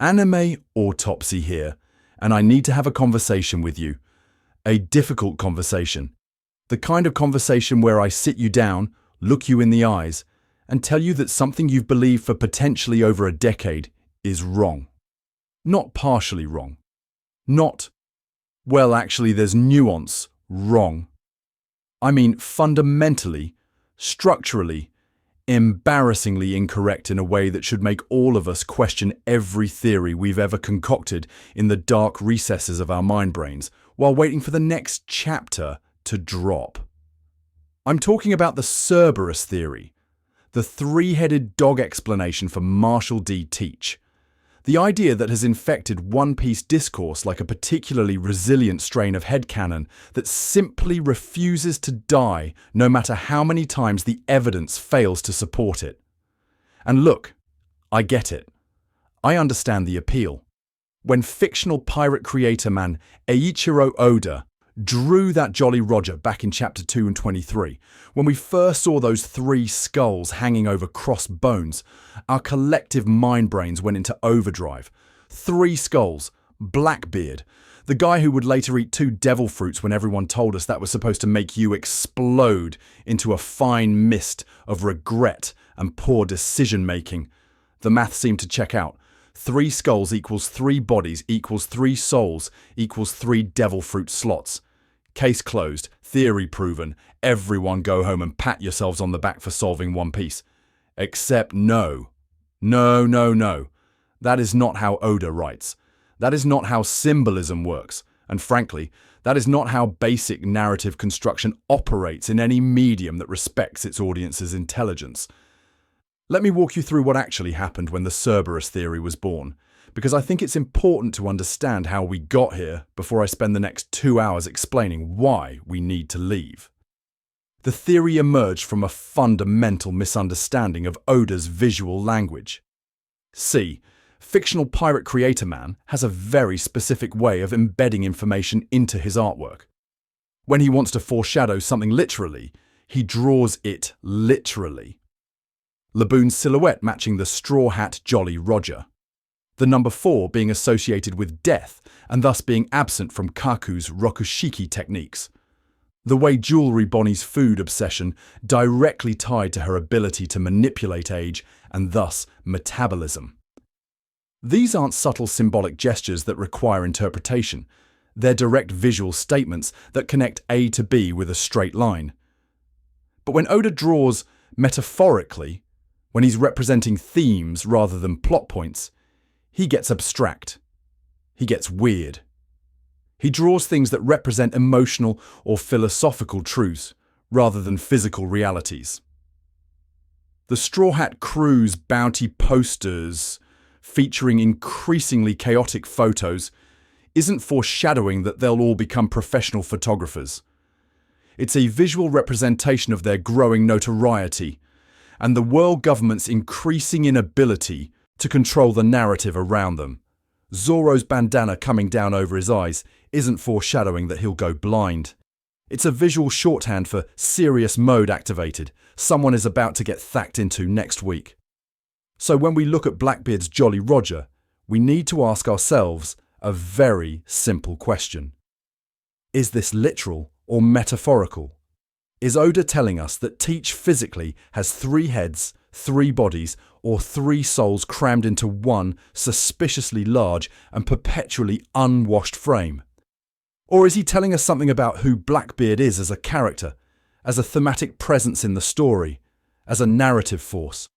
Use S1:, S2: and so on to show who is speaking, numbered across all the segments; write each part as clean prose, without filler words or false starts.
S1: Anime autopsy here, and I need to have a conversation with you. A difficult conversation. The kind of conversation where I sit you down, look you in the eyes, and tell you that something you've believed for potentially over a decade is wrong. Not partially wrong. Not, well, actually, there's nuance, wrong. I mean fundamentally, structurally, embarrassingly incorrect in a way that should make all of us question every theory we've ever concocted in the dark recesses of our mind brains while waiting for the next chapter to drop. I'm talking about the Cerberus Theory, the three-headed dog explanation for Marshall D. Teach. The idea that has infected one-piece discourse like a particularly resilient strain of headcanon that simply refuses to die no matter how many times the evidence fails to support it. And look, I get it. I understand the appeal. When fictional pirate creator man Eiichiro Oda drew that Jolly Roger back in Chapter 2 and 23, when we first saw those three skulls hanging over crossed bones, our collective mind brains went into overdrive. Three skulls, Blackbeard, the guy who would later eat 2 devil fruits when everyone told us that was supposed to make you explode into a fine mist of regret and poor decision-making. The math seemed to check out. 3 skulls equals 3 bodies equals 3 souls equals 3 devil fruit slots. Case closed, theory proven, everyone go home and pat yourselves on the back for solving One Piece. Except no. No. That is not how Oda writes. That is not how symbolism works. And frankly, that is not how basic narrative construction operates in any medium that respects its audience's intelligence. Let me walk you through what actually happened when the Cerberus Theory was born, because I think it's important to understand how we got here before I spend the next 2 hours explaining why we need to leave. The theory emerged from a fundamental misunderstanding of Oda's visual language. See, fictional pirate creator man has a very specific way of embedding information into his artwork. When he wants to foreshadow something literally, he draws it literally. Laboon's silhouette matching the straw hat Jolly Roger. The number 4 being associated with death and thus being absent from Kaku's Rokushiki techniques. The way Jewelry Bonnie's food obsession directly tied to her ability to manipulate age and thus metabolism. These aren't subtle symbolic gestures that require interpretation. They're direct visual statements that connect A to B with a straight line. But when Oda draws metaphorically, when he's representing themes rather than plot points, he gets abstract. He gets weird. He draws things that represent emotional or philosophical truths rather than physical realities. The Straw Hat Crew's bounty posters, featuring increasingly chaotic photos, isn't foreshadowing that they'll all become professional photographers. It's a visual representation of their growing notoriety and the world government's increasing inability to control the narrative around them. Zoro's bandana coming down over his eyes isn't foreshadowing that he'll go blind. It's a visual shorthand for serious mode activated. Someone is about to get thacked into next week. So when we look at Blackbeard's Jolly Roger, we need to ask ourselves a very simple question. Is this literal or metaphorical? Is Oda telling us that Teach physically has 3 heads, 3 bodies, or 3 souls crammed into one suspiciously large and perpetually unwashed frame? Or is he telling us something about who Blackbeard is as a character, as a thematic presence in the story, as a narrative force?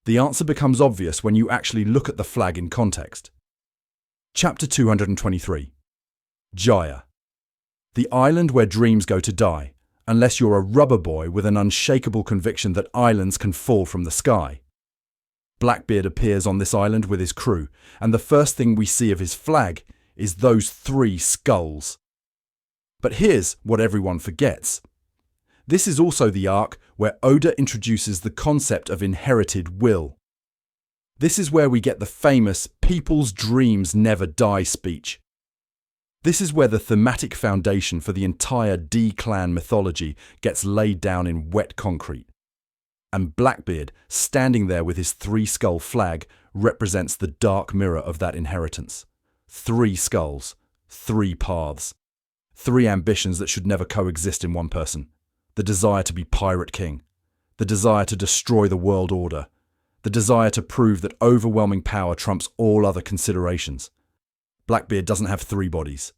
S1: The answer becomes obvious when you actually look at the flag in context. Chapter 223. Jaya. The island where dreams go to die, unless you're a rubber boy with an unshakable conviction that islands can fall from the sky. Blackbeard appears on this island with his crew, and the first thing we see of his flag is those 3 skulls. But here's what everyone forgets. This is also the arc where Oda introduces the concept of inherited will. This is where we get the famous "people's dreams never die" speech. This is where the thematic foundation for the entire D-Clan mythology gets laid down in wet concrete. And Blackbeard, standing there with his three-skull flag, represents the dark mirror of that inheritance. 3 skulls, 3 paths, 3 ambitions that should never coexist in one person. The desire to be Pirate King, the desire to destroy the world order, the desire to prove that overwhelming power trumps all other considerations. Blackbeard doesn't have 3 bodies.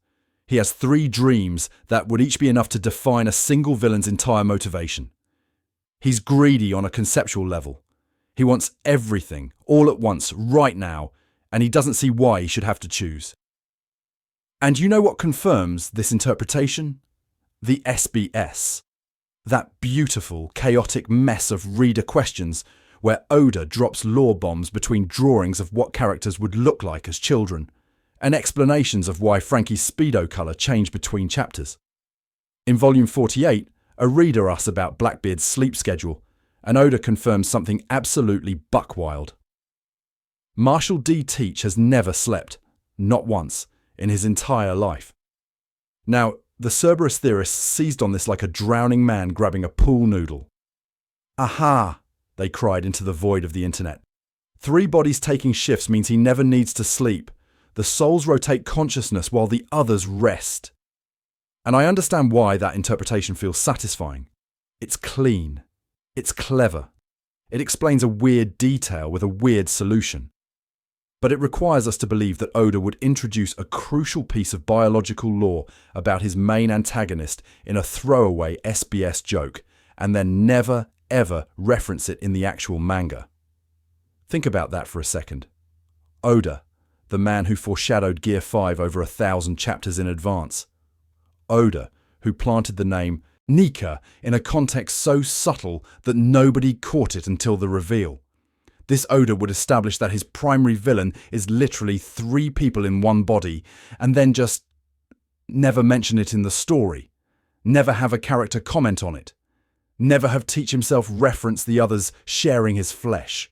S1: He has 3 dreams that would each be enough to define a single villain's entire motivation. He's greedy on a conceptual level. He wants everything, all at once, right now, and he doesn't see why he should have to choose. And you know what confirms this interpretation? The SBS. That beautiful, chaotic mess of reader questions where Oda drops lore bombs between drawings of what characters would look like as children, and explanations of why Frankie's Speedo colour changed between chapters. In Volume 48, a reader asks about Blackbeard's sleep schedule, and Oda confirms something absolutely buck-wild. Marshall D. Teach has never slept, not once, in his entire life. Now, the Cerberus theorists seized on this like a drowning man grabbing a pool noodle. Aha! They cried into the void of the internet. 3 bodies taking shifts means he never needs to sleep. The souls rotate consciousness while the others rest. And I understand why that interpretation feels satisfying. It's clean. It's clever. It explains a weird detail with a weird solution. But it requires us to believe that Oda would introduce a crucial piece of biological lore about his main antagonist in a throwaway SBS joke, and then never, ever reference it in the actual manga. Think about that for a second. Oda, the man who foreshadowed Gear 5 over 1,000 chapters in advance. Oda, who planted the name Nika in a context so subtle that nobody caught it until the reveal. This Oda would establish that his primary villain is literally 3 people in one body, and then just never mention it in the story, never have a character comment on it, never have Teach himself reference the others sharing his flesh.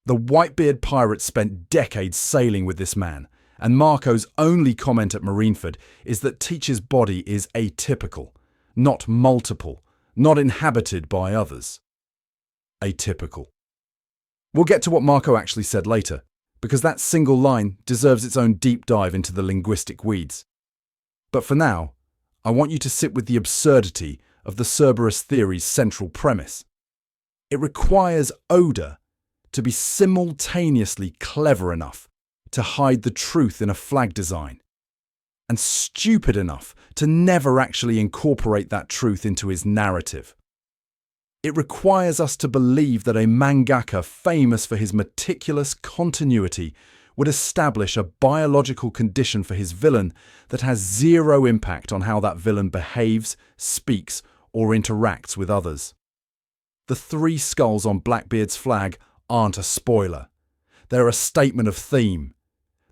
S1: The Whitebeard pirates spent decades sailing with this man, and Marco's only comment at Marineford is that Teach's body is atypical, not multiple, not inhabited by others. Atypical. We'll get to what Marco actually said later, because that single line deserves its own deep dive into the linguistic weeds. But for now, I want you to sit with the absurdity of the Cerberus Theory's central premise. It requires Oda to be simultaneously clever enough to hide the truth in a flag design, and stupid enough to never actually incorporate that truth into his narrative. It requires us to believe that a mangaka famous for his meticulous continuity would establish a biological condition for his villain that has 0 impact on how that villain behaves, speaks, or interacts with others. The 3 skulls on Blackbeard's flag aren't a spoiler. They're a statement of theme.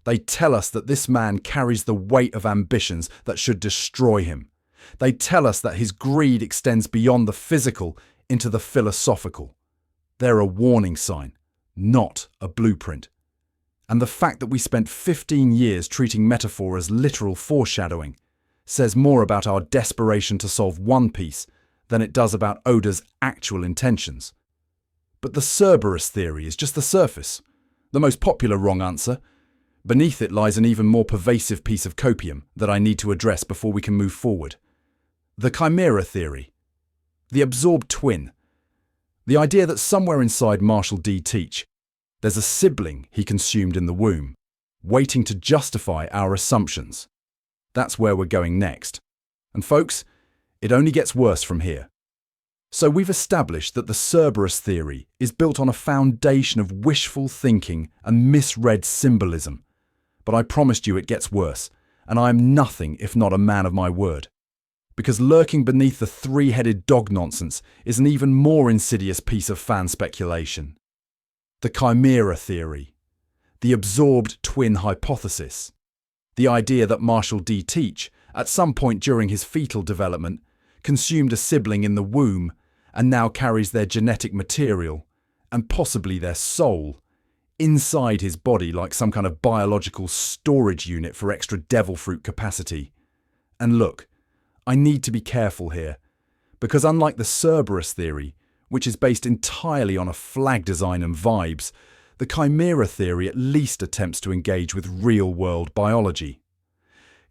S1: They tell us that this man carries the weight of ambitions that should destroy him. They tell us that his greed extends beyond the physical into the philosophical. They're a warning sign, not a blueprint. And the fact that we spent 15 years treating metaphor as literal foreshadowing says more about our desperation to solve One Piece than it does about Oda's actual intentions. But the Cerberus theory is just the surface, the most popular wrong answer. Beneath it lies an even more pervasive piece of copium that I need to address before we can move forward. The Chimera Theory. The absorbed twin. The idea that somewhere inside Marshall D. Teach, there's a sibling he consumed in the womb, waiting to justify our assumptions. That's where we're going next. And folks, it only gets worse from here. So we've established that the Cerberus theory is built on a foundation of wishful thinking and misread symbolism. But I promised you it gets worse, and I am nothing if not a man of my word. Because lurking beneath the 3-headed dog nonsense is an even more insidious piece of fan speculation. The Chimera Theory. The absorbed twin hypothesis. The idea that Marshall D. Teach, at some point during his fetal development, consumed a sibling in the womb and now carries their genetic material, and possibly their soul, inside his body like some kind of biological storage unit for extra devil fruit capacity. And look, I need to be careful here, because unlike the Cerberus theory, which is based entirely on a flag design and vibes, the Chimera Theory at least attempts to engage with real-world biology.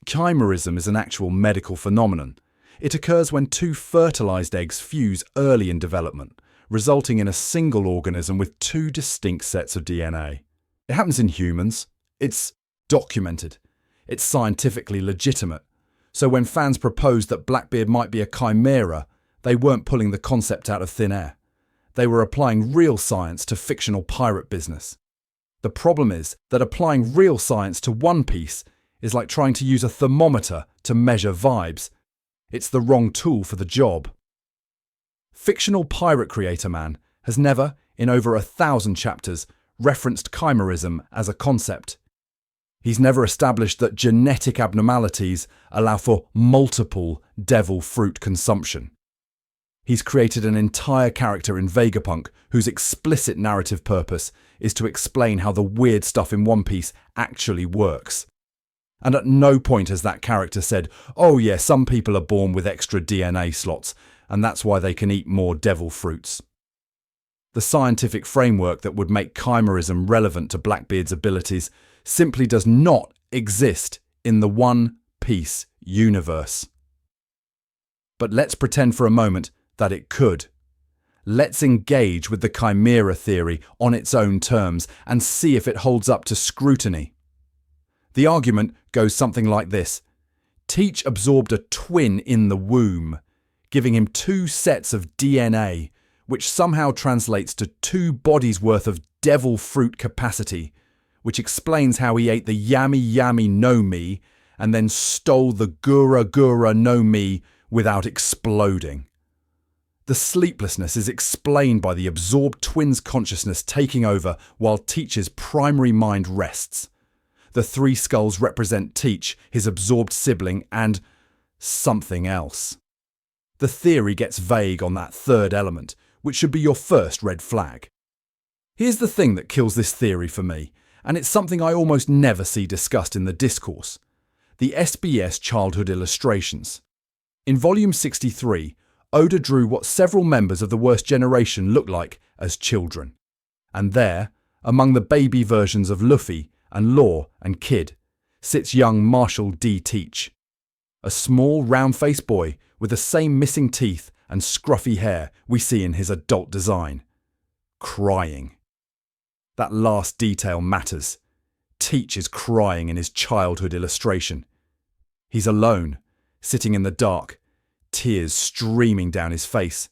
S1: Chimerism is an actual medical phenomenon. It occurs when two fertilized eggs fuse early in development, resulting in a single organism with two distinct sets of DNA. It happens in humans. It's documented. It's scientifically legitimate. So when fans proposed that Blackbeard might be a chimera, they weren't pulling the concept out of thin air. They were applying real science to fictional pirate business. The problem is that applying real science to One Piece is like trying to use a thermometer to measure vibes. It's the wrong tool for the job. Fictional pirate creator man has never, in over 1,000 chapters, referenced chimerism as a concept. He's never established that genetic abnormalities allow for multiple devil fruit consumption. He's created an entire character in Vegapunk whose explicit narrative purpose is to explain how the weird stuff in One Piece actually works. And at no point has that character said, oh yeah, some people are born with extra DNA slots, and that's why they can eat more devil fruits. The scientific framework that would make chimerism relevant to Blackbeard's abilities simply does not exist in the One Piece universe. But let's pretend for a moment that it could. Let's engage with the Chimera Theory on its own terms and see if it holds up to scrutiny. The argument goes something like this. Teach absorbed a twin in the womb, giving him two sets of DNA, which somehow translates to 2 bodies worth of devil fruit capacity, which explains how he ate the Yami Yami no Mi and then stole the Gura Gura no Mi without exploding. The sleeplessness is explained by the absorbed twin's consciousness taking over while Teach's primary mind rests. The 3 skulls represent Teach, his absorbed sibling, and something else. The theory gets vague on that third element, which should be your first red flag. Here's the thing that kills this theory for me, and it's something I almost never see discussed in the discourse. The SBS childhood illustrations. In volume 63, Oda drew what several members of the worst generation look like as children. And there, among the baby versions of Luffy and Law and Kid, sits young Marshall D. Teach. A small, round-faced boy with the same missing teeth and scruffy hair we see in his adult design. Crying. That last detail matters. Teach is crying in his childhood illustration. He's alone, sitting in the dark, tears streaming down his face.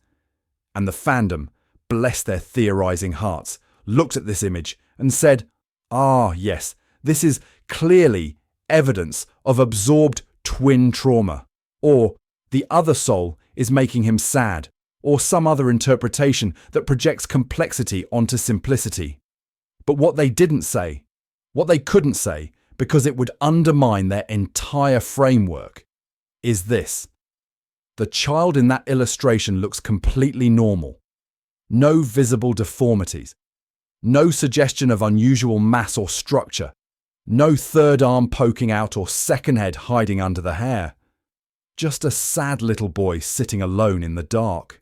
S1: And the fandom, bless their theorizing hearts, looked at this image and said, ah, yes, this is clearly evidence of absorbed twin trauma. Or the other soul is making him sad, or some other interpretation that projects complexity onto simplicity. But what they didn't say, what they couldn't say, because it would undermine their entire framework, is this. The child in that illustration looks completely normal. No visible deformities. No suggestion of unusual mass or structure. No third arm poking out or second head hiding under the hair. Just a sad little boy sitting alone in the dark.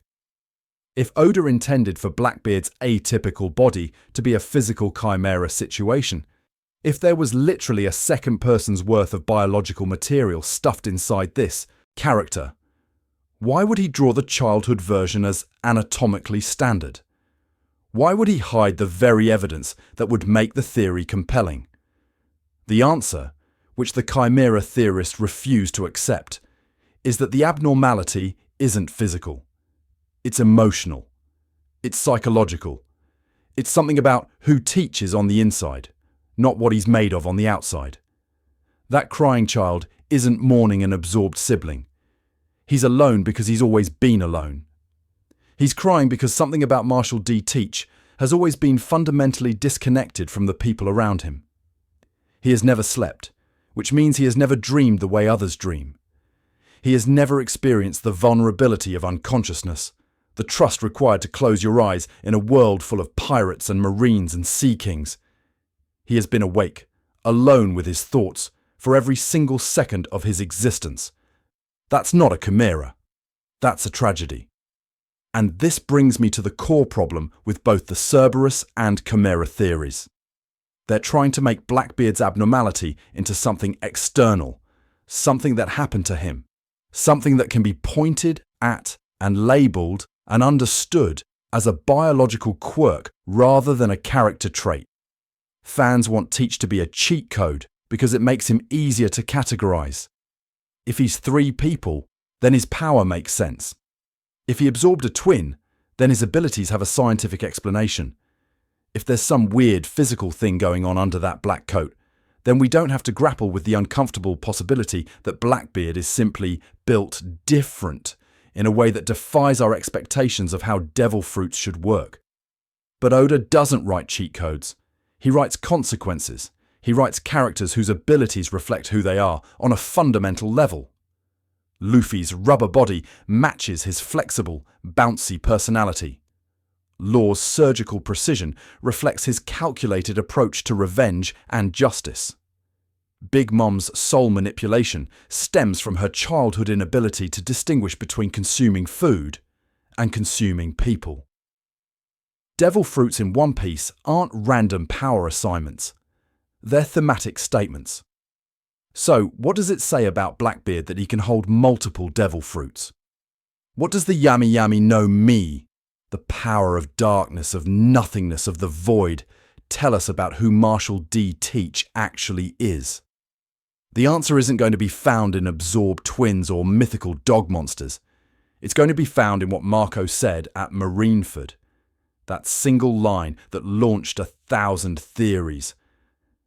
S1: If Oda intended for Blackbeard's atypical body to be a physical chimera situation, if there was literally a second person's worth of biological material stuffed inside this character, why would he draw the childhood version as anatomically standard? Why would he hide the very evidence that would make the theory compelling? The answer, which the Chimera theorists refuse to accept, is that the abnormality isn't physical. It's emotional. It's psychological. It's something about who Teach is on the inside, not what he's made of on the outside. That crying child isn't mourning an absorbed sibling. He's alone because he's always been alone. He's crying because something about Marshall D. Teach has always been fundamentally disconnected from the people around him. He has never slept, which means he has never dreamed the way others dream. He has never experienced the vulnerability of unconsciousness, the trust required to close your eyes in a world full of pirates and marines and sea kings. He has been awake, alone with his thoughts, for every single second of his existence. That's not a chimera. That's a tragedy. And this brings me to the core problem with both the Cerberus and Chimera theories. They're trying to make Blackbeard's abnormality into something external, something that happened to him, something that can be pointed at and labelled and understood as a biological quirk rather than a character trait. Fans want Teach to be a cheat code because it makes him easier to categorize. If he's 3 people, then his power makes sense. If he absorbed a twin, then his abilities have a scientific explanation. If there's some weird physical thing going on under that black coat, then we don't have to grapple with the uncomfortable possibility that Blackbeard is simply built different in a way that defies our expectations of how devil fruits should work. But Oda doesn't write cheat codes. He writes consequences. He writes characters whose abilities reflect who they are on a fundamental level. Luffy's rubber body matches his flexible, bouncy personality. Law's surgical precision reflects his calculated approach to revenge and justice. Big Mom's soul manipulation stems from her childhood inability to distinguish between consuming food and consuming people. Devil fruits in One Piece aren't random power assignments. They're thematic statements. So, what does it say about Blackbeard that he can hold multiple devil fruits? What does the Yami Yami no Mi, the power of darkness, of nothingness, of the void, tell us about who Marshall D. Teach actually is? The answer isn't going to be found in absorbed twins or mythical dog monsters. It's going to be found in what Marco said at Marineford. That single line that launched 1,000 theories.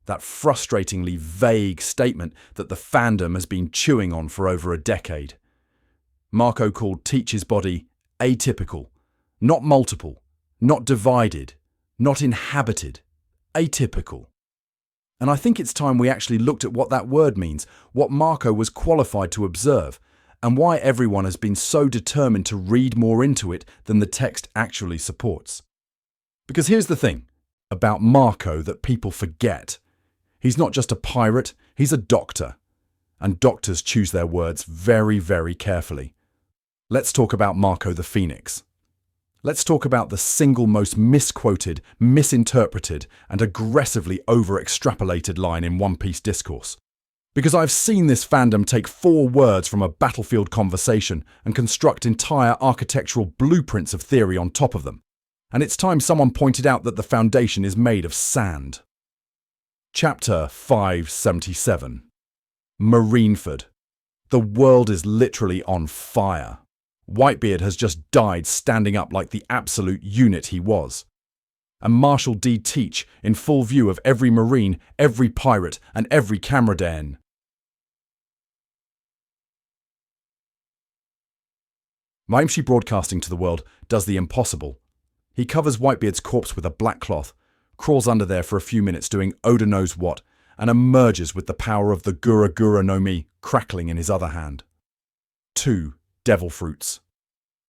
S1: That frustratingly vague statement that the fandom has been chewing on for over a decade. Marco called Teach's body atypical, not multiple, not divided, not inhabited, atypical. And I think it's time we actually looked at what that word means, what Marco was qualified to observe, and why everyone has been so determined to read more into it than the text actually supports. Because here's the thing about Marco that people forget. He's not just a pirate, he's a doctor. And doctors choose their words very, very carefully. Let's talk about Marco the Phoenix. Let's talk about the single most misquoted, misinterpreted, and aggressively over-extrapolated line in One Piece discourse. Because I've seen this fandom take 4 words from a battlefield conversation and construct entire architectural blueprints of theory on top of them. And it's time someone pointed out that the foundation is made of sand. Chapter 577. Marineford. The world is literally on fire. Whitebeard has just died standing up like the absolute unit he was. And Marshall D. Teach in full view of every marine, every pirate, and every cameradan. Maimshi Broadcasting to the world does the impossible. He covers Whitebeard's corpse with a black cloth, crawls under there for a few minutes doing Oda knows what, and emerges with the power of the Gura Gura no Mi crackling in his other hand. 2 devil fruits.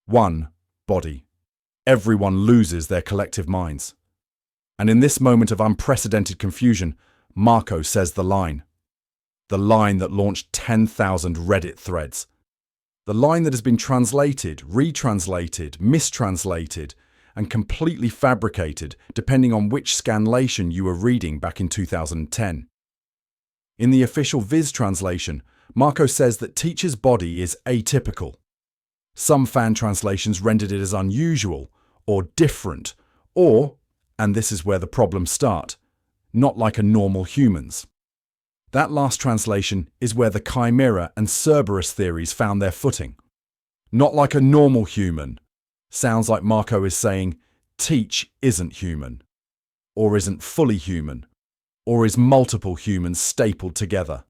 S1: 1 body. Everyone loses their collective minds. And in this moment of unprecedented confusion, Marco says the line. The line that launched 10,000 Reddit threads. The line that has been translated, retranslated, mistranslated, and completely fabricated depending on which scanlation you were reading back in 2010. In the official Viz translation, Marco says that Teach's body is atypical. Some fan translations rendered it as unusual, or different, or, and this is where the problems start, not like a normal human's. That last translation is where the Chimera and Cerberus theories found their footing. Not like a normal human. Sounds like Marco is saying, Teach isn't human, or isn't fully human, or is multiple humans stapled together.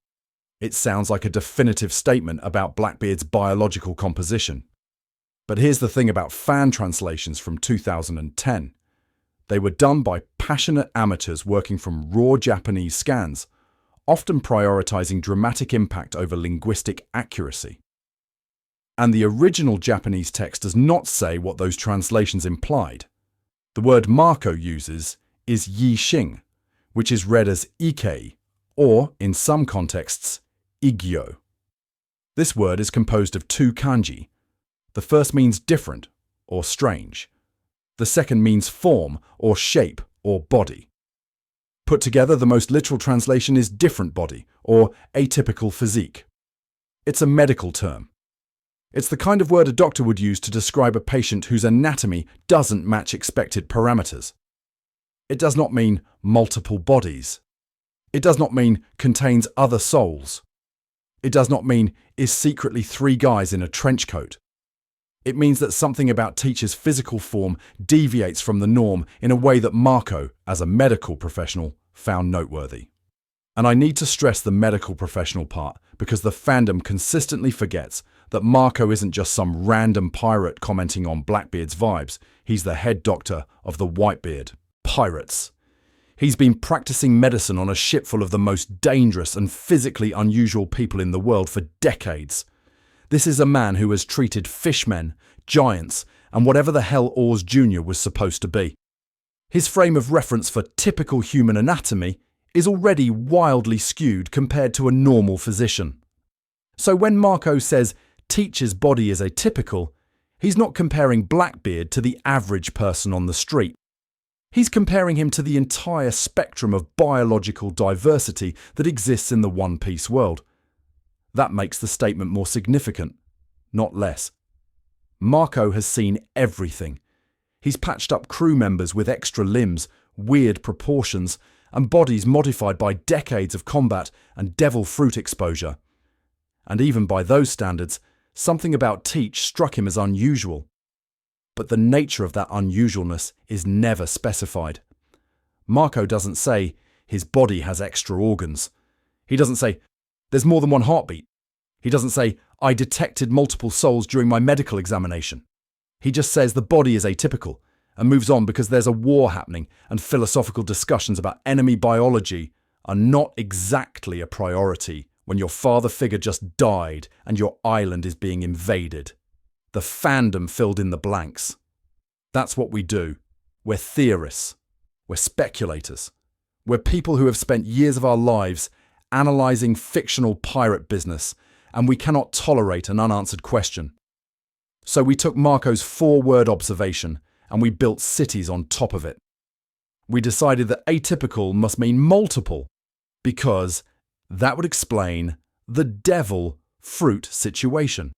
S1: It sounds like a definitive statement about Blackbeard's biological composition. But here's the thing about fan translations from 2010. They were done by passionate amateurs working from raw Japanese scans, often prioritizing dramatic impact over linguistic accuracy. And the original Japanese text does not say what those translations implied. The word Marco uses is Yixing, which is read as Ike, or, in some contexts, Igyo. This word is composed of 2 kanji. The first means different, or strange. The second means form or shape or body. Put together, the most literal translation is different body or atypical physique. It's a medical term. It's the kind of word a doctor would use to describe a patient whose anatomy doesn't match expected parameters. It does not mean multiple bodies. It does not mean contains other souls. It does not mean is secretly three guys in a trench coat. It means that something about Teach's physical form deviates from the norm in a way that Marco, as a medical professional, found noteworthy. And I need to stress the medical professional part because the fandom consistently forgets that Marco isn't just some random pirate commenting on Blackbeard's vibes. He's the head doctor of the Whitebeard pirates. He's been practicing medicine on a ship full of the most dangerous and physically unusual people in the world for decades. This is a man who has treated fishmen, giants, and whatever the hell Oars Jr. was supposed to be. His frame of reference for typical human anatomy is already wildly skewed compared to a normal physician. So when Marco says Teach's body is atypical, he's not comparing Blackbeard to the average person on the street. He's comparing him to the entire spectrum of biological diversity that exists in the One Piece world. That makes the statement more significant, not less. Marco has seen everything. He's patched up crew members with extra limbs, weird proportions, and bodies modified by decades of combat and devil fruit exposure. And even by those standards, something about Teach struck him as unusual. But the nature of that unusualness is never specified. Marco doesn't say his body has extra organs. He doesn't say there's more than one heartbeat. He doesn't say I detected multiple souls during my medical examination. He just says the body is atypical and moves on because there's a war happening and philosophical discussions about enemy biology are not exactly a priority when your father figure just died and your island is being invaded. The fandom filled in the blanks. That's what we do. We're theorists. We're speculators. We're people who have spent years of our lives analysing fictional pirate business, and we cannot tolerate an unanswered question. So we took Marco's 4-word observation and we built cities on top of it. We decided that atypical must mean multiple because that would explain the devil fruit situation.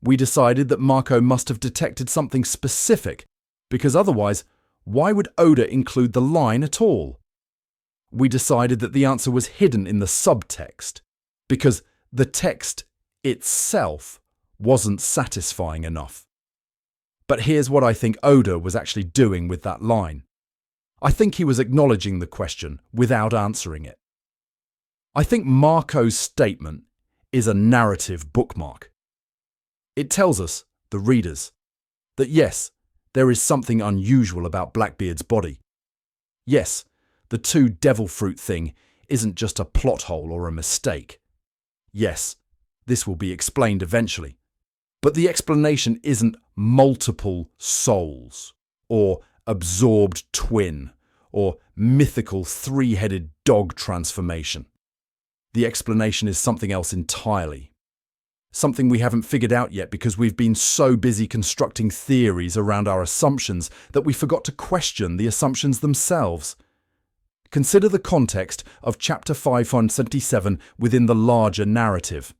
S1: We decided that Marco must have detected something specific because otherwise, why would Oda include the line at all? We decided that the answer was hidden in the subtext because the text itself wasn't satisfying enough. But here's what I think Oda was actually doing with that line. I think he was acknowledging the question without answering it. I think Marco's statement is a narrative bookmark. It tells us, the readers, that yes, there is something unusual about Blackbeard's body. Yes, the 2 devil fruit thing isn't just a plot hole or a mistake. Yes, this will be explained eventually. But the explanation isn't multiple souls, or absorbed twin, or mythical 3-headed dog transformation. The explanation is something else entirely. Something we haven't figured out yet because we've been so busy constructing theories around our assumptions that we forgot to question the assumptions themselves. Consider the context of chapter 577 within the larger narrative.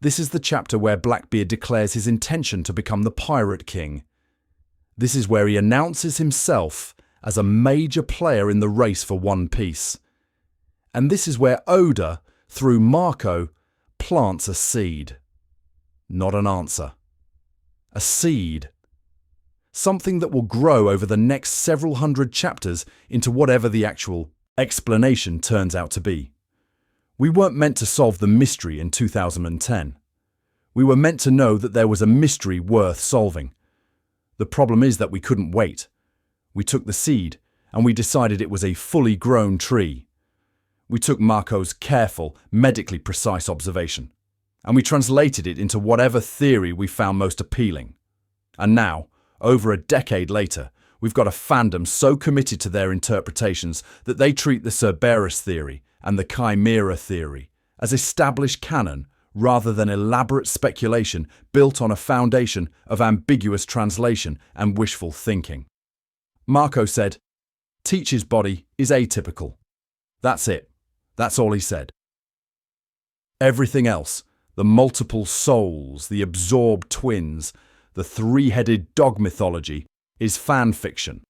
S1: This is the chapter where Blackbeard declares his intention to become the Pirate King. This is where he announces himself as a major player in the race for One Piece. And this is where Oda, through Marco, plants a seed. Not an answer. A seed. Something that will grow over the next several hundred chapters into whatever the actual explanation turns out to be. We weren't meant to solve the mystery in 2010. We were meant to know that there was a mystery worth solving. The problem is that we couldn't wait. We took the seed and we decided it was a fully grown tree. We took Marco's careful, medically precise observation and we translated it into whatever theory we found most appealing. And now, over a decade later, we've got a fandom so committed to their interpretations that they treat the Cerberus Theory and the Chimera Theory as established canon rather than elaborate speculation built on a foundation of ambiguous translation and wishful thinking. Marco said, "Teach's body is atypical." That's it. That's all he said. Everything else, the multiple souls, the absorbed twins, the three-headed dog mythology, is fan fiction.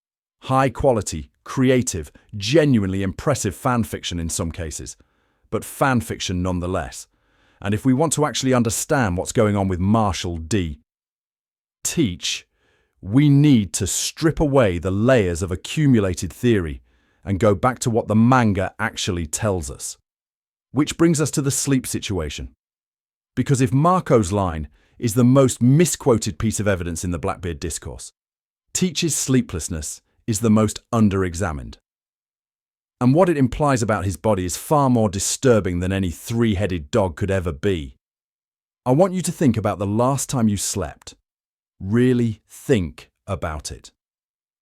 S1: High quality, creative, genuinely impressive fan fiction in some cases, but fan fiction nonetheless. And if we want to actually understand what's going on with Marshall D. Teach, we need to strip away the layers of accumulated theory and go back to what the manga actually tells us. Which brings us to the sleep situation. Because if Marco's line is the most misquoted piece of evidence in the Blackbeard discourse, Teach's sleeplessness is the most under-examined. And what it implies about his body is far more disturbing than any three-headed dog could ever be. I want you to think about the last time you slept. Really think about it.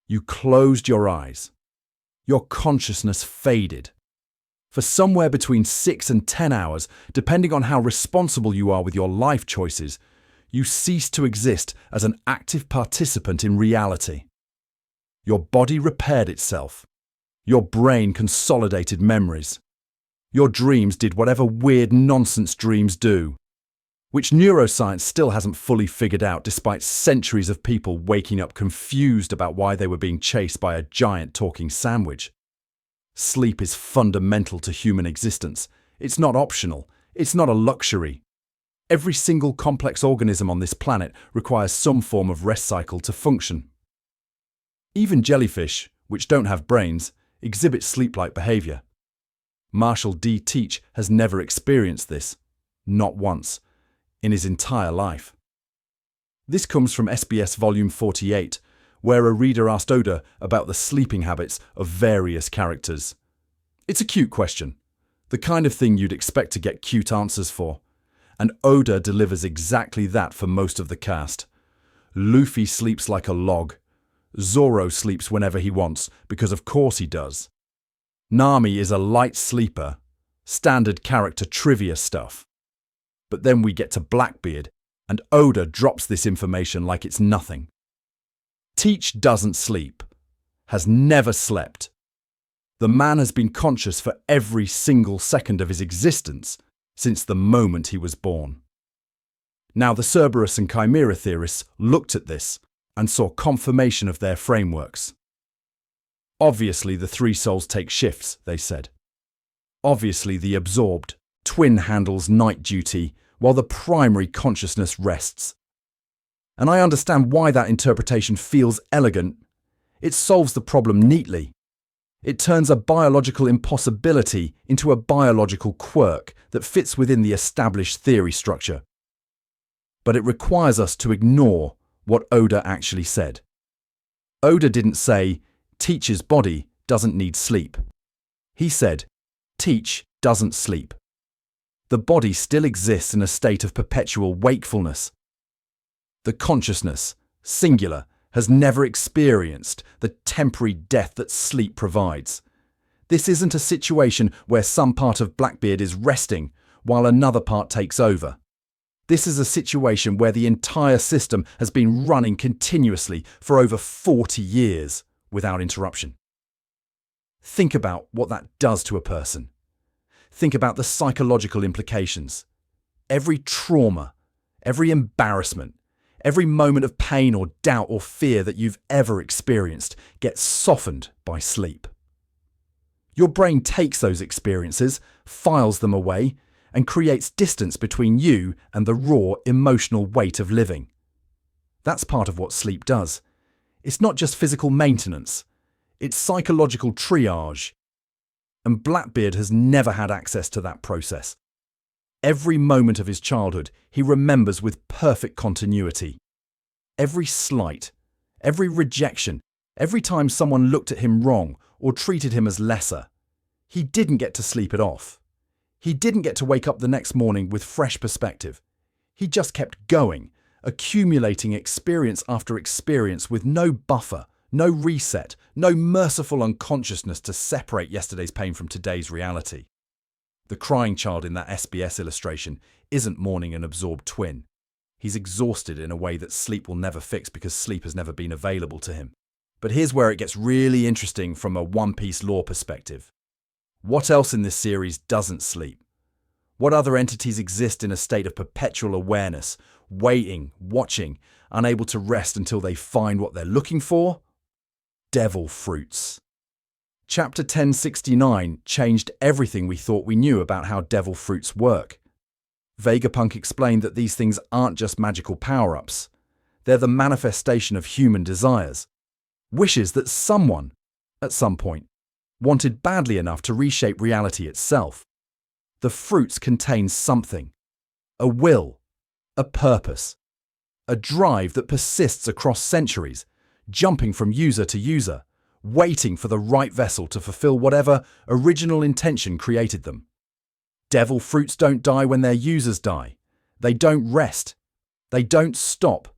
S1: You closed your eyes. Your consciousness faded. For somewhere between 6 and 10 hours, depending on how responsible you are with your life choices, you cease to exist as an active participant in reality. Your body repaired itself. Your brain consolidated memories. Your dreams did whatever weird nonsense dreams do, which neuroscience still hasn't fully figured out despite centuries of people waking up confused about why they were being chased by a giant talking sandwich. Sleep is fundamental to human existence. It's not optional. It's not a luxury. Every single complex organism on this planet requires some form of rest cycle to function. Even jellyfish, which don't have brains, exhibit sleep-like behavior. Marshall D. Teach has never experienced this, not once, in his entire life. This comes from SBS Volume 48, where a reader asked Oda about the sleeping habits of various characters. It's a cute question, the kind of thing you'd expect to get cute answers for, and Oda delivers exactly that for most of the cast. Luffy sleeps like a log. Zoro sleeps whenever he wants, because of course he does. Nami is a light sleeper, standard character trivia stuff. But then we get to Blackbeard, and Oda drops this information like it's nothing. Teach doesn't sleep, has never slept. The man has been conscious for every single second of his existence since the moment he was born. Now the Cerberus and Chimera theorists looked at this and saw confirmation of their frameworks. Obviously the three souls take shifts, they said. Obviously the absorbed twin handles night duty while the primary consciousness rests. And I understand why that interpretation feels elegant. It solves the problem neatly. It turns a biological impossibility into a biological quirk that fits within the established theory structure. But it requires us to ignore what Oda actually said. Oda didn't say, Teach's body doesn't need sleep. He said, Teach doesn't sleep. The body still exists in a state of perpetual wakefulness. The consciousness, singular, has never experienced the temporary death that sleep provides. This isn't a situation where some part of Blackbeard is resting while another part takes over. This is a situation where the entire system has been running continuously for over 40 years without interruption. Think about what that does to a person. Think about the psychological implications. Every trauma, every embarrassment, every moment of pain or doubt or fear that you've ever experienced gets softened by sleep. Your brain takes those experiences, files them away, and creates distance between you and the raw emotional weight of living. That's part of what sleep does. It's not just physical maintenance, it's psychological triage. And Blackbeard has never had access to that process. Every moment of his childhood he remembers with perfect continuity. Every slight, every rejection, every time someone looked at him wrong or treated him as lesser. He didn't get to sleep it off. He didn't get to wake up the next morning with fresh perspective. He just kept going, accumulating experience after experience with no buffer, no reset, no merciful unconsciousness to separate yesterday's pain from today's reality. The crying child in that SBS illustration isn't mourning an absorbed twin. He's exhausted in a way that sleep will never fix because sleep has never been available to him. But here's where it gets really interesting from a One Piece lore perspective. What else in this series doesn't sleep? What other entities exist in a state of perpetual awareness, waiting, watching, unable to rest until they find what they're looking for? Devil fruits. Chapter 1069 changed everything we thought we knew about how devil fruits work. Vegapunk explained that these things aren't just magical power-ups. They're the manifestation of human desires. Wishes that someone, at some point, wanted badly enough to reshape reality itself. The fruits contain something. A will, a purpose, a drive that persists across centuries, jumping from user to user, waiting for the right vessel to fulfill whatever original intention created them. Devil fruits don't die when their users die. They don't rest. They don't stop.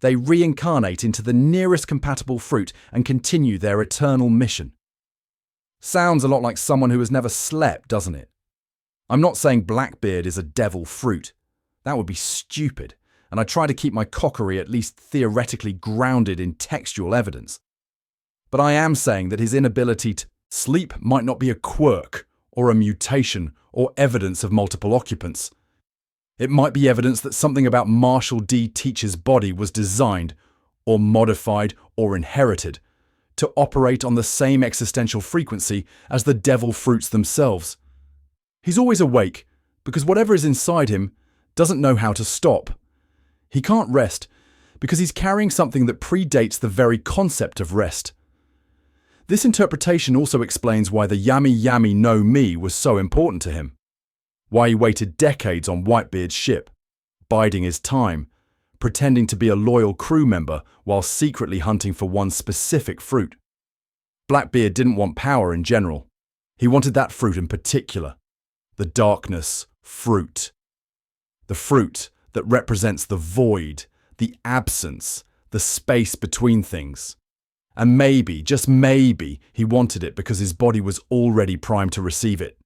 S1: They reincarnate into the nearest compatible fruit and continue their eternal mission. Sounds a lot like someone who has never slept, doesn't it? I'm not saying Blackbeard is a devil fruit. That would be stupid, and I try to keep my cockery at least theoretically grounded in textual evidence. But I am saying that his inability to sleep might not be a quirk, or a mutation, or evidence of multiple occupants. It might be evidence that something about Marshall D. Teacher's body was designed, or modified, or inherited, to operate on the same existential frequency as the devil fruits themselves. He's always awake, because whatever is inside him doesn't know how to stop. He can't rest, because he's carrying something that predates the very concept of rest. This interpretation also explains why the Yami Yami no Mi was so important to him. Why he waited decades on Whitebeard's ship, biding his time, pretending to be a loyal crew member while secretly hunting for one specific fruit. Blackbeard didn't want power in general. He wanted that fruit in particular. The darkness fruit. The fruit that represents the void, the absence, the space between things. And maybe, just maybe, he wanted it because his body was already primed to receive it.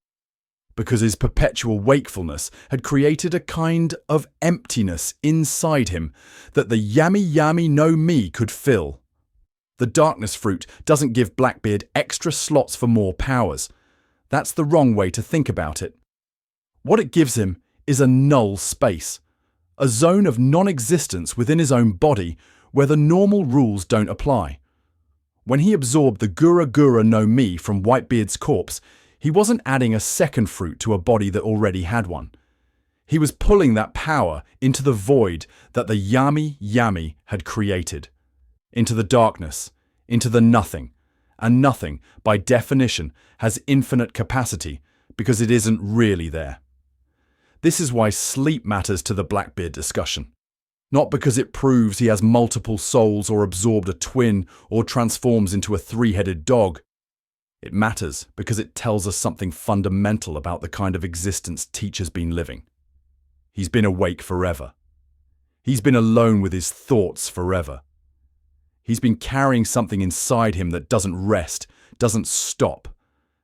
S1: Because his perpetual wakefulness had created a kind of emptiness inside him that the Yami Yami no Mi could fill. The darkness fruit doesn't give Blackbeard extra slots for more powers. That's the wrong way to think about it. What it gives him is a null space, a zone of non-existence within his own body where the normal rules don't apply. When he absorbed the Gura Gura no Mi from Whitebeard's corpse, he wasn't adding a second fruit to a body that already had one. He was pulling that power into the void that the Yami Yami had created, into the darkness, into the nothing. And nothing, by definition, has infinite capacity because it isn't really there. This is why sleep matters to the Blackbeard discussion. Not because it proves he has multiple souls or absorbed a twin or transforms into a three-headed dog. It matters because it tells us something fundamental about the kind of existence Teacher's been living. He's been awake forever. He's been alone with his thoughts forever. He's been carrying something inside him that doesn't rest, doesn't stop,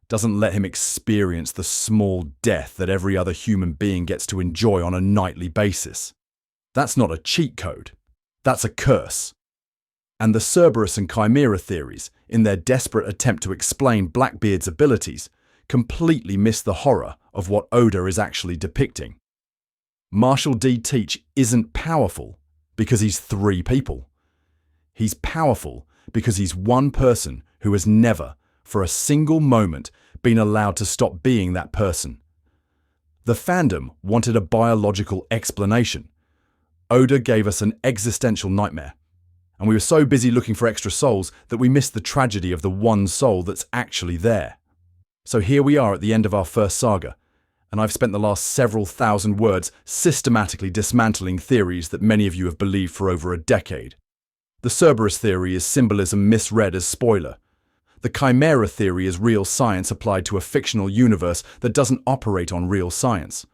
S1: doesn't let him experience the small death that every other human being gets to enjoy on a nightly basis. That's not a cheat code. That's a curse. And the Cerberus and Chimera theories, in their desperate attempt to explain Blackbeard's abilities, completely miss the horror of what Oda is actually depicting. Marshall D. Teach isn't powerful because he's three people. He's powerful because he's one person who has never, for a single moment, been allowed to stop being that person. The fandom wanted a biological explanation. Oda gave us an existential nightmare. And we were so busy looking for extra souls that we missed the tragedy of the one soul that's actually there. So here we are at the end of our first saga, and I've spent the last several thousand words systematically dismantling theories that many of you have believed for over a decade. The Cerberus Theory is symbolism misread as spoiler. The Chimera Theory is real science applied to a fictional universe that doesn't operate on real science.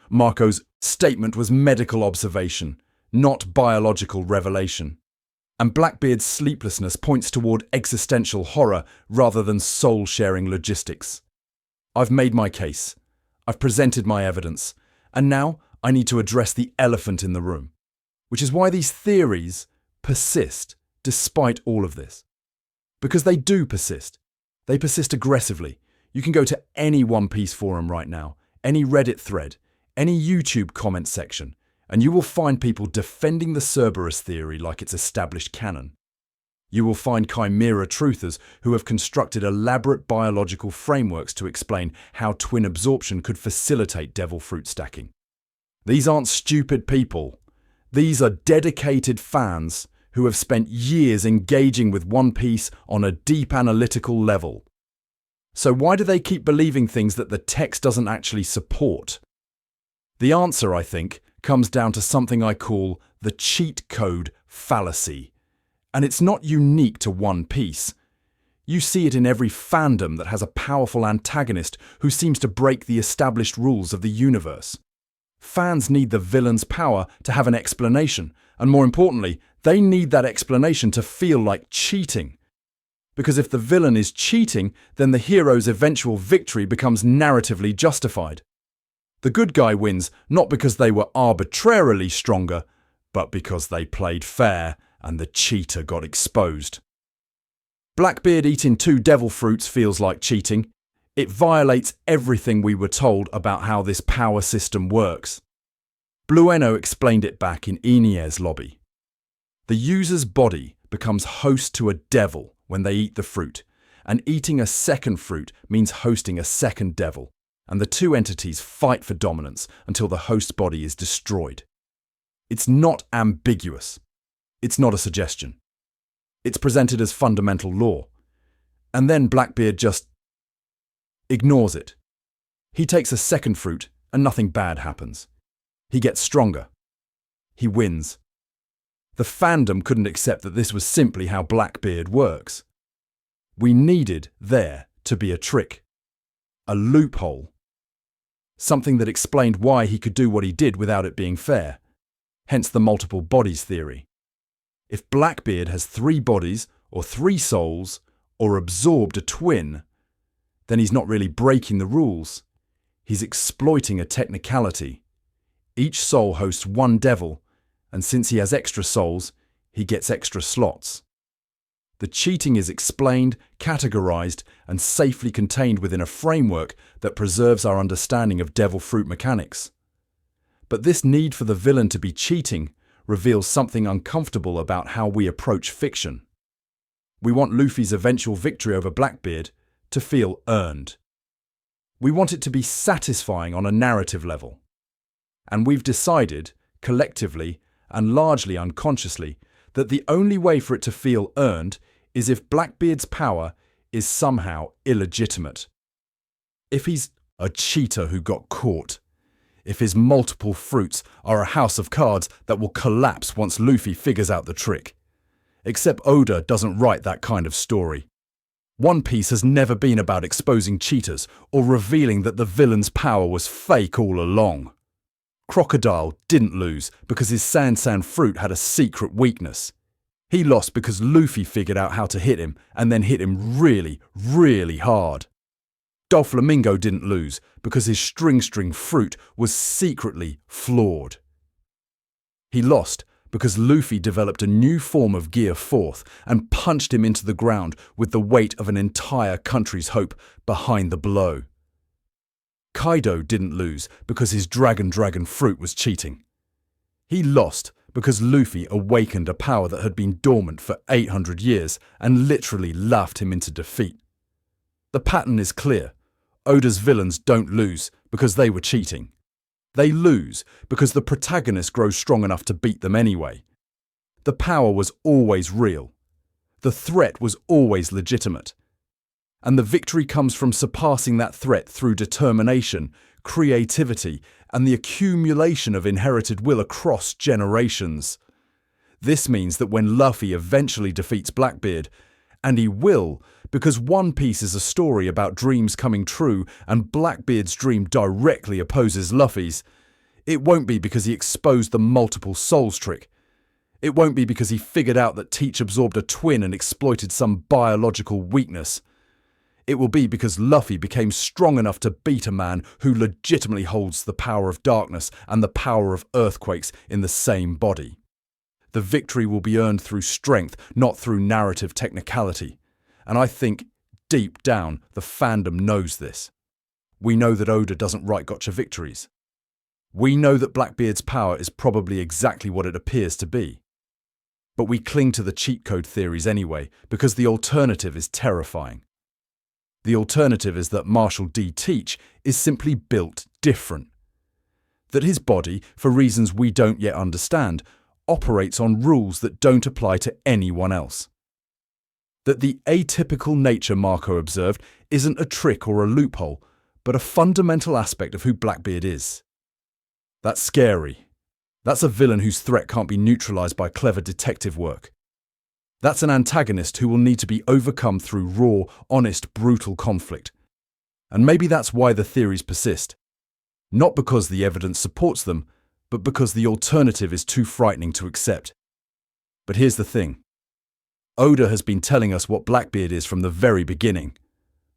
S1: Marco's statement was medical observation, not biological revelation. And Blackbeard's sleeplessness points toward existential horror rather than soul-sharing logistics. I've made my case. I've presented my evidence, and now I need to address the elephant in the room, which is why these theories persist despite all of this. Because they do persist. They persist aggressively. You can go to any One Piece forum right now, any Reddit thread, any YouTube comment section, and you will find people defending the Cerberus Theory like it's established canon. You will find Chimera truthers who have constructed elaborate biological frameworks to explain how twin absorption could facilitate devil fruit stacking. These aren't stupid people. These are dedicated fans who have spent years engaging with One Piece on a deep analytical level. So why do they keep believing things that the text doesn't actually support? The answer, I think, comes down to something I call the cheat code fallacy. And it's not unique to One Piece. You see it in every fandom that has a powerful antagonist who seems to break the established rules of the universe. Fans need the villain's power to have an explanation, and more importantly, they need that explanation to feel like cheating. Because if the villain is cheating, then the hero's eventual victory becomes narratively justified. The good guy wins not because they were arbitrarily stronger, but because they played fair and the cheater got exposed. Blackbeard eating 2 devil fruits feels like cheating. It violates everything we were told about how this power system works. Blueno explained it back in Enies' lobby. The user's body becomes host to a devil when they eat the fruit, and eating a second fruit means hosting a second devil, and the two entities fight for dominance until the host body is destroyed. It's not ambiguous. It's not a suggestion. It's presented as fundamental law. And then Blackbeard just ignores it. He takes a second fruit and nothing bad happens. He gets stronger. He wins. The fandom couldn't accept that this was simply how Blackbeard works. We needed there to be a trick, a loophole, something that explained why he could do what he did without it being fair, hence the multiple bodies theory. If Blackbeard has 3 bodies, or 3 souls, or absorbed a twin, then he's not really breaking the rules. He's exploiting a technicality. Each soul hosts 1 devil, and since he has extra souls, he gets extra slots. The cheating is explained, categorized, and safely contained within a framework that preserves our understanding of devil fruit mechanics. But this need for the villain to be cheating reveals something uncomfortable about how we approach fiction. We want Luffy's eventual victory over Blackbeard to feel earned. We want it to be satisfying on a narrative level. And we've decided, collectively and largely unconsciously, that the only way for it to feel earned is if Blackbeard's power is somehow illegitimate. If he's a cheater who got caught. If his multiple fruits are a house of cards that will collapse once Luffy figures out the trick. Except Oda doesn't write that kind of story. One Piece has never been about exposing cheaters or revealing that the villain's power was fake all along. Crocodile didn't lose because his San fruit had a secret weakness. He lost because Luffy figured out how to hit him and then hit him really, really hard. Doflamingo didn't lose because his string fruit was secretly flawed. He lost because Luffy developed a new form of Gear 4th and punched him into the ground with the weight of an entire country's hope behind the blow. Kaido didn't lose because his dragon fruit was cheating. He lost because Luffy awakened a power that had been dormant for 800 years and literally laughed him into defeat. The pattern is clear. Oda's villains don't lose because they were cheating. They lose because the protagonist grows strong enough to beat them anyway. The power was always real. The threat was always legitimate. And the victory comes from surpassing that threat through determination, creativity, and the accumulation of inherited will across generations. This means that when Luffy eventually defeats Blackbeard, and he will, because One Piece is a story about dreams coming true and Blackbeard's dream directly opposes Luffy's, it won't be because he exposed the multiple souls trick. It won't be because he figured out that Teach absorbed a twin and exploited some biological weakness. it will be because Luffy became strong enough to beat a man who legitimately holds the power of darkness and the power of earthquakes in the same body. The victory will be earned through strength, not through narrative technicality. And I think, deep down, the fandom knows this. We know that Oda doesn't write gotcha victories. We know that Blackbeard's power is probably exactly what it appears to be. But we cling to the cheat code theories anyway, because the alternative is terrifying. The alternative is that Marshall D. Teach is simply built different. That his body, for reasons we don't yet understand, operates on rules that don't apply to anyone else. That the atypical nature Marco observed isn't a trick or a loophole, but a fundamental aspect of who Blackbeard is. That's scary. That's a villain whose threat can't be neutralized by clever detective work. That's an antagonist who will need to be overcome through raw, honest, brutal conflict. And maybe that's why the theories persist. Not because the evidence supports them, but because the alternative is too frightening to accept. But here's the thing. Oda has been telling us what Blackbeard is from the very beginning.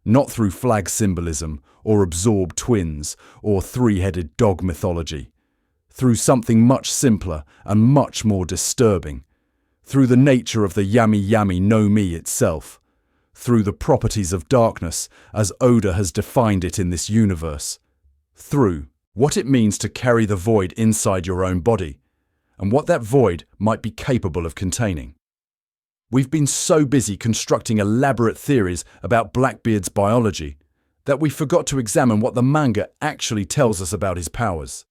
S1: Not through flag symbolism, or absorbed twins, or three-headed dog mythology. Through something much simpler and much more disturbing. Through the nature of the Yami Yami no Mi itself. Through the properties of darkness, as Oda has defined it in this universe. Through what it means to carry the void inside your own body, and what that void might be capable of containing. We've been so busy constructing elaborate theories about Blackbeard's biology that we forgot to examine what the manga actually tells us about his powers.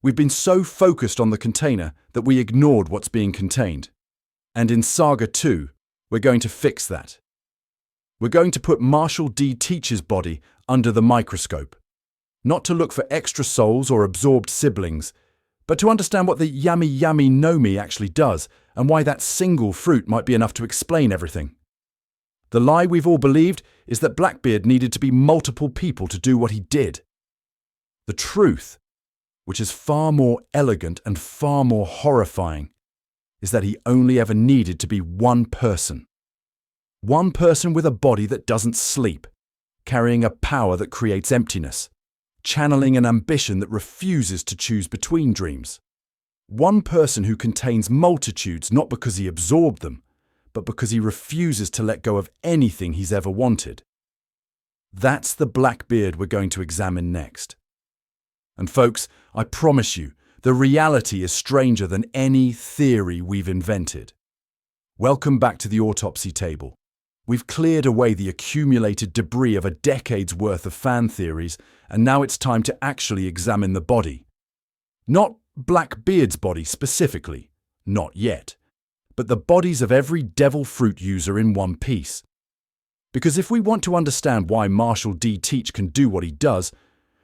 S1: We've been so focused on the container that we ignored what's being contained. And in Saga 2, we're going to fix that. We're going to put Marshall D. Teach's body under the microscope. Not to look for extra souls or absorbed siblings, but to understand what the Yami Yami no Mi actually does and why that single fruit might be enough to explain everything. The lie we've all believed is that Blackbeard needed to be multiple people to do what he did. The truth, which is far more elegant and far more horrifying, is that he only ever needed to be one person. One person with a body that doesn't sleep, carrying a power that creates emptiness, channeling an ambition that refuses to choose between dreams. One person who contains multitudes not because he absorbed them, but because he refuses to let go of anything he's ever wanted. That's the Blackbeard we're going to examine next. And folks, I promise you, the reality is stranger than any theory we've invented. Welcome back to the autopsy table. We've cleared away the accumulated debris of a decade's worth of fan theories, and now it's time to actually examine the body. Not Blackbeard's body specifically, not yet, but the bodies of every devil fruit user in one piece. Because if we want to understand why Marshall D. Teach can do what he does,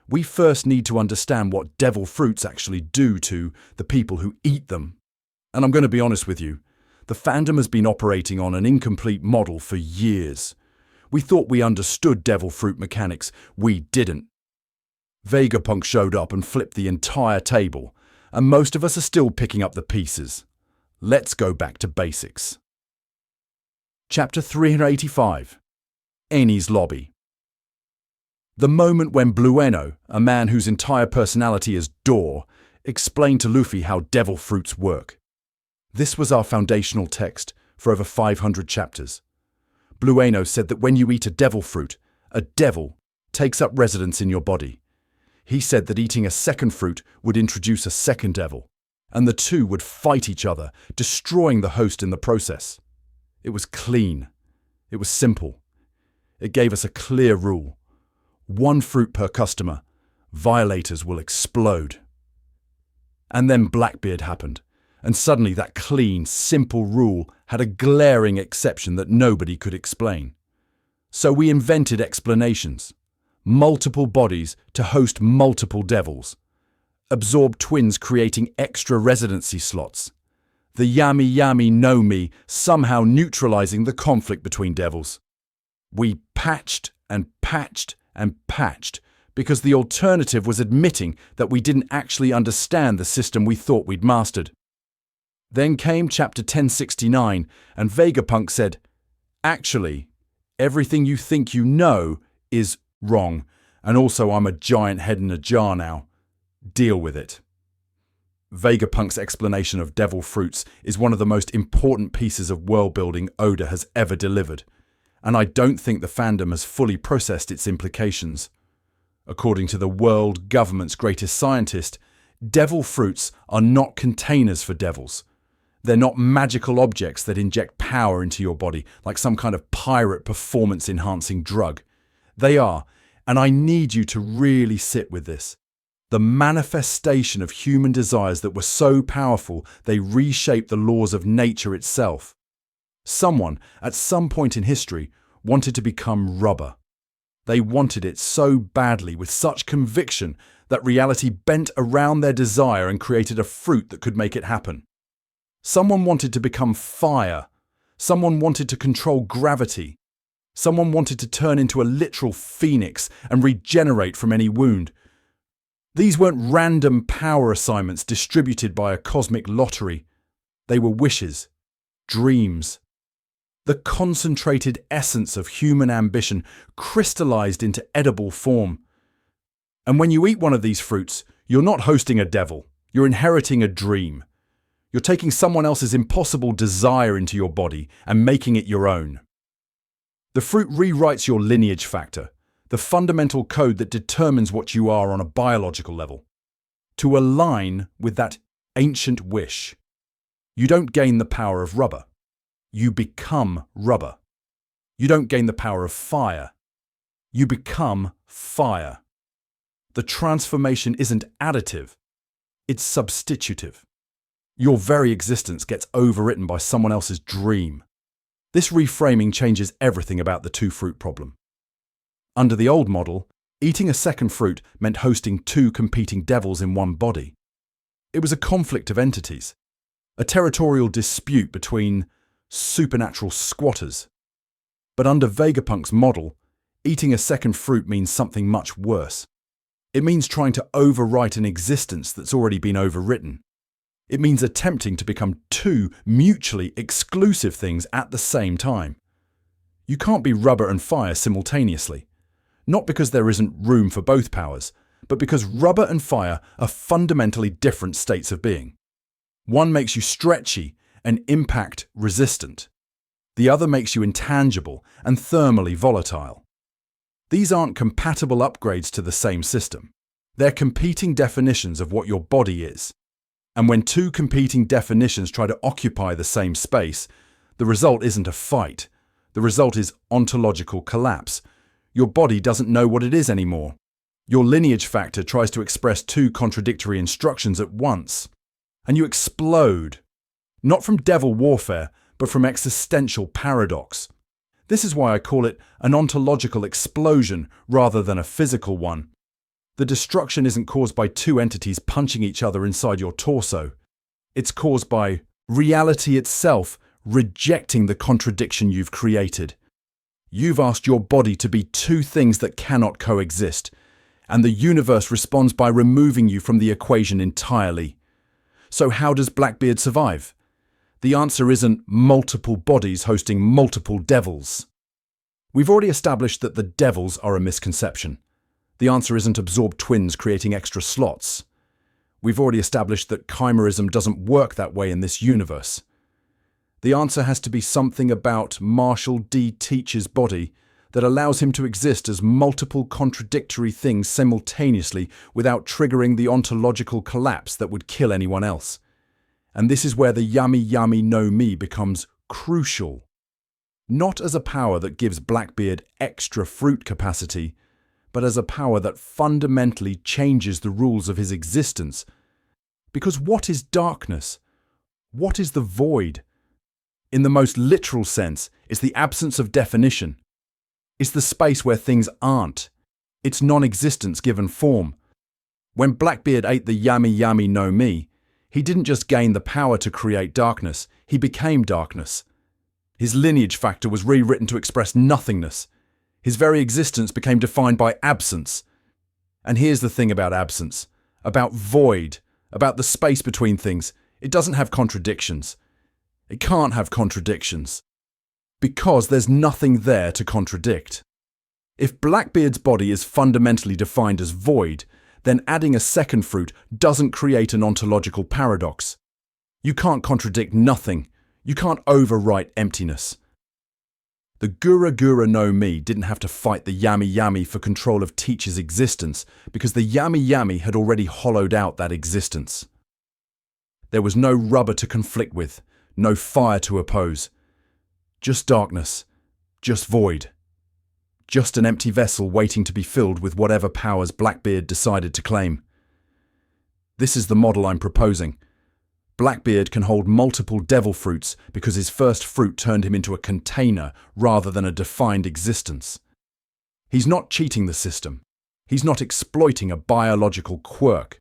S1: we first need to understand what devil fruits actually do to the people who eat them. And I'm going to be honest with you, the fandom has been operating on an incomplete model for years. We thought we understood devil fruit mechanics. We didn't. Vegapunk showed up and flipped the entire table, and most of us are still picking up the pieces. Let's go back to basics. Chapter 385. Enies Lobby. The moment when Blueno, a man whose entire personality is door, explained to Luffy how devil fruits work. This was our foundational text for over 500 chapters. Blueno said that when you eat a devil fruit, a devil takes up residence in your body. He said that eating a second fruit would introduce a second devil, and the two would fight each other, destroying the host in the process. It was clean. It was simple. It gave us a clear rule. 1 fruit per customer. Violators will explode. And then Blackbeard happened, and suddenly that clean, simple rule had a glaring exception that nobody could explain. So we invented explanations. Multiple bodies to host multiple devils. Absorbed twins creating extra residency slots. The Yami Yami no Mi somehow neutralizing the conflict between devils. We patched and patched and patched, because the alternative was admitting that we didn't actually understand the system we thought we'd mastered. Then came chapter 1069, and Vegapunk said, "Actually, Everything you think you know is wrong, and also I'm a giant head in a jar now. Deal with it. Vegapunk's explanation of devil fruits is one of the most important pieces of world-building Oda has ever delivered, and I don't think the fandom has fully processed its implications. According to the world government's greatest scientist, devil fruits are not containers for devils. They're not magical objects that inject power into your body like some kind of pirate performance-enhancing drug. They are, and I need you to really sit with this, the manifestation of human desires that were so powerful they reshaped the laws of nature itself. Someone, at some point in history, wanted to become rubber. They wanted it so badly, with such conviction, that reality bent around their desire and created a fruit that could make it happen. Someone wanted to become fire. Someone wanted to control gravity. Someone wanted to turn into a literal phoenix and regenerate from any wound. These weren't random power assignments distributed by a cosmic lottery. They were wishes, dreams. The concentrated essence of human ambition crystallized into edible form. And when you eat one of these fruits, you're not hosting a devil. You're inheriting a dream. You're taking someone else's impossible desire into your body and making it your own. The fruit rewrites your lineage factor, the fundamental code that determines what you are on a biological level, to align with that ancient wish. You don't gain the power of rubber. You become rubber. You don't gain the power of fire. You become fire. The transformation isn't additive. It's substitutive. Your very existence gets overwritten by someone else's dream. This reframing changes everything about the two-fruit problem. Under the old model, eating a second fruit meant hosting two competing devils in one body. It was a conflict of entities, a territorial dispute between supernatural squatters. But under Vegapunk's model, eating a second fruit means something much worse. It means trying to overwrite an existence that's already been overwritten. It means attempting to become two mutually exclusive things at the same time. You can't be rubber and fire simultaneously. Not because there isn't room for both powers, but because rubber and fire are fundamentally different states of being. One makes you stretchy and impact resistant. The other makes you intangible and thermally volatile. These aren't compatible upgrades to the same system. They're competing definitions of what your body is. And when two competing definitions try to occupy the same space, the result isn't a fight. The result is ontological collapse. Your body doesn't know what it is anymore. Your lineage factor tries to express two contradictory instructions at once. And you explode. Not from devil warfare, but from existential paradox. This is why I call it an ontological explosion rather than a physical one. The destruction isn't caused by two entities punching each other inside your torso. It's caused by reality itself rejecting the contradiction you've created. You've asked your body to be two things that cannot coexist, and the universe responds by removing you from the equation entirely. So how does Blackbeard survive? The answer isn't multiple bodies hosting multiple devils. We've already established that the devils are a misconception. The answer isn't absorbed twins creating extra slots. We've already established that chimerism doesn't work that way in this universe. The answer has to be something about Marshall D. Teach's body that allows him to exist as multiple contradictory things simultaneously without triggering the ontological collapse that would kill anyone else. And this is where the Yami Yami no Mi becomes crucial. Not as a power that gives Blackbeard extra fruit capacity, but as a power that fundamentally changes the rules of his existence. Because what is darkness? What is the void? In the most literal sense, it's the absence of definition. It's the space where things aren't. It's non-existence given form. When Blackbeard ate the Yami Yami no Mi, he didn't just gain the power to create darkness, he became darkness. His lineage factor was rewritten to express nothingness. His very existence became defined by absence. And here's the thing about absence, about void, about the space between things. It doesn't have contradictions. It can't have contradictions. Because there's nothing there to contradict. If Blackbeard's body is fundamentally defined as void, then adding a second fruit doesn't create an ontological paradox. You can't contradict nothing. You can't overwrite emptiness. The Gura Gura no Mi didn't have to fight the Yami Yami for control of Teach's existence because the Yami Yami had already hollowed out that existence. There was no rubber to conflict with, no fire to oppose. Just darkness, just void. Just an empty vessel waiting to be filled with whatever powers Blackbeard decided to claim. This is the model I'm proposing. Blackbeard can hold multiple devil fruits because his first fruit turned him into a container rather than a defined existence. He's not cheating the system. He's not exploiting a biological quirk.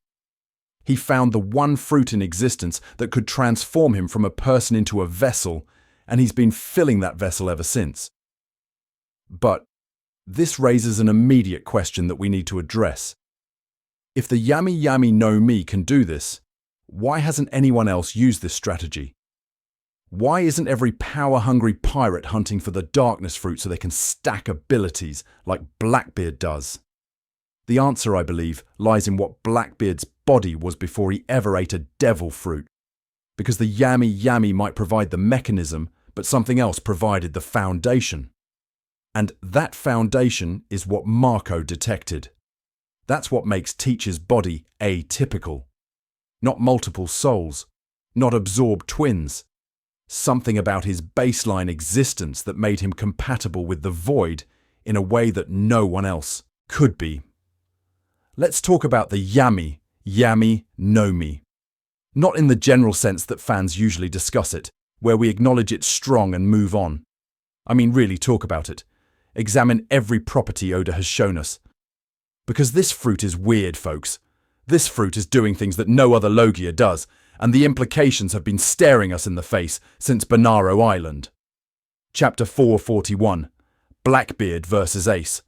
S1: He found the one fruit in existence that could transform him from a person into a vessel, and he's been filling that vessel ever since. But this raises an immediate question that we need to address. If the Yami Yami no Mi can do this, why hasn't anyone else used this strategy? Why isn't every power-hungry pirate hunting for the darkness fruit so they can stack abilities like Blackbeard does? The answer, I believe, lies in what Blackbeard's body was before he ever ate a devil fruit. Because the Yami Yami might provide the mechanism, but something else provided the foundation. And that foundation is what Marco detected. That's what makes Teach's body atypical. Not multiple souls, not absorbed twins. Something about his baseline existence that made him compatible with the void in a way that no one else could be. Let's talk about the Yami Yami no Mi. Not in the general sense that fans usually discuss it, where we acknowledge it's strong and move on. I mean, really talk about it. Examine every property Oda has shown us. Because this fruit is weird, folks. This fruit is doing things that no other Logia does, and the implications have been staring us in the face since Bonaro Island. Chapter 441, Blackbeard vs. Ace.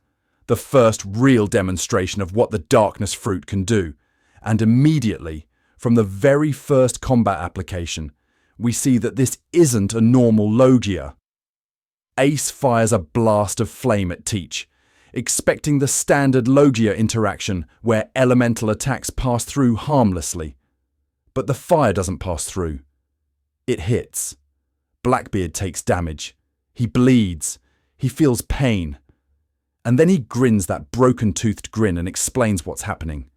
S1: The first real demonstration of what the darkness fruit can do. And immediately, from the very first combat application, we see that this isn't a normal Logia. Ace fires a blast of flame at Teach, expecting the standard Logia interaction where elemental attacks pass through harmlessly. But the fire doesn't pass through. It hits. Blackbeard takes damage. He bleeds. He feels pain. And then he grins that broken-toothed grin and explains what's happening.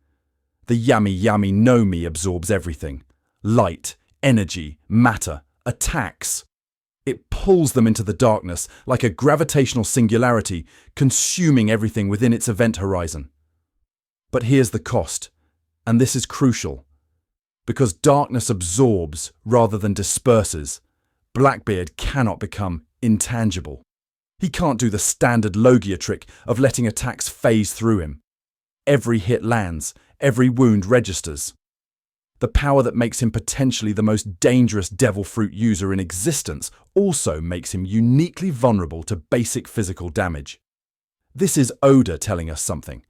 S1: The Yami Yami no Mi absorbs everything. Light, energy, matter, attacks. It pulls them into the darkness like a gravitational singularity, consuming everything within its event horizon. But here's the cost, and this is crucial. Because darkness absorbs rather than disperses, Blackbeard cannot become intangible. He can't do the standard Logia trick of letting attacks phase through him. Every hit lands, every wound registers. The power that makes him potentially the most dangerous devil fruit user in existence also makes him uniquely vulnerable to basic physical damage. This is Oda telling us something.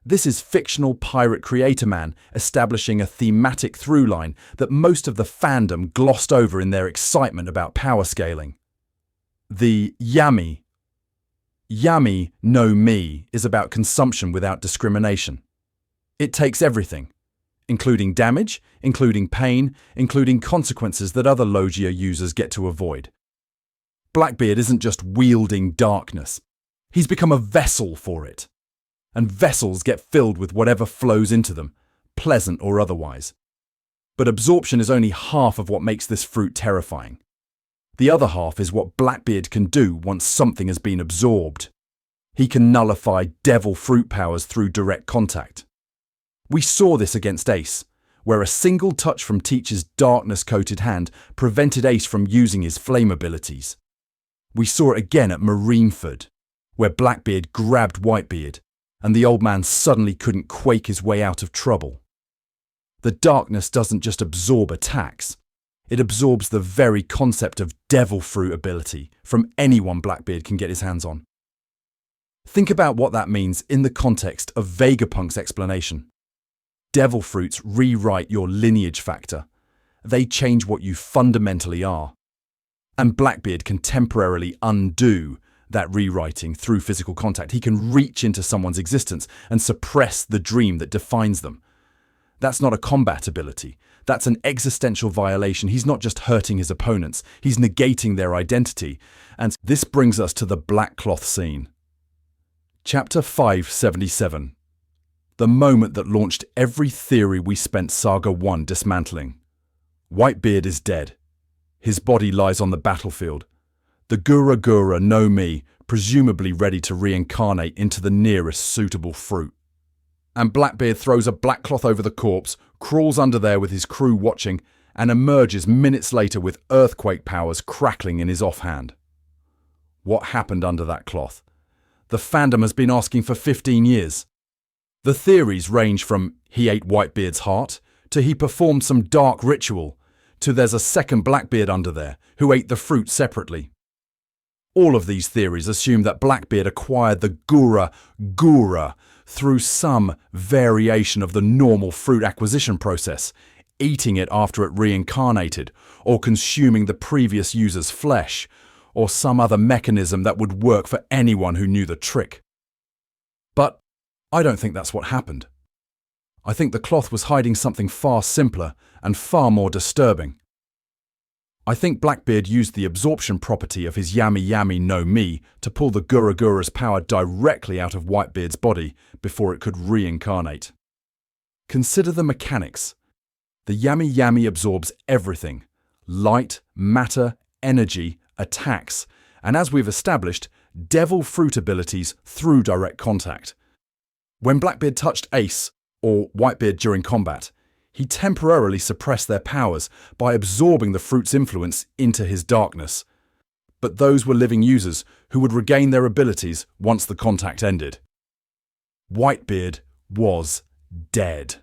S1: This is fictional pirate creator man establishing a thematic through line that most of the fandom glossed over in their excitement about power scaling. The Yami no Mi is about consumption without discrimination. It takes everything. Including damage, including pain, including consequences that other Logia users get to avoid. Blackbeard isn't just wielding darkness. He's become a vessel for it. And vessels get filled with whatever flows into them, pleasant or otherwise. But absorption is only half of what makes this fruit terrifying. The other half is what Blackbeard can do once something has been absorbed. He can nullify devil fruit powers through direct contact. We saw this against Ace, where a single touch from Teach's darkness-coated hand prevented Ace from using his flame abilities. We saw it again at Marineford, where Blackbeard grabbed Whitebeard, and the old man suddenly couldn't quake his way out of trouble. The darkness doesn't just absorb attacks, it absorbs the very concept of devil fruit ability from anyone Blackbeard can get his hands on. Think about what that means in the context of Vegapunk's explanation. Devil fruits rewrite your lineage factor. They change what you fundamentally are. And Blackbeard can temporarily undo that rewriting through physical contact. He can reach into someone's existence and suppress the dream that defines them. That's not a combat ability. That's an existential violation. He's not just hurting his opponents, he's negating their identity. And this brings us to the black cloth scene. Chapter 577. The moment that launched every theory we spent Saga 1 dismantling. Whitebeard is dead. His body lies on the battlefield. The Gura Gura no Mi, presumably ready to reincarnate into the nearest suitable fruit. And Blackbeard throws a black cloth over the corpse, crawls under there with his crew watching, and emerges minutes later with earthquake powers crackling in his offhand. What happened under that cloth? The fandom has been asking for 15 years. The theories range from he ate Whitebeard's heart, to he performed some dark ritual, to there's a second Blackbeard under there who ate the fruit separately. All of these theories assume that Blackbeard acquired the Gura Gura through some variation of the normal fruit acquisition process, eating it after it reincarnated, or consuming the previous user's flesh, or some other mechanism that would work for anyone who knew the trick. But I don't think that's what happened. I think the cloth was hiding something far simpler and far more disturbing. I think Blackbeard used the absorption property of his Yami Yami no Mi to pull the Gura Gura's power directly out of Whitebeard's body before it could reincarnate. Consider the mechanics. The Yami Yami absorbs everything: light, matter, energy, attacks, and as we've established, devil fruit abilities through direct contact. When Blackbeard touched Ace, or Whitebeard during combat, he temporarily suppressed their powers by absorbing the fruit's influence into his darkness. But those were living users who would regain their abilities once the contact ended. Whitebeard was dead.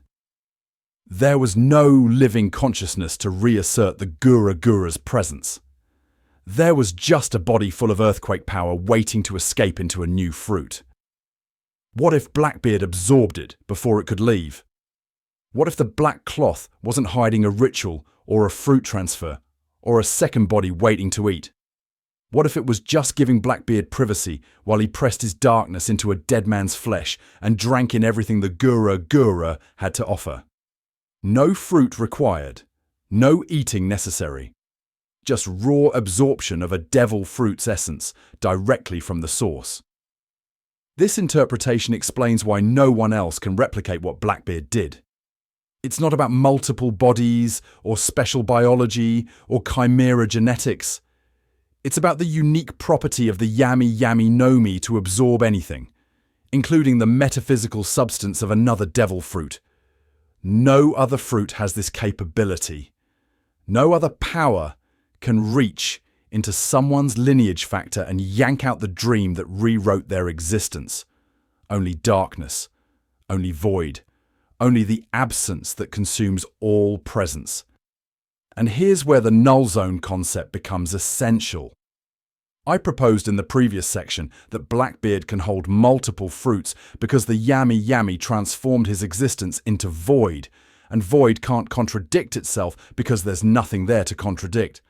S1: There was no living consciousness to reassert the Gura Gura's presence. There was just a body full of earthquake power waiting to escape into a new fruit. What if Blackbeard absorbed it before it could leave? What if the black cloth wasn't hiding a ritual or a fruit transfer or a second body waiting to eat? What if it was just giving Blackbeard privacy while he pressed his darkness into a dead man's flesh and drank in everything the Gura Gura had to offer? No fruit required, no eating necessary. Just raw absorption of a devil fruit's essence directly from the source. This interpretation explains why no one else can replicate what Blackbeard did. It's not about multiple bodies or special biology or chimera genetics. It's about the unique property of the Yami Yami no Mi to absorb anything, including the metaphysical substance of another devil fruit. No other fruit has this capability. No other power can reach into someone's lineage factor and yank out the dream that rewrote their existence. Only darkness, only void, only the absence that consumes all presence. And here's where the null zone concept becomes essential. I proposed in the previous section that Blackbeard can hold multiple fruits because the Yami Yami transformed his existence into void, and void can't contradict itself because there's nothing there to contradict.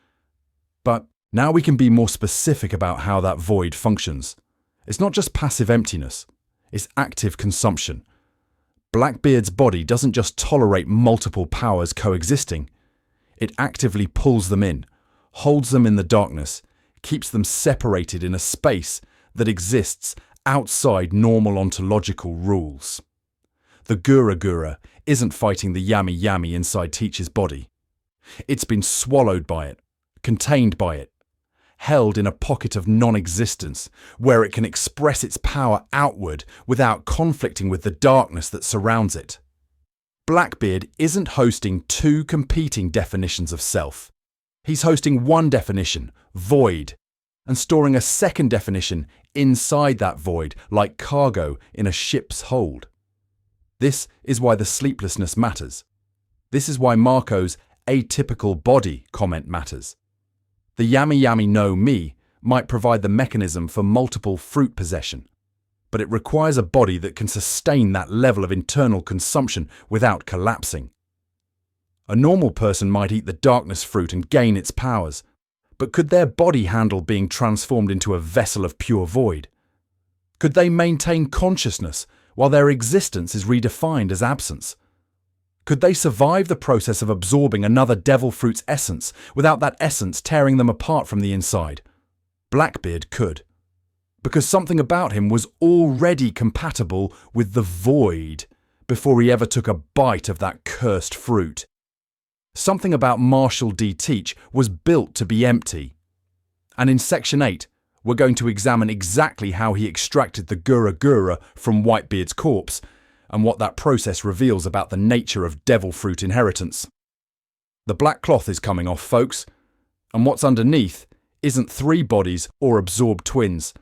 S1: But now we can be more specific about how that void functions. It's not just passive emptiness, it's active consumption. Blackbeard's body doesn't just tolerate multiple powers coexisting. It actively pulls them in, holds them in the darkness, keeps them separated in a space that exists outside normal ontological rules. The Gura Gura isn't fighting the Yami Yami inside Teach's body. It's been swallowed by it, contained by it, held in a pocket of non-existence where it can express its power outward without conflicting with the darkness that surrounds it. Blackbeard isn't hosting two competing definitions of self. He's hosting one definition, void, and storing a second definition inside that void, like cargo in a ship's hold. This is why the sleeplessness matters. This is why Marco's atypical body comment matters. The Yami Yami no Mi might provide the mechanism for multiple fruit possession, but it requires a body that can sustain that level of internal consumption without collapsing. A normal person might eat the darkness fruit and gain its powers, But could their body handle being transformed into a vessel of pure void? Could they maintain consciousness while their existence is redefined as absence? Could they survive the process of absorbing another devil fruit's essence without that essence tearing them apart from the inside? Blackbeard could, because something about him was already compatible with the void before he ever took a bite of that cursed fruit. Something about Marshall D. Teach was built to be empty. And in Section 8, we're going to examine exactly how he extracted the Gura Gura from Whitebeard's corpse and what that process reveals about the nature of devil fruit inheritance. The black cloth is coming off, folks, and what's underneath isn't 3 bodies or absorbed twins.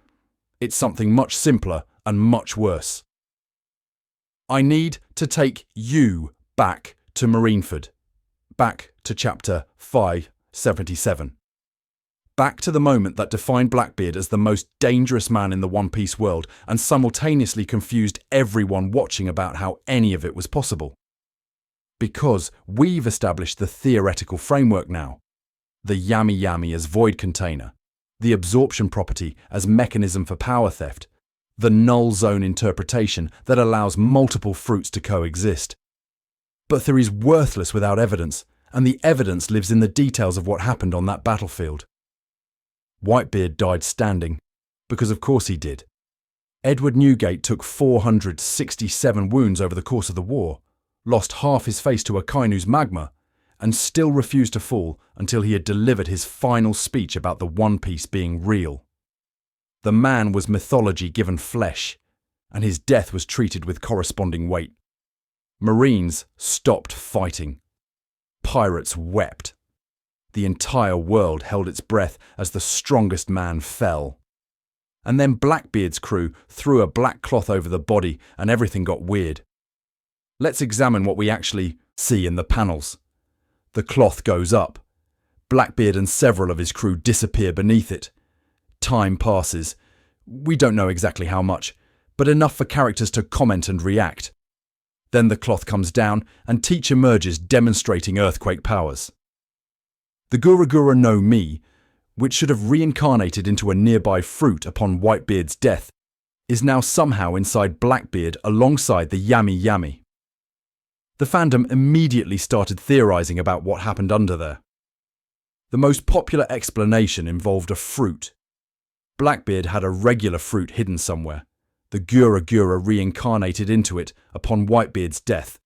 S1: It's something much simpler and much worse. I need to take you back to Marineford, back to chapter 577. Back to the moment that defined Blackbeard as the most dangerous man in the One Piece world and simultaneously confused everyone watching about how any of it was possible. Because we've established the theoretical framework now. The Yami Yami as void container, the absorption property as mechanism for power theft, the null zone interpretation that allows multiple fruits to coexist. But theory's worthless without evidence, and the evidence lives in the details of what happened on that battlefield. Whitebeard died standing, because of course he did. Edward Newgate took 467 wounds over the course of the war, lost half his face to Akainu's magma, and still refused to fall until he had delivered his final speech about the One Piece being real. The man was mythology given flesh, and his death was treated with corresponding weight. Marines stopped fighting. Pirates wept. The entire world held its breath as the strongest man fell. And then Blackbeard's crew threw a black cloth over the body and everything got weird. Let's examine what we actually see in the panels. The cloth goes up. Blackbeard and several of his crew disappear beneath it. Time passes. We don't know exactly how much, but enough for characters to comment and react. Then the cloth comes down and Teach emerges demonstrating earthquake powers. The Gura Gura no Mi, which should have reincarnated into a nearby fruit upon Whitebeard's death, is now somehow inside Blackbeard alongside the Yami Yami. The fandom immediately started theorizing about what happened under there. The most popular explanation involved a fruit. Blackbeard had a regular fruit hidden somewhere. The Gura Gura reincarnated into it upon Whitebeard's death,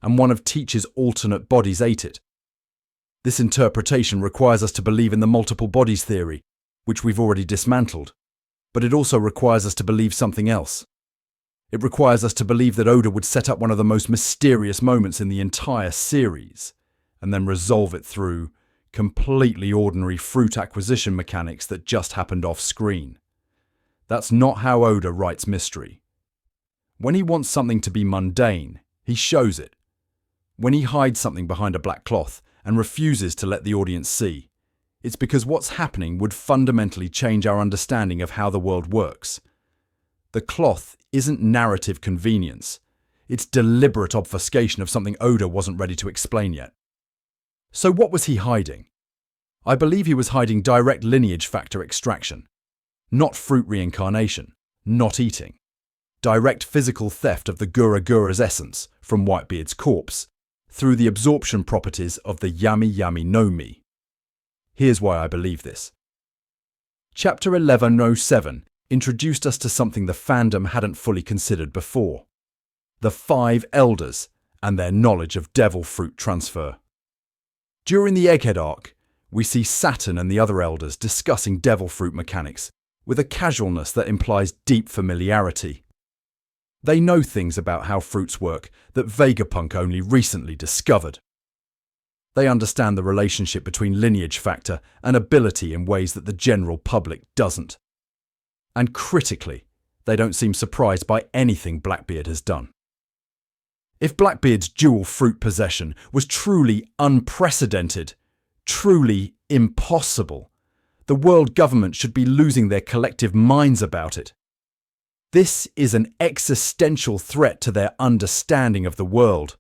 S1: and one of Teach's alternate bodies ate it. This interpretation requires us to believe in the multiple bodies theory, which we've already dismantled, but it also requires us to believe something else. It requires us to believe that Oda would set up one of the most mysterious moments in the entire series, and then resolve it through completely ordinary fruit acquisition mechanics that just happened off screen. That's not how Oda writes mystery. When he wants something to be mundane, he shows it. When he hides something behind a black cloth and refuses to let the audience see, it's because what's happening would fundamentally change our understanding of how the world works. The cloth isn't narrative convenience. It's deliberate obfuscation of something Oda wasn't ready to explain yet. So what was he hiding? I believe he was hiding direct lineage factor extraction. Not fruit reincarnation, not eating. Direct physical theft of the Gura Gura's essence from Whitebeard's corpse, through the absorption properties of the Yami Yami no Mi. Here's why I believe this. Chapter 1107 introduced us to something the fandom hadn't fully considered before. The 5 Elders and their knowledge of devil fruit transfer. During the Egghead arc, we see Saturn and the other Elders discussing devil fruit mechanics with a casualness that implies deep familiarity. They know things about how fruits work that Vegapunk only recently discovered. They understand the relationship between lineage factor and ability in ways that the general public doesn't. And critically, they don't seem surprised by anything Blackbeard has done. If Blackbeard's dual fruit possession was truly unprecedented, truly impossible, the world government should be losing their collective minds about it. This is an existential threat to their understanding of the world.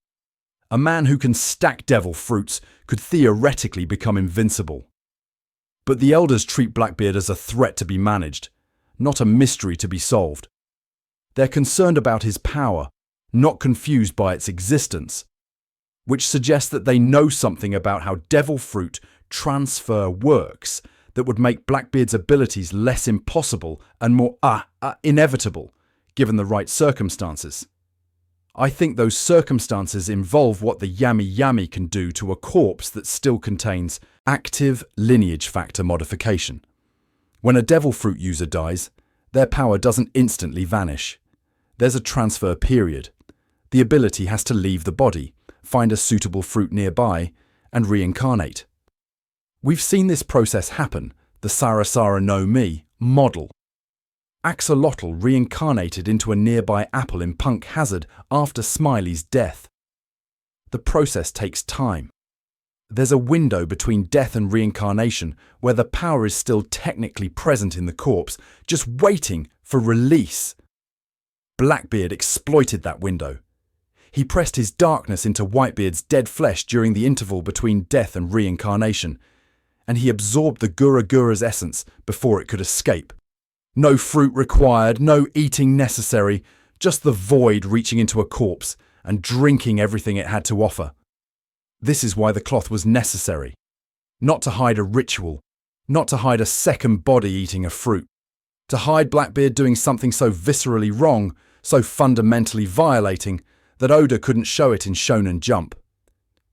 S1: A man who can stack devil fruits could theoretically become invincible. But the elders treat Blackbeard as a threat to be managed, not a mystery to be solved. They're concerned about his power, not confused by its existence, which suggests that they know something about how devil fruit transfer works that would make Blackbeard's abilities less impossible and more inevitable, given the right circumstances. I think those circumstances involve what the Yami Yami can do to a corpse that still contains active lineage factor modification. When a devil fruit user dies, their power doesn't instantly vanish. There's a transfer period. The ability has to leave the body, find a suitable fruit nearby, and reincarnate. We've seen this process happen, the Sarasara no Mi model. Axolotl reincarnated into a nearby apple in Punk Hazard after Smiley's death. The process takes time. There's a window between death and reincarnation where the power is still technically present in the corpse, just waiting for release. Blackbeard exploited that window. He pressed his darkness into Whitebeard's dead flesh during the interval between death and reincarnation, and he absorbed the Gura Gura's essence before it could escape. No fruit required, no eating necessary, just the void reaching into a corpse and drinking everything it had to offer. This is why the cloth was necessary. Not to hide a ritual, not to hide a second body eating a fruit. To hide Blackbeard doing something so viscerally wrong, so fundamentally violating, that Oda couldn't show it in Shonen Jump.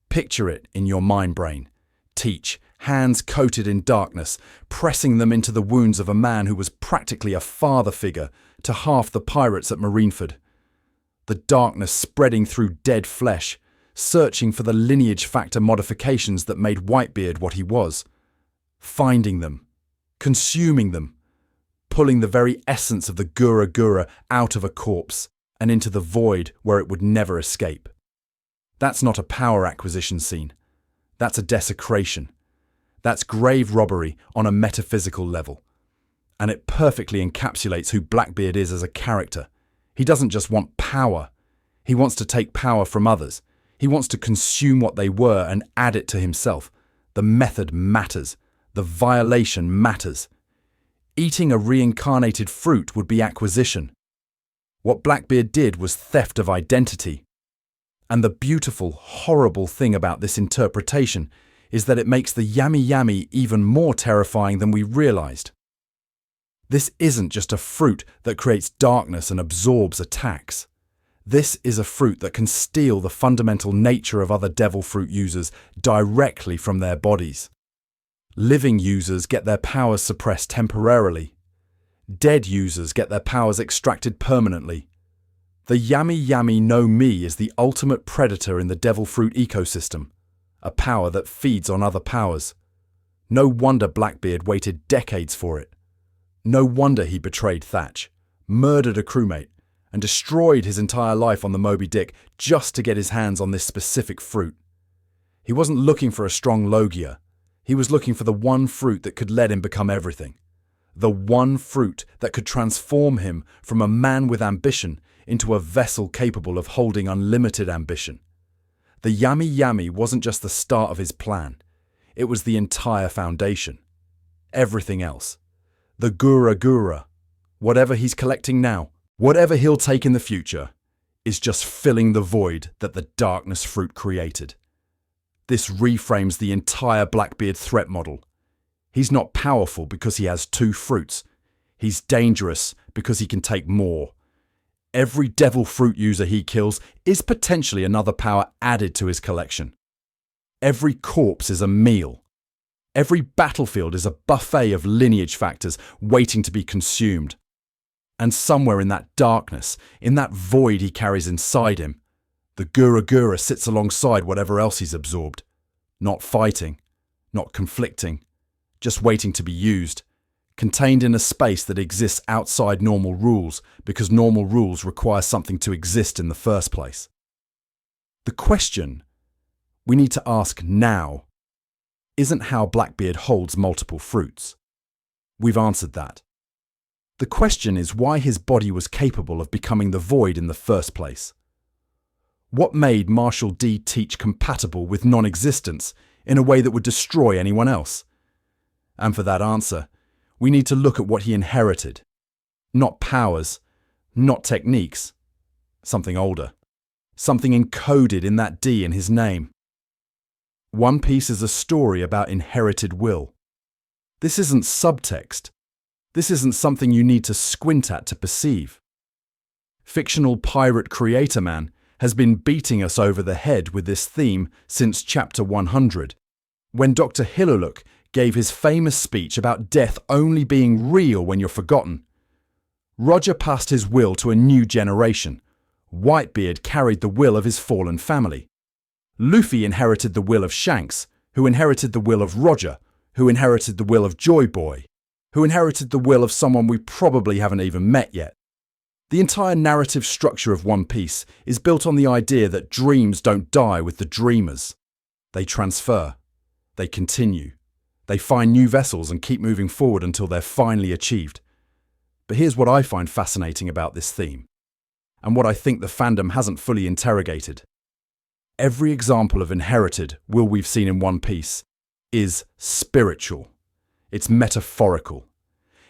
S1: Picture it in your mind brain. Teach, hands coated in darkness, pressing them into the wounds of a man who was practically a father figure to half the pirates at Marineford. The darkness spreading through dead flesh, searching for the lineage factor modifications that made Whitebeard what he was. Finding them, consuming them, pulling the very essence of the Gura Gura out of a corpse and into the void where it would never escape. That's not a power acquisition scene. That's a desecration. That's grave robbery on a metaphysical level. And it perfectly encapsulates who Blackbeard is as a character. He doesn't just want power. He wants to take power from others. He wants to consume what they were and add it to himself. The method matters. The violation matters. Eating a reincarnated fruit would be acquisition. What Blackbeard did was theft of identity. And the beautiful, horrible thing about this interpretation is that it makes the Yami Yami even more terrifying than we realized. This isn't just a fruit that creates darkness and absorbs attacks. This is a fruit that can steal the fundamental nature of other devil fruit users directly from their bodies. Living users get their powers suppressed temporarily. Dead users get their powers extracted permanently. The Yami Yami no Mi is the ultimate predator in the devil fruit ecosystem, a power that feeds on other powers. No wonder Blackbeard waited decades for it. No wonder he betrayed Thatch, murdered a crewmate, and destroyed his entire life on the Moby Dick just to get his hands on this specific fruit. He wasn't looking for a strong Logia. He was looking for the one fruit that could let him become everything. The one fruit that could transform him from a man with ambition into a vessel capable of holding unlimited ambition. The Yami Yami wasn't just the start of his plan. It was the entire foundation. Everything else. The Gura Gura, whatever he's collecting now, whatever he'll take in the future, is just filling the void that the darkness fruit created. This reframes the entire Blackbeard threat model. He's not powerful because he has two fruits. He's dangerous because he can take more. Every devil fruit user he kills is potentially another power added to his collection. Every corpse is a meal. Every battlefield is a buffet of lineage factors waiting to be consumed. And somewhere in that darkness, in that void he carries inside him, the Gura Gura sits alongside whatever else he's absorbed. Not fighting, not conflicting, just waiting to be used, contained in a space that exists outside normal rules because normal rules require something to exist in the first place. The question we need to ask now isn't how Blackbeard holds multiple fruits. We've answered that. The question is why his body was capable of becoming the void in the first place. What made Marshall D. Teach compatible with non-existence in a way that would destroy anyone else? And for that answer, we need to look at what he inherited. Not powers, not techniques, something older. Something encoded in that D in his name. One Piece is a story about inherited will. This isn't subtext. This isn't something you need to squint at to perceive. Fictional pirate creator man has been beating us over the head with this theme since chapter 100, when Dr. Hiluluk gave his famous speech about death only being real when you're forgotten. Roger passed his will to a new generation. Whitebeard carried the will of his fallen family. Luffy inherited the will of Shanks, who inherited the will of Roger, who inherited the will of Joy Boy, who inherited the will of someone we probably haven't even met yet. The entire narrative structure of One Piece is built on the idea that dreams don't die with the dreamers. They transfer. They continue. They find new vessels and keep moving forward until they're finally achieved. But here's what I find fascinating about this theme, and what I think the fandom hasn't fully interrogated. Every example of inherited will we've seen in One Piece is spiritual. It's metaphorical.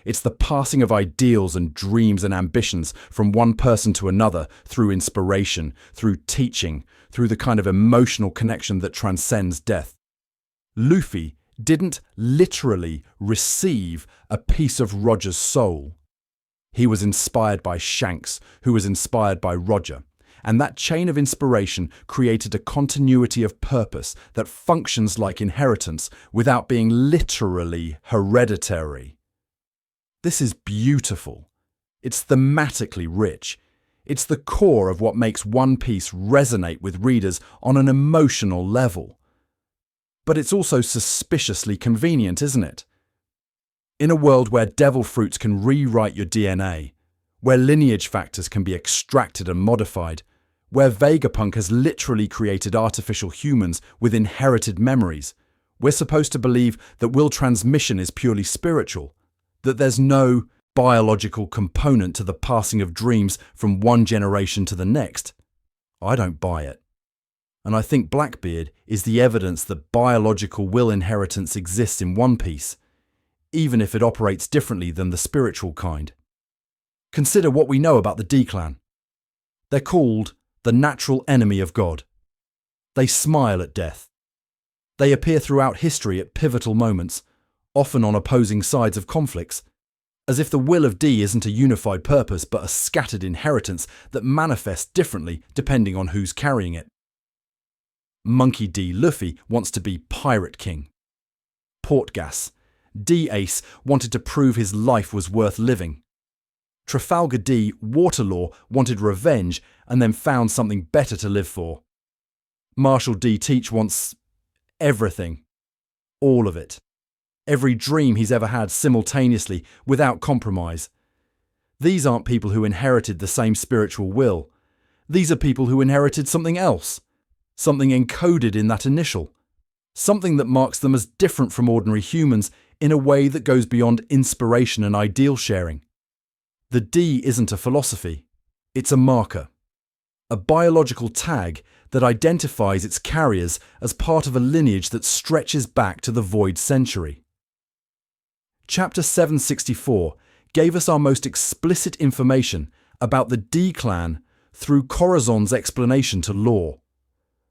S1: It's the passing of ideals and dreams and ambitions from one person to another through inspiration, through teaching, through the kind of emotional connection that transcends death. Luffy didn't literally receive a piece of Roger's soul. He was inspired by Shanks, who was inspired by Roger, and that chain of inspiration created a continuity of purpose that functions like inheritance without being literally hereditary. This is beautiful. It's thematically rich. It's the core of what makes One Piece resonate with readers on an emotional level. But it's also suspiciously convenient, isn't it? In a world where devil fruits can rewrite your DNA, where lineage factors can be extracted and modified, where Vegapunk has literally created artificial humans with inherited memories, we're supposed to believe that will transmission is purely spiritual, that there's no biological component to the passing of dreams from one generation to the next. I don't buy it. And I think Blackbeard is the evidence that biological will inheritance exists in One Piece, even if it operates differently than the spiritual kind. Consider what we know about the D-Clan. They're called the natural enemy of God. They smile at death. They appear throughout history at pivotal moments, often on opposing sides of conflicts, as if the will of D isn't a unified purpose but a scattered inheritance that manifests differently depending on who's carrying it. Monkey D. Luffy wants to be Pirate King. Portgas. D. Ace wanted to prove his life was worth living. Trafalgar D. Waterloo wanted revenge and then found something better to live for. Marshall D. Teach wants everything. All of it. Every dream he's ever had simultaneously, without compromise. These aren't people who inherited the same spiritual will. These are people who inherited something else. Something encoded in that initial. Something that marks them as different from ordinary humans in a way that goes beyond inspiration and ideal sharing. The D isn't a philosophy. It's a marker. A biological tag that identifies its carriers as part of a lineage that stretches back to the Void Century. Chapter 764 gave us our most explicit information about the D-Clan through Corazon's explanation to Law.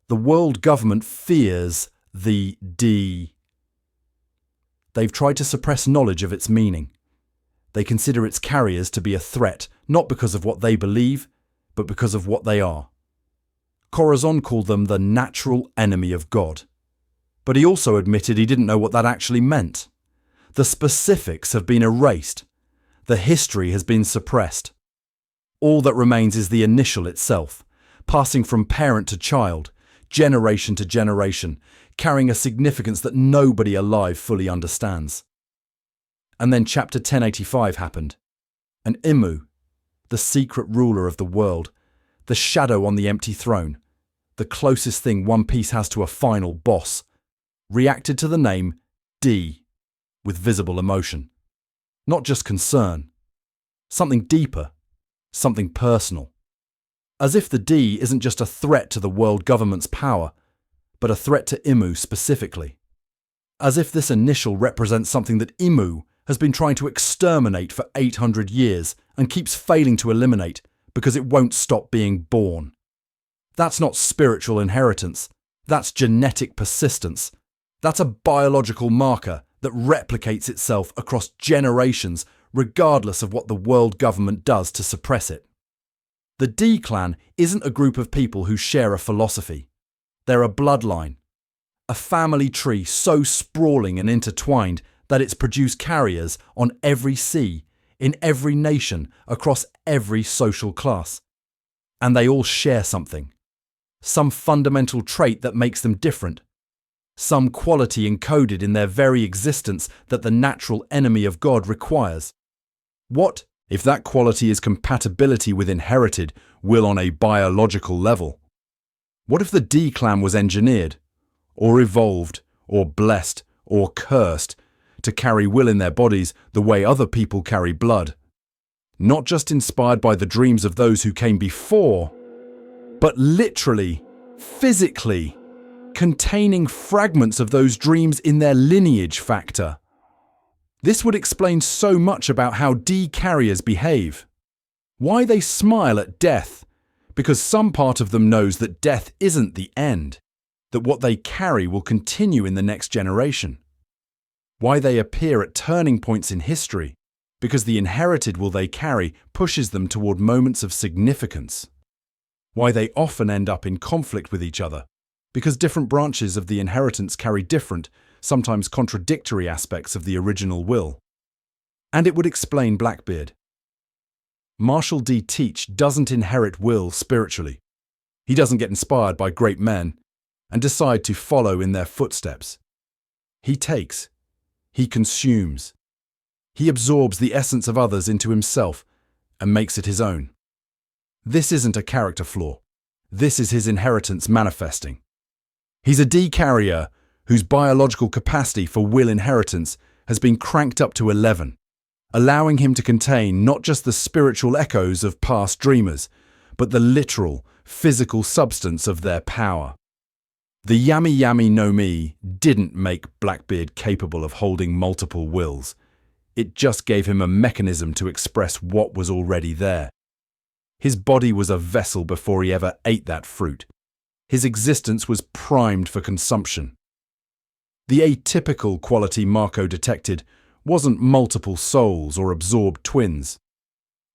S1: The world government fears the D. They've tried to suppress knowledge of its meaning. They consider its carriers to be a threat, not because of what they believe, but because of what they are. Corazon called them the natural enemy of God. But he also admitted he didn't know what that actually meant. The specifics have been erased. The history has been suppressed. All that remains is the initial itself, passing from parent to child, generation to generation, carrying a significance that nobody alive fully understands. And then chapter 1085 happened. And Imu, the secret ruler of the world, the shadow on the empty throne, the closest thing One Piece has to a final boss, reacted to the name D with visible emotion. Not just concern. Something deeper. Something personal. As if the D isn't just a threat to the world government's power, but a threat to Imu specifically. as if this initial represents something that Imu has been trying to exterminate for 800 years and keeps failing to eliminate because it won't stop being born. That's not spiritual inheritance, that's genetic persistence. That's a biological marker that replicates itself across generations regardless of what the world government does to suppress it. The D clan isn't a group of people who share a philosophy. They're a bloodline. A family tree so sprawling and intertwined that it's produced carriers on every sea, in every nation, across every social class. And they all share something. Some fundamental trait that makes them different. Some quality encoded in their very existence that the natural enemy of God requires. What if that quality is compatibility with inherited will on a biological level? What if the D clan was engineered, or evolved, or blessed, or cursed to carry will in their bodies the way other people carry blood? Not just inspired by the dreams of those who came before, but literally, physically, containing fragments of those dreams in their lineage factor. This would explain so much about how D carriers behave. Why they smile at death, because some part of them knows that death isn't the end, that what they carry will continue in the next generation. Why they appear at turning points in history, because the inherited will they carry pushes them toward moments of significance. Why they often end up in conflict with each other, because different branches of the inheritance carry different, sometimes contradictory aspects of the original will. And it would explain Blackbeard. Marshall D. Teach doesn't inherit will spiritually. He doesn't get inspired by great men and decide to follow in their footsteps. He takes. He consumes. He absorbs the essence of others into himself and makes it his own. This isn't a character flaw. This is his inheritance manifesting. He's a D carrier whose biological capacity for will inheritance has been cranked up to 11, allowing him to contain not just the spiritual echoes of past dreamers, but the literal, physical substance of their power. The Yami Yami no Mi didn't make Blackbeard capable of holding multiple wills. It just gave him a mechanism to express what was already there. His body was a vessel before he ever ate that fruit. His existence was primed for consumption. The atypical quality Marco detected wasn't multiple souls or absorbed twins.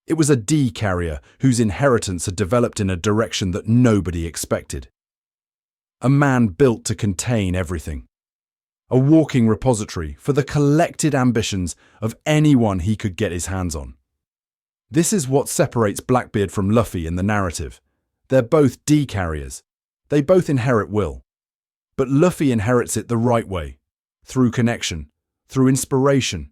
S1: It was a D carrier whose inheritance had developed in a direction that nobody expected. A man built to contain everything. A walking repository for the collected ambitions of anyone he could get his hands on. This is what separates Blackbeard from Luffy in the narrative. They're both D carriers. They both inherit will. But Luffy inherits it the right way, through connection, through inspiration,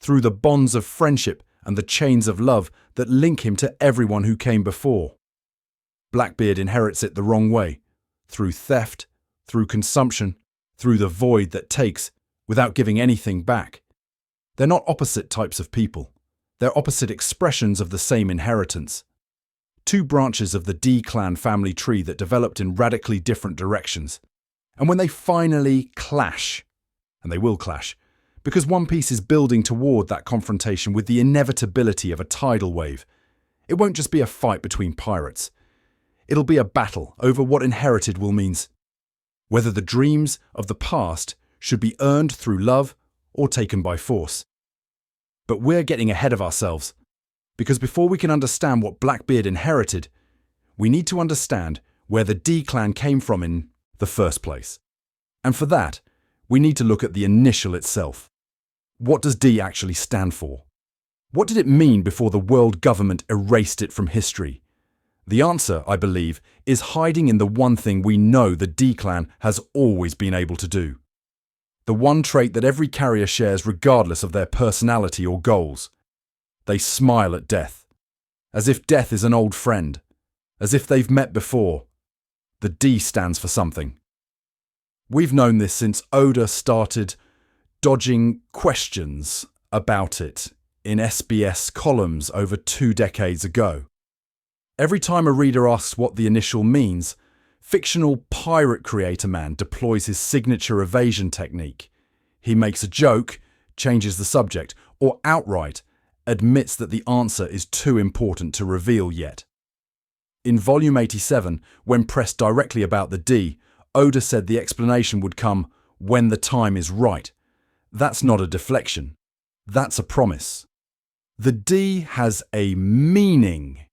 S1: through the bonds of friendship and the chains of love that link him to everyone who came before. Blackbeard inherits it the wrong way, through theft, through consumption, through the void that takes, without giving anything back. They're not opposite types of people. They're opposite expressions of the same inheritance. Two branches of the D clan family tree that developed in radically different directions. And when they finally clash, and they will clash, because One Piece is building toward that confrontation with the inevitability of a tidal wave, it won't just be a fight between pirates. It'll be a battle over what inherited will means. Whether the dreams of the past should be earned through love or taken by force. But we're getting ahead of ourselves, because before we can understand what Blackbeard inherited, we need to understand where the D clan came from in the first place. And for that, we need to look at the initial itself. What does D actually stand for? What did it mean before the world government erased it from history? The answer, I believe, is hiding in the one thing we know the D clan has always been able to do. The one trait that every carrier shares regardless of their personality or goals. They smile at death, as if death is an old friend, as if they've met before. The D stands for something. We've known this since Oda started dodging questions about it in SBS columns over 2 decades ago. Every time a reader asks what the initial means, fictional pirate creator man deploys his signature evasion technique. He makes a joke, changes the subject, or outright admits that the answer is too important to reveal yet. In volume 87, when pressed directly about the D, Oda said the explanation would come when the time is right. That's not a deflection. That's a promise. The D has a meaning,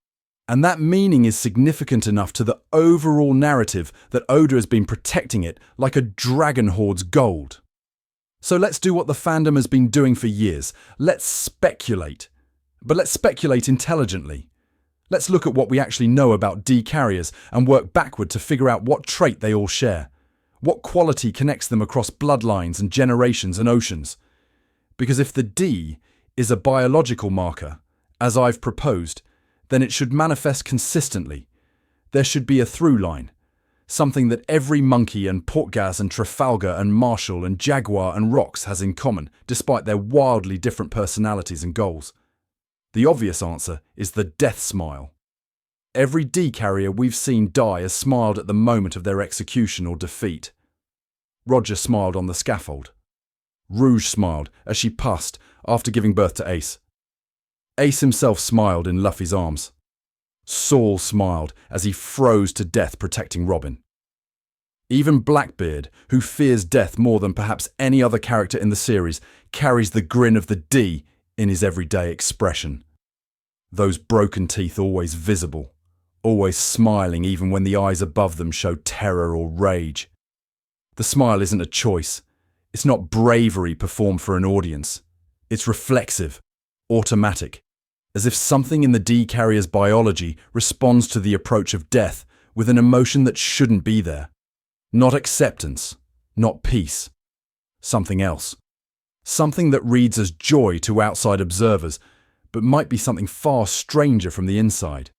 S1: and that meaning is significant enough to the overall narrative that Oda has been protecting it like a dragon hoards gold. So let's do what the fandom has been doing for years. Let's speculate. But let's speculate intelligently. Let's look at what we actually know about D carriers and work backward to figure out what trait they all share. What quality connects them across bloodlines and generations and oceans? Because if the D is a biological marker, as I've proposed, then it should manifest consistently. There should be a through line. Something that every monkey and Portgas and Trafalgar and Marshall and Jaguar and Rox has in common, despite their wildly different personalities and goals. The obvious answer is the death smile. Every D carrier we've seen die has smiled at the moment of their execution or defeat. Roger smiled on the scaffold. Rouge smiled as she passed after giving birth to Ace. Ace himself smiled in Luffy's arms. Saul smiled as he froze to death protecting Robin. Even Blackbeard, who fears death more than perhaps any other character in the series, carries the grin of the D in his everyday expression. Those broken teeth always visible, always smiling even when the eyes above them show terror or rage. The smile isn't a choice. It's not bravery performed for an audience. It's reflexive, automatic, as if something in the D carrier's biology responds to the approach of death with an emotion that shouldn't be there. Not acceptance, not peace. Something else. Something that reads as joy to outside observers, but might be something far stranger from the inside.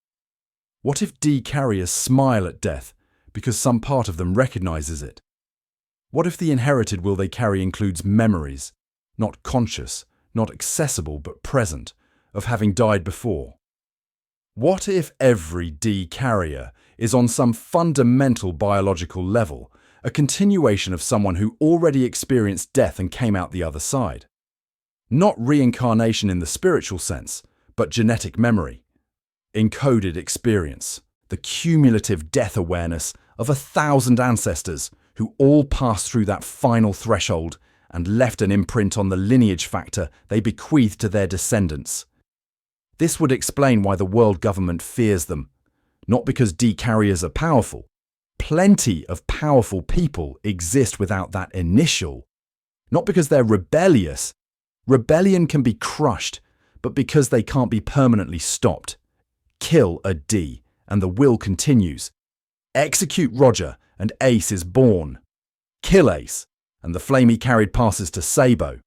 S1: What if D carriers smile at death because some part of them recognizes it? What if the inherited will they carry includes memories, not conscious, not accessible but present, of having died before? What if every D carrier is on some fundamental biological level a continuation of someone who already experienced death and came out the other side? Not reincarnation in the spiritual sense, but genetic memory, encoded experience, the cumulative death awareness of 1,000 ancestors who all passed through that final threshold and left an imprint on the lineage factor they bequeathed to their descendants. This would explain why the world government fears them, not because D carriers are powerful. Plenty of powerful people exist without that initial. Not because they're rebellious. Rebellion can be crushed, but because they can't be permanently stopped. Kill a D, and the will continues. Execute Roger, and Ace is born. Kill Ace, and the flame he carried passes to Sabo.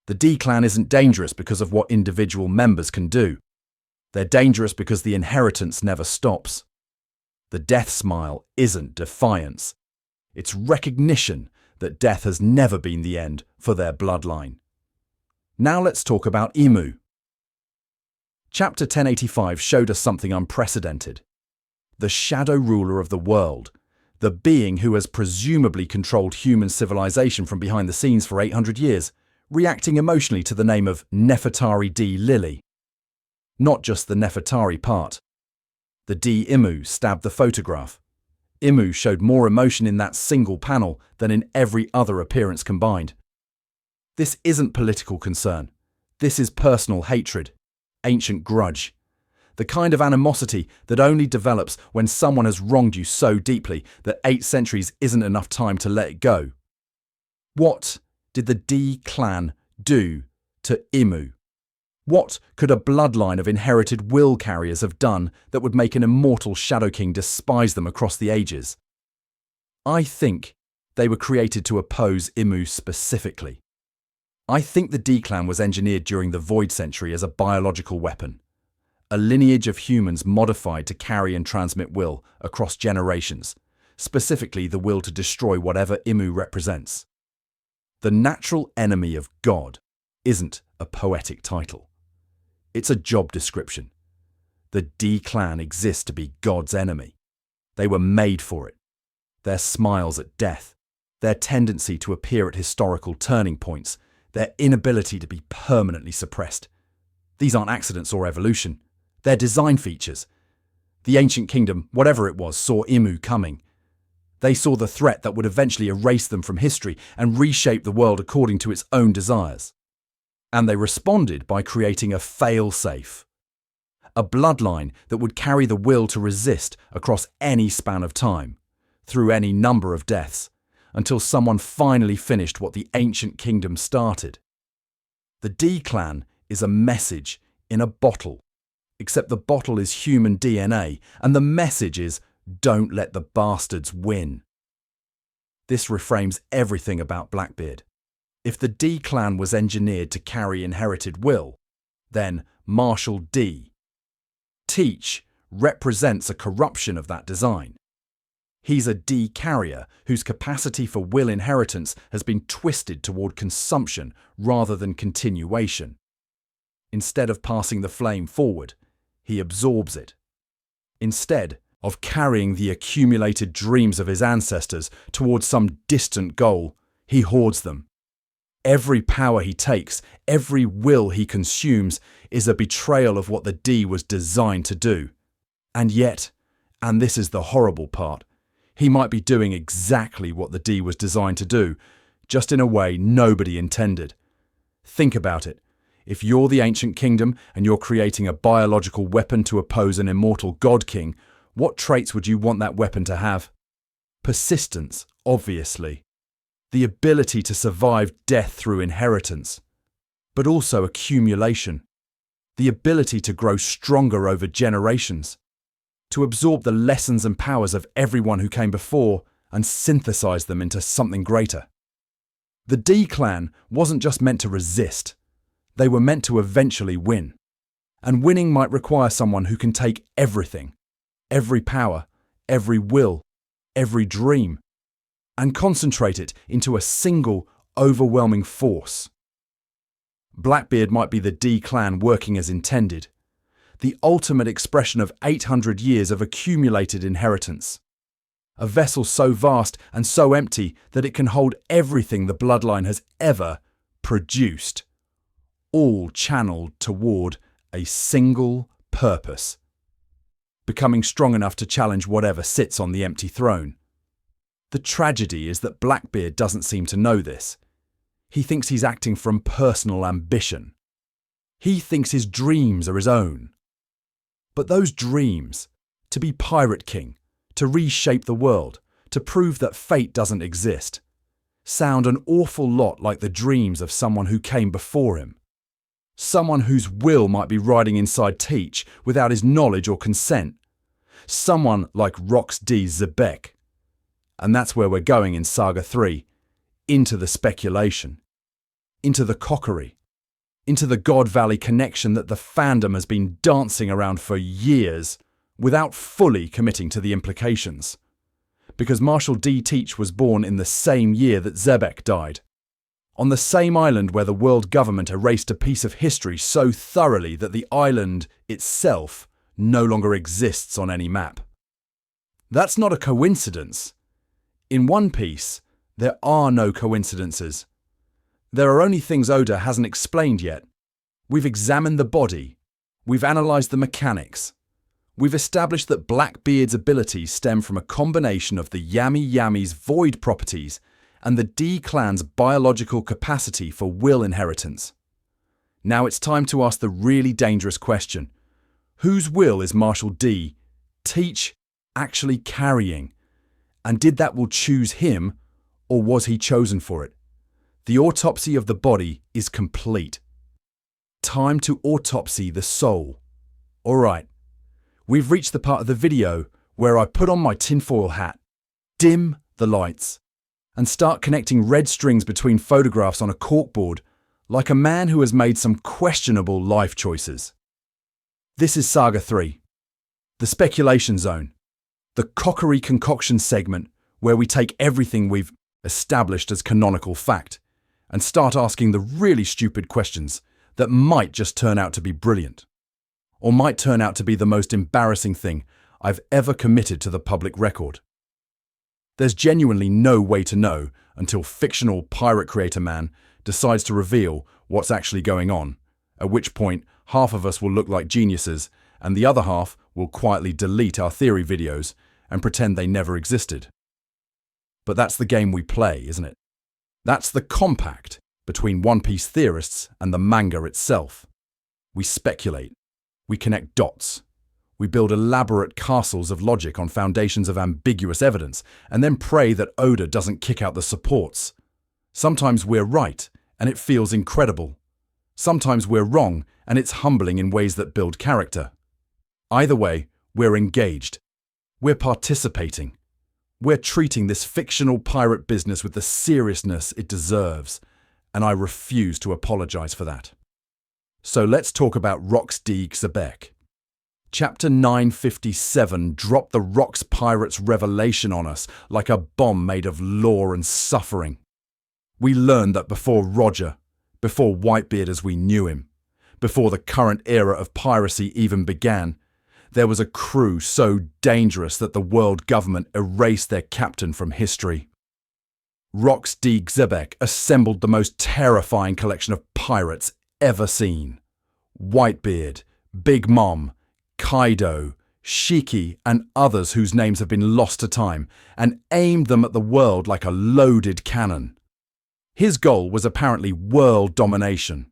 S1: The D-clan isn't dangerous because of what individual members can do. They're dangerous because the inheritance never stops. The death smile isn't defiance. It's recognition that death has never been the end for their bloodline. Now let's talk about Emu. Chapter 1085 showed us something unprecedented. The shadow ruler of the world, the being who has presumably controlled human civilization from behind the scenes for 800 years, reacting emotionally to the name of Nefertari D. Lily. Not just the Nefertari part. The D. Imu stabbed the photograph. Imu showed more emotion in that single panel than in every other appearance combined. This isn't political concern. This is personal hatred, ancient grudge. The kind of animosity that only develops when someone has wronged you so deeply that 8 centuries isn't enough time to let it go. What did the D clan do to Imu? What could a bloodline of inherited will carriers have done that would make an immortal Shadow King despise them across the ages? I think they were created to oppose Imu specifically. I think the D clan was engineered during the Void Century as a biological weapon. A lineage of humans modified to carry and transmit will across generations, specifically the will to destroy whatever Imu represents. The natural enemy of God isn't a poetic title. It's a job description. The D clan exists to be God's enemy. They were made for it. Their smiles at death, their tendency to appear at historical turning points, their inability to be permanently suppressed. These aren't accidents or evolution. They're design features. The ancient kingdom, whatever it was, saw Imu coming. They saw the threat that would eventually erase them from history and reshape the world according to its own desires. And they responded by creating a fail-safe. A bloodline that would carry the will to resist across any span of time, through any number of deaths, until someone finally finished what the ancient kingdom started. The D clan is a message in a bottle, except the bottle is human DNA, and the message is, don't let the bastards win. This reframes everything about Blackbeard. If the D clan was engineered to carry inherited will, then Marshal D. Teach represents a corruption of that design. He's a D carrier whose capacity for will inheritance has been twisted toward consumption rather than continuation. Instead of passing the flame forward, he absorbs it. Instead of carrying the accumulated dreams of his ancestors towards some distant goal, he hoards them. Every power he takes, every will he consumes, is a betrayal of what the D was designed to do. And yet, and this is the horrible part, he might be doing exactly what the D was designed to do, just in a way nobody intended. Think about it. If you're the ancient kingdom and you're creating a biological weapon to oppose an immortal god king, what traits would you want that weapon to have? Persistence, obviously. The ability to survive death through inheritance. But also accumulation. The ability to grow stronger over generations. To absorb the lessons and powers of everyone who came before and synthesize them into something greater. The D clan wasn't just meant to resist. They were meant to eventually win. And winning might require someone who can take everything, every power, every will, every dream, and concentrate it into a single, overwhelming force. Blackbeard might be the D clan working as intended, the ultimate expression of 800 years of accumulated inheritance. A vessel so vast and so empty that it can hold everything the bloodline has ever produced, all channeled toward a single purpose. Becoming strong enough to challenge whatever sits on the empty throne. The tragedy is that Blackbeard doesn't seem to know this. He thinks he's acting from personal ambition. He thinks his dreams are his own. But those dreams, to be Pirate King, to reshape the world, to prove that fate doesn't exist, sound an awful lot like the dreams of someone who came before him. Someone whose will might be riding inside Teach without his knowledge or consent. Someone like Rox D. Zebek. And that's where we're going in Saga 3. Into the speculation. Into the cockery. Into the God Valley connection that the fandom has been dancing around for years without fully committing to the implications. Because Marshal D. Teach was born in the same year that Zebek died. On the same island where the world government erased a piece of history so thoroughly that the island itself no longer exists on any map. That's not a coincidence. In One Piece, there are no coincidences. There are only things Oda hasn't explained yet. We've examined the body. We've analysed the mechanics. We've established that Blackbeard's abilities stem from a combination of the Yami Yami's void properties and the D clan's biological capacity for will inheritance. Now it's time to ask the really dangerous question. Whose will is Marshal D. Teach actually carrying? And did that will choose him, or was he chosen for it? The autopsy of the body is complete. Time to autopsy the soul. Alright, we've reached the part of the video where I put on my tinfoil hat, dim the lights, and start connecting red strings between photographs on a corkboard like a man who has made some questionable life choices. This is Saga 3, the speculation zone, the cockery concoction segment where we take everything we've established as canonical fact and start asking the really stupid questions that might just turn out to be brilliant, or might turn out to be the most embarrassing thing I've ever committed to the public record. There's genuinely no way to know until fictional pirate creator man decides to reveal what's actually going on, at which point half of us will look like geniuses and the other half will quietly delete our theory videos and pretend they never existed. But that's the game we play, isn't it? That's the compact between One Piece theorists and the manga itself. We speculate, we connect dots, we build elaborate castles of logic on foundations of ambiguous evidence, and then pray that Oda doesn't kick out the supports. Sometimes we're right, and it feels incredible. Sometimes we're wrong, and it's humbling in ways that build character. Either way, we're engaged. We're participating. We're treating this fictional pirate business with the seriousness it deserves, and I refuse to apologize for that. So let's talk about Rox D. Xebec. Chapter 957 dropped the Rox Pirates revelation on us like a bomb made of lore and suffering. We learned that before Roger, before Whitebeard as we knew him, before the current era of piracy even began, there was a crew so dangerous that the world government erased their captain from history. Rox D. Xebec assembled the most terrifying collection of pirates ever seen. Whitebeard, Big Mom, Kaido, Shiki, and others whose names have been lost to time, and aimed them at the world like a loaded cannon. His goal was apparently world domination.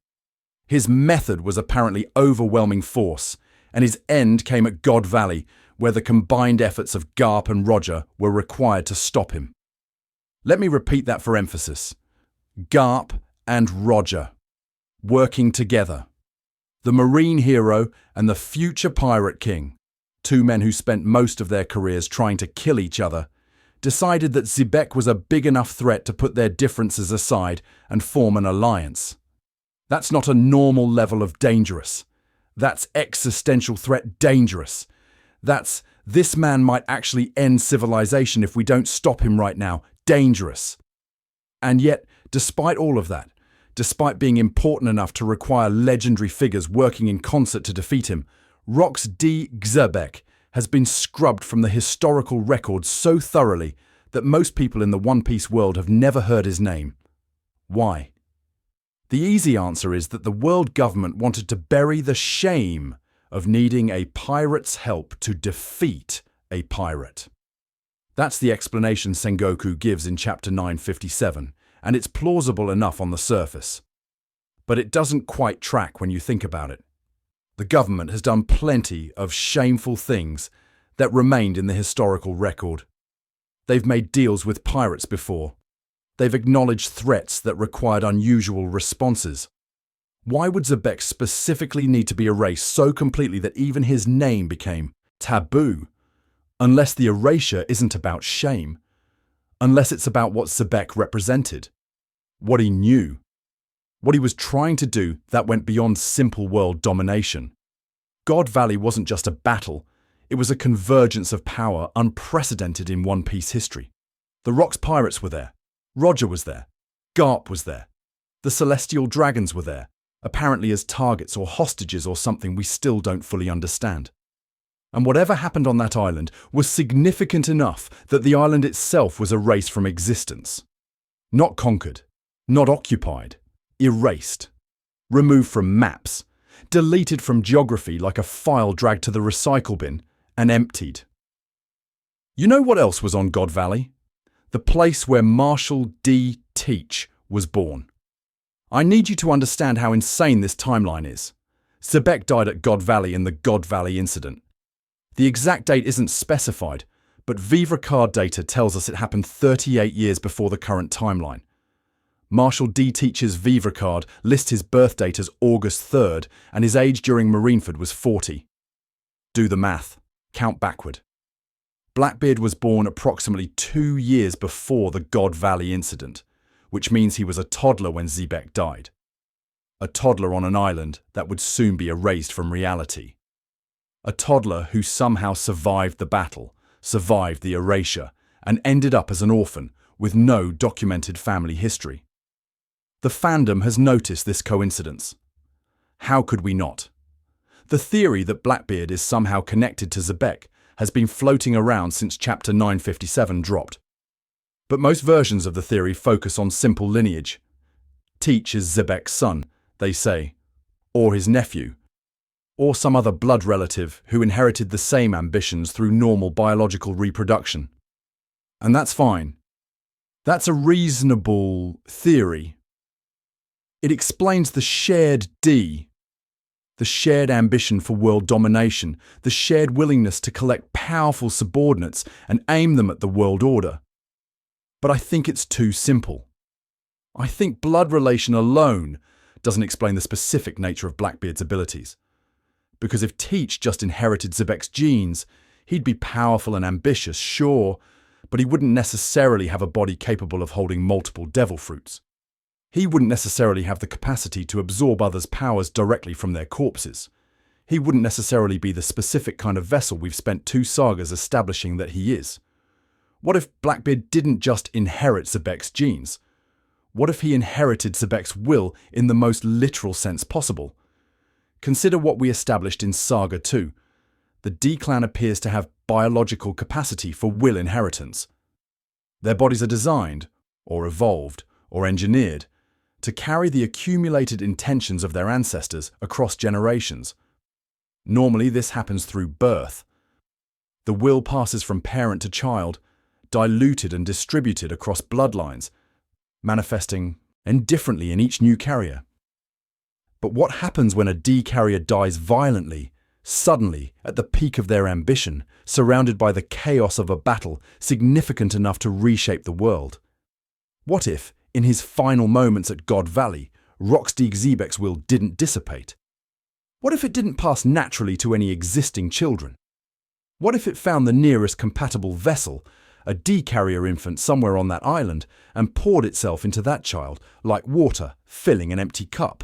S1: His method was apparently overwhelming force, and his end came at God Valley, where the combined efforts of Garp and Roger were required to stop him. Let me repeat that for emphasis. Garp and Roger, working together. The Marine hero and the future Pirate King, two men who spent most of their careers trying to kill each other, decided that Xebec was a big enough threat to put their differences aside and form an alliance. That's not a normal level of dangerous. That's existential threat dangerous. That's this man might actually end civilization if we don't stop him right now dangerous. And yet, despite all of that, despite being important enough to require legendary figures working in concert to defeat him, Rox D. Xebec has been scrubbed from the historical record so thoroughly that most people in the One Piece world have never heard his name. Why? The easy answer is that the world government wanted to bury the shame of needing a pirate's help to defeat a pirate. That's the explanation Sengoku gives in Chapter 957, and it's plausible enough on the surface. But it doesn't quite track when you think about it. The government has done plenty of shameful things that remained in the historical record. They've made deals with pirates before. They've acknowledged threats that required unusual responses. Why would Xebec specifically need to be erased so completely that even his name became taboo? Unless the erasure isn't about shame. Unless it's about what Xebec represented. What he knew. What he was trying to do that went beyond simple world domination. God Valley wasn't just a battle. It was a convergence of power unprecedented in One Piece history. The Rox Pirates were there. Roger was there. Garp was there. The Celestial Dragons were there, apparently as targets or hostages or something we still don't fully understand. And whatever happened on that island was significant enough that the island itself was erased from existence. Not conquered, not occupied, erased, removed from maps, deleted from geography like a file dragged to the recycle bin, and emptied. You know what else was on God Valley? The place where Marshall D. Teach was born. I need you to understand how insane this timeline is. Xebec died at God Valley in the God Valley incident. The exact date isn't specified, but Vivre card data tells us it happened 38 years before the current timeline. Marshall D. Teach's Vivre card lists his birth date as August 3rd, and his age during Marineford was 40. Do the math. Count backward. Blackbeard was born approximately 2 years before the God Valley incident, which means he was a toddler when Xebec died. A toddler on an island that would soon be erased from reality. A toddler who somehow survived the battle, survived the erasure, and ended up as an orphan with no documented family history. The fandom has noticed this coincidence. How could we not? The theory that Blackbeard is somehow connected to Xebec has been floating around since Chapter 957 dropped. But most versions of the theory focus on simple lineage. Teach is Xebec's son, they say, or his nephew, or some other blood relative who inherited the same ambitions through normal biological reproduction. And that's fine. That's a reasonable theory. It explains the shared D, the shared ambition for world domination, the shared willingness to collect powerful subordinates and aim them at the world order. But I think it's too simple. I think blood relation alone doesn't explain the specific nature of Blackbeard's abilities. Because if Teach just inherited Xebec's genes, he'd be powerful and ambitious, sure, but he wouldn't necessarily have a body capable of holding multiple devil fruits. He wouldn't necessarily have the capacity to absorb others' powers directly from their corpses. He wouldn't necessarily be the specific kind of vessel we've spent 2 sagas establishing that he is. What if Blackbeard didn't just inherit Xebec's genes? What if he inherited Xebec's will in the most literal sense possible? Consider what we established in Saga 2. The D-clan appears to have biological capacity for will inheritance. Their bodies are designed, or evolved, or engineered, to carry the accumulated intentions of their ancestors across generations. Normally this happens through birth. The will passes from parent to child, diluted and distributed across bloodlines, manifesting indifferently in each new carrier. But what happens when a D carrier dies violently, suddenly, at the peak of their ambition, surrounded by the chaos of a battle significant enough to reshape the world? What if, in his final moments at God Valley, Roxdy Xebec's will didn't dissipate? What if it didn't pass naturally to any existing children? What if it found the nearest compatible vessel, a D-carrier infant somewhere on that island, and poured itself into that child like water filling an empty cup?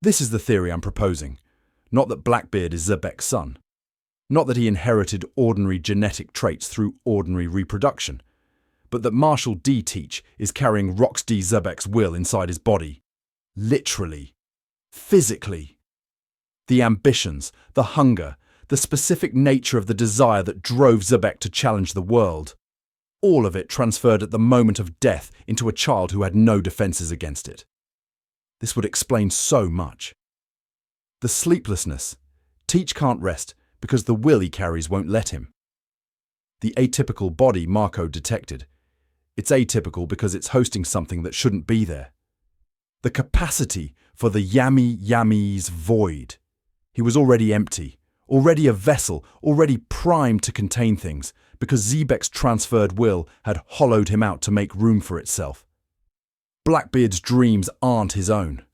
S1: This is the theory I'm proposing. Not that Blackbeard is Xebec's son. Not that he inherited ordinary genetic traits through ordinary reproduction. But that Marshal D. Teach is carrying Roxdy Xebec's will inside his body. Literally. Physically. The ambitions, the hunger, the specific nature of the desire that drove Xebec to challenge the world. All of it transferred at the moment of death into a child who had no defenses against it. This would explain so much. The sleeplessness. Teach can't rest because the will he carries won't let him. The atypical body Marco detected. It's atypical because it's hosting something that shouldn't be there. The capacity for the Yami Yami's void. He was already empty, already a vessel, already primed to contain things, because Xebec's transferred will had hollowed him out to make room for itself. Blackbeard's dreams aren't his own.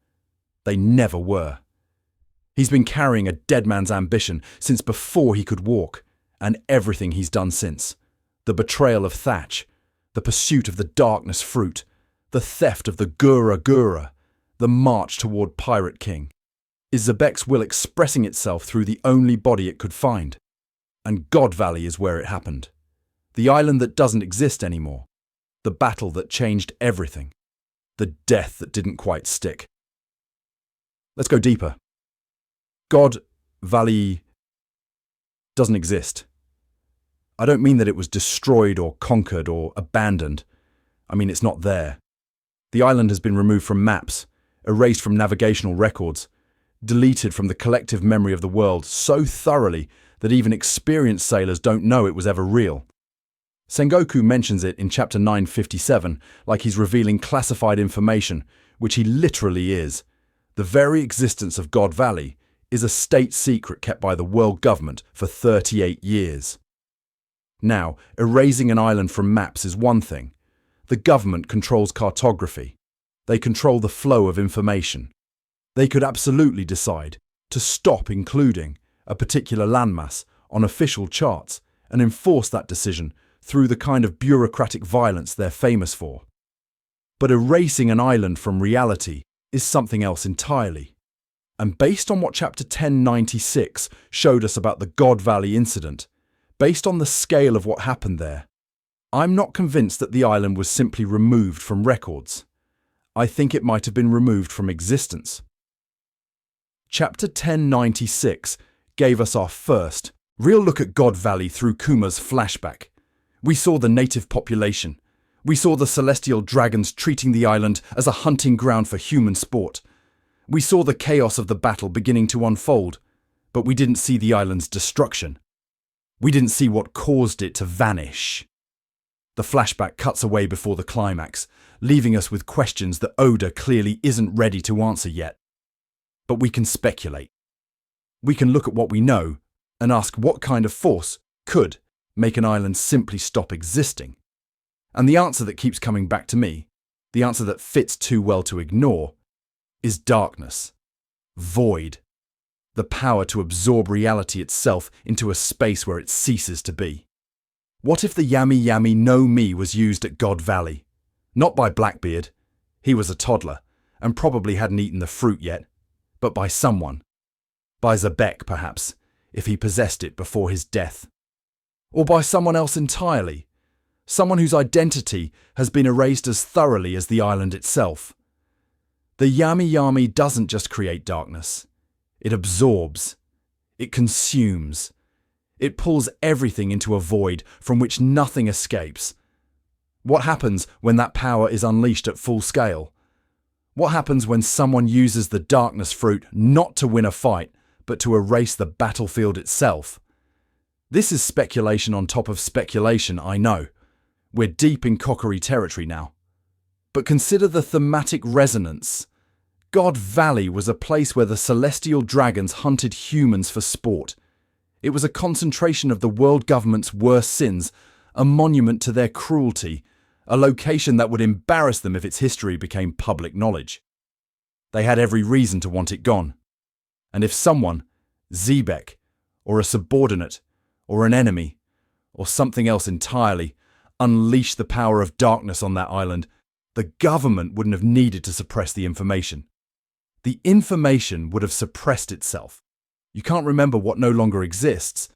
S1: They never were. He's been carrying a dead man's ambition since before he could walk, and everything he's done since. The betrayal of Thatch, the pursuit of the darkness fruit, the theft of the Gura Gura, the march toward Pirate King. Is Xebec's will expressing itself through the only body it could find? And God Valley is where it happened. The island that doesn't exist anymore. The battle that changed everything. The death that didn't quite stick. Let's go deeper. God Valley doesn't exist. I don't mean that it was destroyed or conquered or abandoned. I mean it's not there. The island has been removed from maps, erased from navigational records, deleted from the collective memory of the world so thoroughly that even experienced sailors don't know it was ever real. Sengoku mentions it in chapter 957 like he's revealing classified information, which he literally is. The very existence of God Valley is a state secret kept by the world government for 38 years. Now, erasing an island from maps is one thing. The government controls cartography. They control the flow of information. They could absolutely decide to stop including a particular landmass on official charts and enforce that decision through the kind of bureaucratic violence they're famous for. But erasing an island from reality is something else entirely. And based on what chapter 1096 showed us about the God Valley incident, based on the scale of what happened there, I'm not convinced that the island was simply removed from records. I think it might have been removed from existence. Chapter 1096 gave us our first real look at God Valley through Kuma's flashback. We saw the native population. We saw the celestial dragons treating the island as a hunting ground for human sport. We saw the chaos of the battle beginning to unfold, but we didn't see the island's destruction. We didn't see what caused it to vanish. The flashback cuts away before the climax, leaving us with questions that Oda clearly isn't ready to answer yet. But we can speculate. We can look at what we know and ask what kind of force could make an island simply stop existing. And the answer that keeps coming back to me, the answer that fits too well to ignore, is darkness, void, the power to absorb reality itself into a space where it ceases to be. What if the Yami Yami no Mi was used at God Valley? Not by Blackbeard, he was a toddler and probably hadn't eaten the fruit yet, but by someone. By Xebec, perhaps, if he possessed it before his death. Or by someone else entirely, someone whose identity has been erased as thoroughly as the island itself. The Yami Yami doesn't just create darkness. It absorbs. It consumes. It pulls everything into a void from which nothing escapes. What happens when that power is unleashed at full scale? What happens when someone uses the darkness fruit not to win a fight, but to erase the battlefield itself? This is speculation on top of speculation, I know. We're deep in cockery territory now. But consider the thematic resonance. God Valley was a place where the celestial dragons hunted humans for sport. It was a concentration of the world government's worst sins, a monument to their cruelty, a location that would embarrass them if its history became public knowledge. They had every reason to want it gone. And if someone, Xebec, or a subordinate, or an enemy, or something else entirely, unleashed the power of darkness on that island, the government wouldn't have needed to suppress the information. The information would have suppressed itself. You can't remember what no longer exists.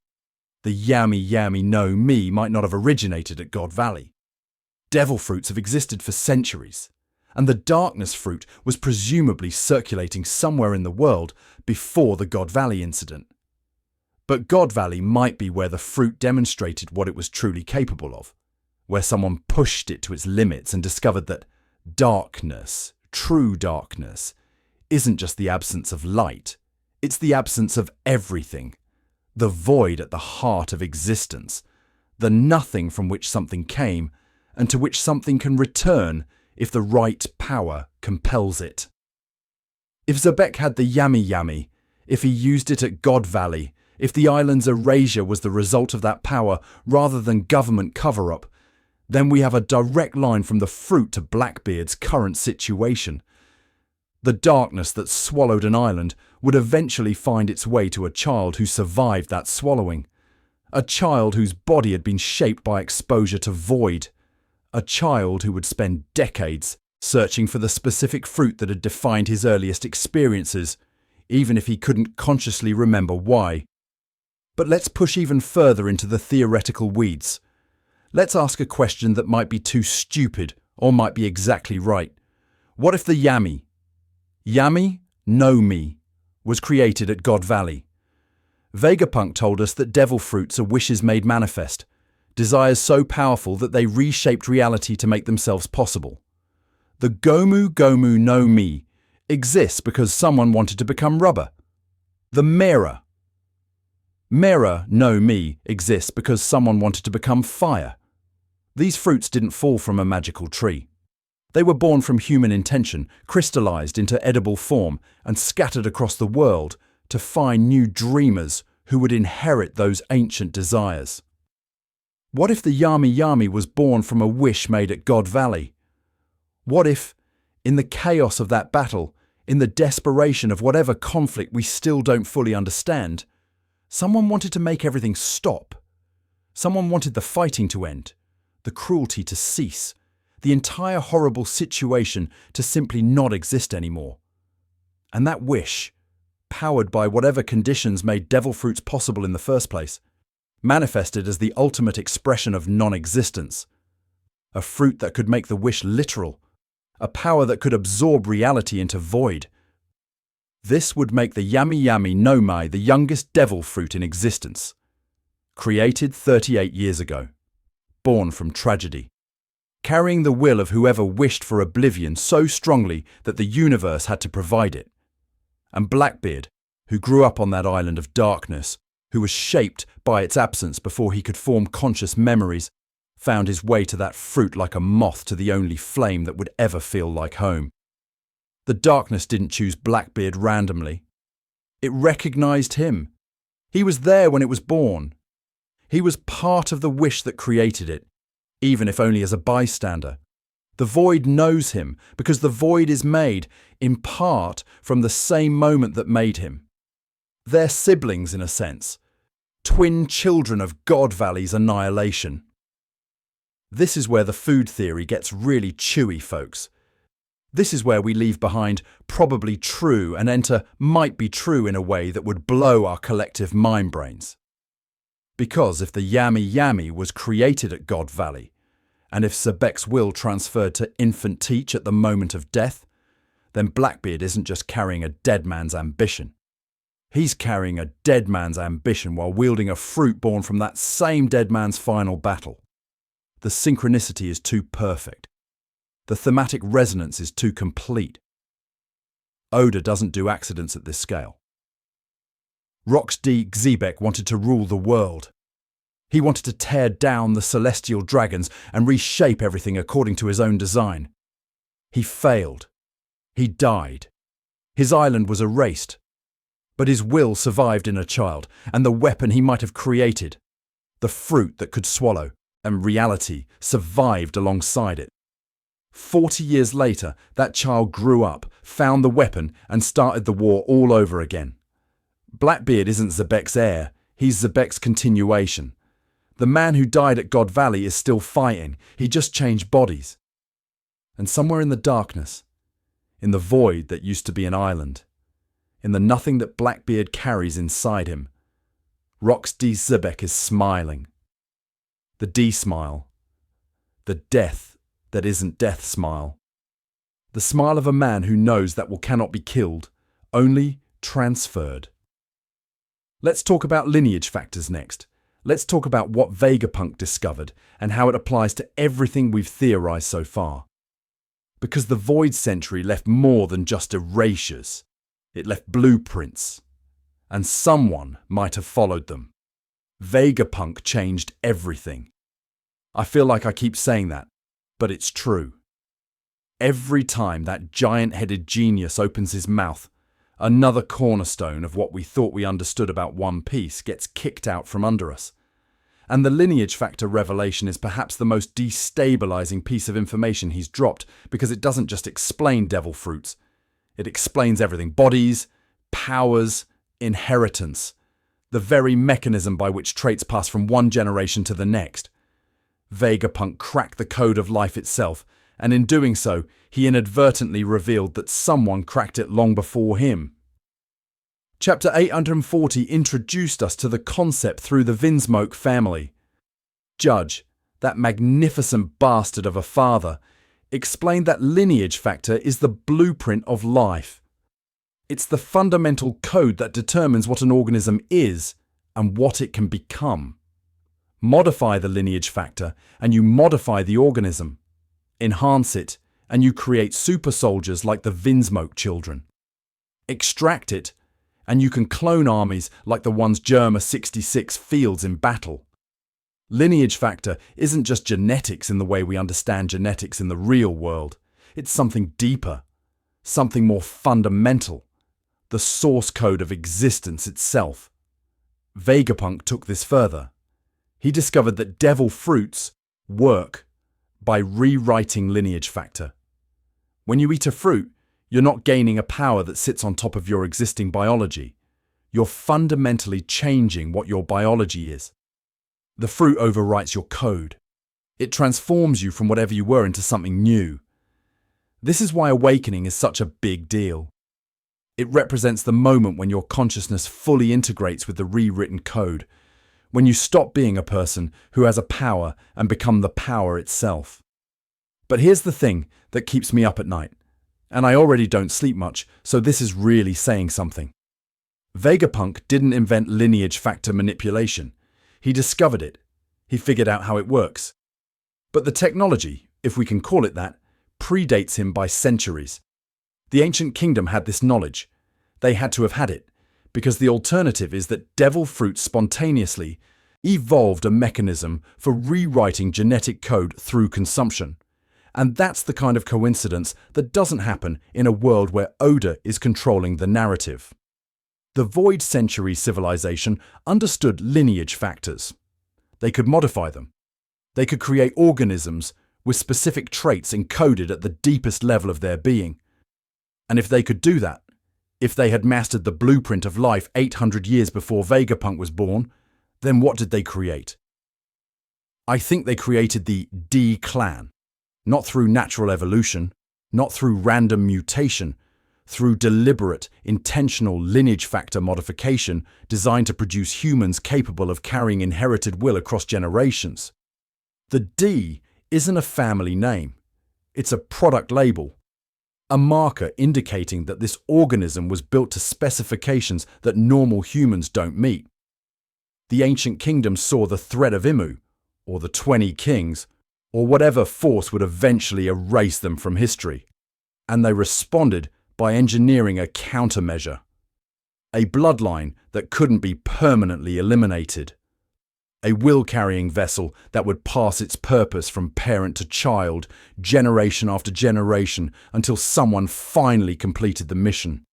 S1: The Yami Yami no Mi might not have originated at God Valley. Devil fruits have existed for centuries, and the darkness fruit was presumably circulating somewhere in the world before the God Valley incident. But God Valley might be where the fruit demonstrated what it was truly capable of, where someone pushed it to its limits and discovered that darkness, true darkness, isn't just the absence of light, it's the absence of everything, the void at the heart of existence, the nothing from which something came and to which something can return if the right power compels it. If Xebec had the Yami Yami, if he used it at God Valley, if the island's erasure was the result of that power rather than government cover-up, then we have a direct line from the fruit to Blackbeard's current situation. The darkness that swallowed an island would eventually find its way to a child who survived that swallowing. A child whose body had been shaped by exposure to void. A child who would spend decades searching for the specific fruit that had defined his earliest experiences, even if he couldn't consciously remember why. But let's push even further into the theoretical weeds. Let's ask a question that might be too stupid or might be exactly right. What if the Yami no Mi, was created at God Valley? Vegapunk told us that devil fruits are wishes made manifest, desires so powerful that they reshaped reality to make themselves possible. The Gomu no Mi exists because someone wanted to become rubber. The Mera no Mi exists because someone wanted to become fire. These fruits didn't fall from a magical tree. They were born from human intention, crystallized into edible form, and scattered across the world to find new dreamers who would inherit those ancient desires. What if the Yami Yami was born from a wish made at God Valley? What if, in the chaos of that battle, in the desperation of whatever conflict we still don't fully understand, someone wanted to make everything stop? Someone wanted the fighting to end, the cruelty to cease, the entire horrible situation to simply not exist anymore. And that wish, powered by whatever conditions made devil fruits possible in the first place, manifested as the ultimate expression of non-existence. A fruit that could make the wish literal, a power that could absorb reality into void. This would make the Yami Yami no Mi the youngest devil fruit in existence. Created 38 years ago. Born from tragedy. carrying the will of whoever wished for oblivion so strongly that the universe had to provide it. And Blackbeard, who grew up on that island of darkness, who was shaped by its absence before he could form conscious memories, found his way to that fruit like a moth to the only flame that would ever feel like home. The darkness didn't choose Blackbeard randomly. It recognized him. He was there when it was born. He was part of the wish that created it, even if only as a bystander. The void knows him because the void is made, in part, from the same moment that made him. They're siblings in a sense, twin children of God Valley's annihilation. This is where the food theory gets really chewy, folks. This is where we leave behind probably true and enter might be true in a way that would blow our collective mind brains. Because if the Yami Yami was created at God Valley, and if Sebek's will transferred to infant Teach at the moment of death, then Blackbeard isn't just carrying a dead man's ambition. He's carrying a dead man's ambition while wielding a fruit born from that same dead man's final battle. The synchronicity is too perfect. The thematic resonance is too complete. Oda doesn't do accidents at this scale. Rox D. Xebek wanted to rule the world. He wanted to tear down the celestial dragons and reshape everything according to his own design. He failed. He died. His island was erased. But his will survived in a child, and the weapon he might have created, the fruit that could swallow, and reality survived alongside it. 40 years later, that child grew up, found the weapon, and started the war all over again. Blackbeard isn't Sebek's heir, he's Sebek's continuation. The man who died at God Valley is still fighting, he just changed bodies. And somewhere in the darkness, in the void that used to be an island, in the nothing that Blackbeard carries inside him, Rox D. Xebek is smiling. The D-smile. The death that isn't death smile. The smile of a man who knows that will cannot be killed, only transferred. Let's talk about lineage factors next. Let's talk about what Vegapunk discovered and how it applies to everything we've theorized so far. Because the Void Century left more than just erasures. It left blueprints. And someone might have followed them. Vegapunk changed everything. I feel like I keep saying that, but it's true. Every time that giant-headed genius opens his mouth, another cornerstone of what we thought we understood about One Piece gets kicked out from under us. And the lineage factor revelation is perhaps the most destabilizing piece of information he's dropped because it doesn't just explain devil fruits. It explains everything. Bodies, powers, inheritance. The very mechanism by which traits pass from one generation to the next. Vegapunk cracked the code of life itself, and in doing so, he inadvertently revealed that someone cracked it long before him. Chapter 840 introduced us to the concept through the Vinsmoke family. Judge, that magnificent bastard of a father, explained that lineage factor is the blueprint of life. It's the fundamental code that determines what an organism is and what it can become. Modify the lineage factor and you modify the organism. Enhance it and you create super soldiers like the Vinsmoke children. Extract it and you can clone armies like the ones Germa 66 fields in battle. Lineage factor isn't just genetics in the way we understand genetics in the real world. It's something deeper, something more fundamental, the source code of existence itself. Vegapunk took this further. He discovered that devil fruits work by rewriting lineage factor. When you eat a fruit, you're not gaining a power that sits on top of your existing biology. You're fundamentally changing what your biology is. The fruit overwrites your code. It transforms you from whatever you were into something new. This is why awakening is such a big deal. It represents the moment when your consciousness fully integrates with the rewritten code, when you stop being a person who has a power and become the power itself. But here's the thing that keeps me up at night. And I already don't sleep much, so this is really saying something. Vegapunk didn't invent lineage factor manipulation. He discovered it. He figured out how it works. But the technology, if we can call it that, predates him by centuries. The ancient kingdom had this knowledge. They had to have had it, because the alternative is that devil fruit spontaneously evolved a mechanism for rewriting genetic code through consumption. And that's the kind of coincidence that doesn't happen in a world where odor is controlling the narrative. The Void Century civilization understood lineage factors. They could modify them. They could create organisms with specific traits encoded at the deepest level of their being. And if they could do that, if they had mastered the blueprint of life 800 years before Vegapunk was born, then what did they create? I think they created the D-clan. Not through natural evolution, not through random mutation, through deliberate, intentional lineage factor modification designed to produce humans capable of carrying inherited will across generations. The D isn't a family name. It's a product label, a marker indicating that this organism was built to specifications that normal humans don't meet. The ancient kingdom saw the threat of Imu, or the 20 kings, or whatever force would eventually erase them from history, and they responded by engineering a countermeasure, a bloodline that couldn't be permanently eliminated, a will-carrying vessel that would pass its purpose from parent to child, generation after generation, until someone finally completed the mission.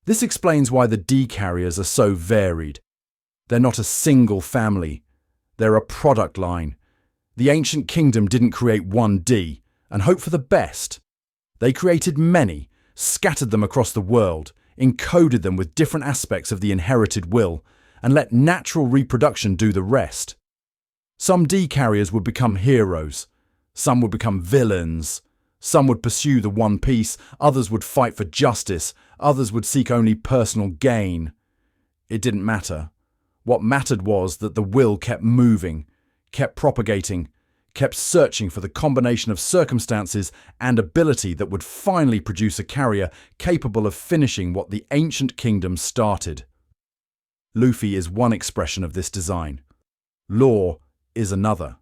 S1: This explains why the D-carriers are so varied. They're not a single family, they're a product line. The ancient kingdom didn't create one D and hope for the best. They created many, scattered them across the world, encoded them with different aspects of the inherited will, and let natural reproduction do the rest. Some D carriers would become heroes, some would become villains, some would pursue the One Piece, others would fight for justice, others would seek only personal gain. It didn't matter. What mattered was that the will kept moving, kept propagating, kept searching for the combination of circumstances and ability that would finally produce a carrier capable of finishing what the ancient kingdom started. Luffy is one expression of this design. Law is another.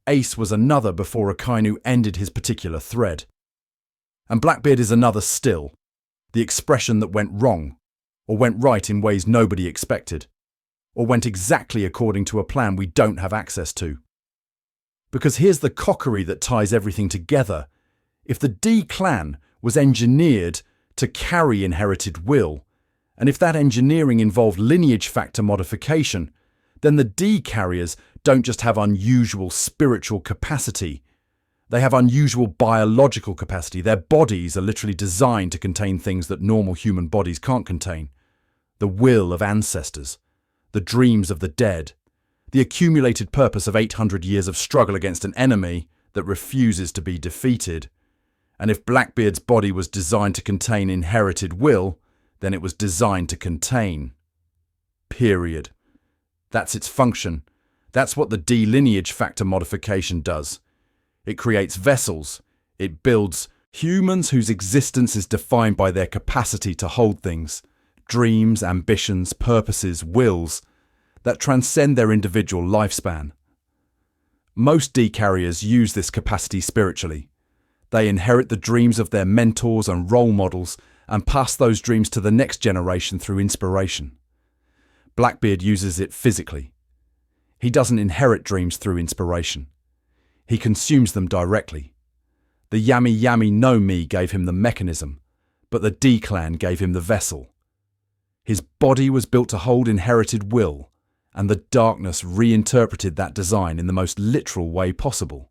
S1: Ace was another before Akainu ended his particular thread. And Blackbeard is another still, the expression that went wrong, or went right in ways nobody expected, or went exactly according to a plan we don't have access to. Because here's the cockery that ties everything together. If the D-clan was engineered to carry inherited will, and if that engineering involved lineage factor modification, then the D-carriers don't just have unusual spiritual capacity. They have unusual biological capacity. Their bodies are literally designed to contain things that normal human bodies can't contain. The will of ancestors, the dreams of the dead, the accumulated purpose of 800 years of struggle against an enemy that refuses to be defeated. And if Blackbeard's body was designed to contain inherited will, then it was designed to contain. Period. That's its function. That's what the D-lineage factor modification does. It creates vessels. It builds humans whose existence is defined by their capacity to hold things, dreams, ambitions, purposes, wills, that transcend their individual lifespan. Most D-carriers use this capacity spiritually. They inherit the dreams of their mentors and role models and pass those dreams to the next generation through inspiration. Blackbeard uses it physically. He doesn't inherit dreams through inspiration. He consumes them directly. The Yami Yami no Mi gave him the mechanism, but the D-clan gave him the vessel. His body was built to hold inherited will, and the darkness reinterpreted that design in the most literal way possible.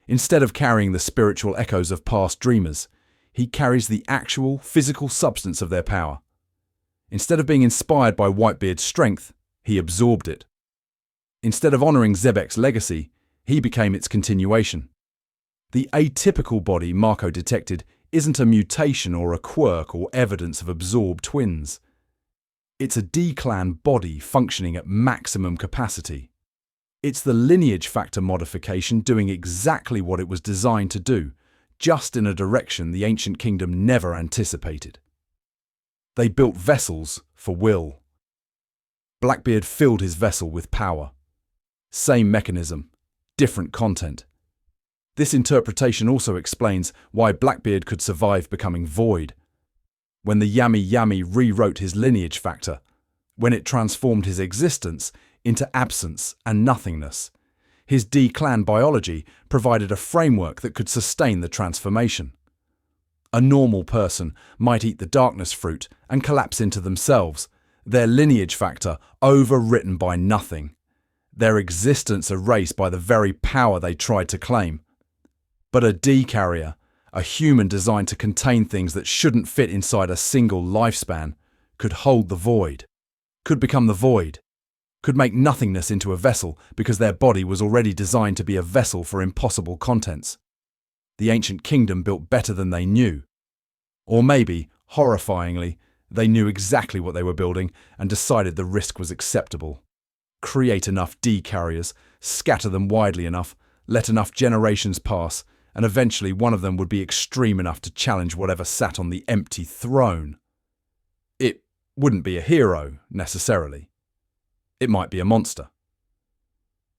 S1: Instead of carrying the spiritual echoes of past dreamers, he carries the actual physical substance of their power. Instead of being inspired by Whitebeard's strength, he absorbed it. Instead of honouring Zebek's legacy, he became its continuation. The atypical body Marco detected isn't a mutation or a quirk or evidence of absorbed twins. It's a D-clan body functioning at maximum capacity. It's the lineage factor modification doing exactly what it was designed to do, just in a direction the ancient kingdom never anticipated. They built vessels for will. Blackbeard filled his vessel with power. Same mechanism, different content, This interpretation also explains why Blackbeard could survive becoming void. When the Yami Yami rewrote his lineage factor, when it transformed his existence into absence and nothingness, his D-clan biology provided a framework that could sustain the transformation. A normal person might eat the darkness fruit and collapse into themselves, their lineage factor overwritten by nothing, their existence erased by the very power they tried to claim. But a D-carrier, a human designed to contain things that shouldn't fit inside a single lifespan, could hold the void, could become the void, could make nothingness into a vessel because their body was already designed to be a vessel for impossible contents. The ancient kingdom built better than they knew. Or maybe, horrifyingly, they knew exactly what they were building and decided the risk was acceptable. Create enough D-carriers, scatter them widely enough, let enough generations pass, and eventually one of them would be extreme enough to challenge whatever sat on the empty throne. It wouldn't be a hero, necessarily. It might be a monster.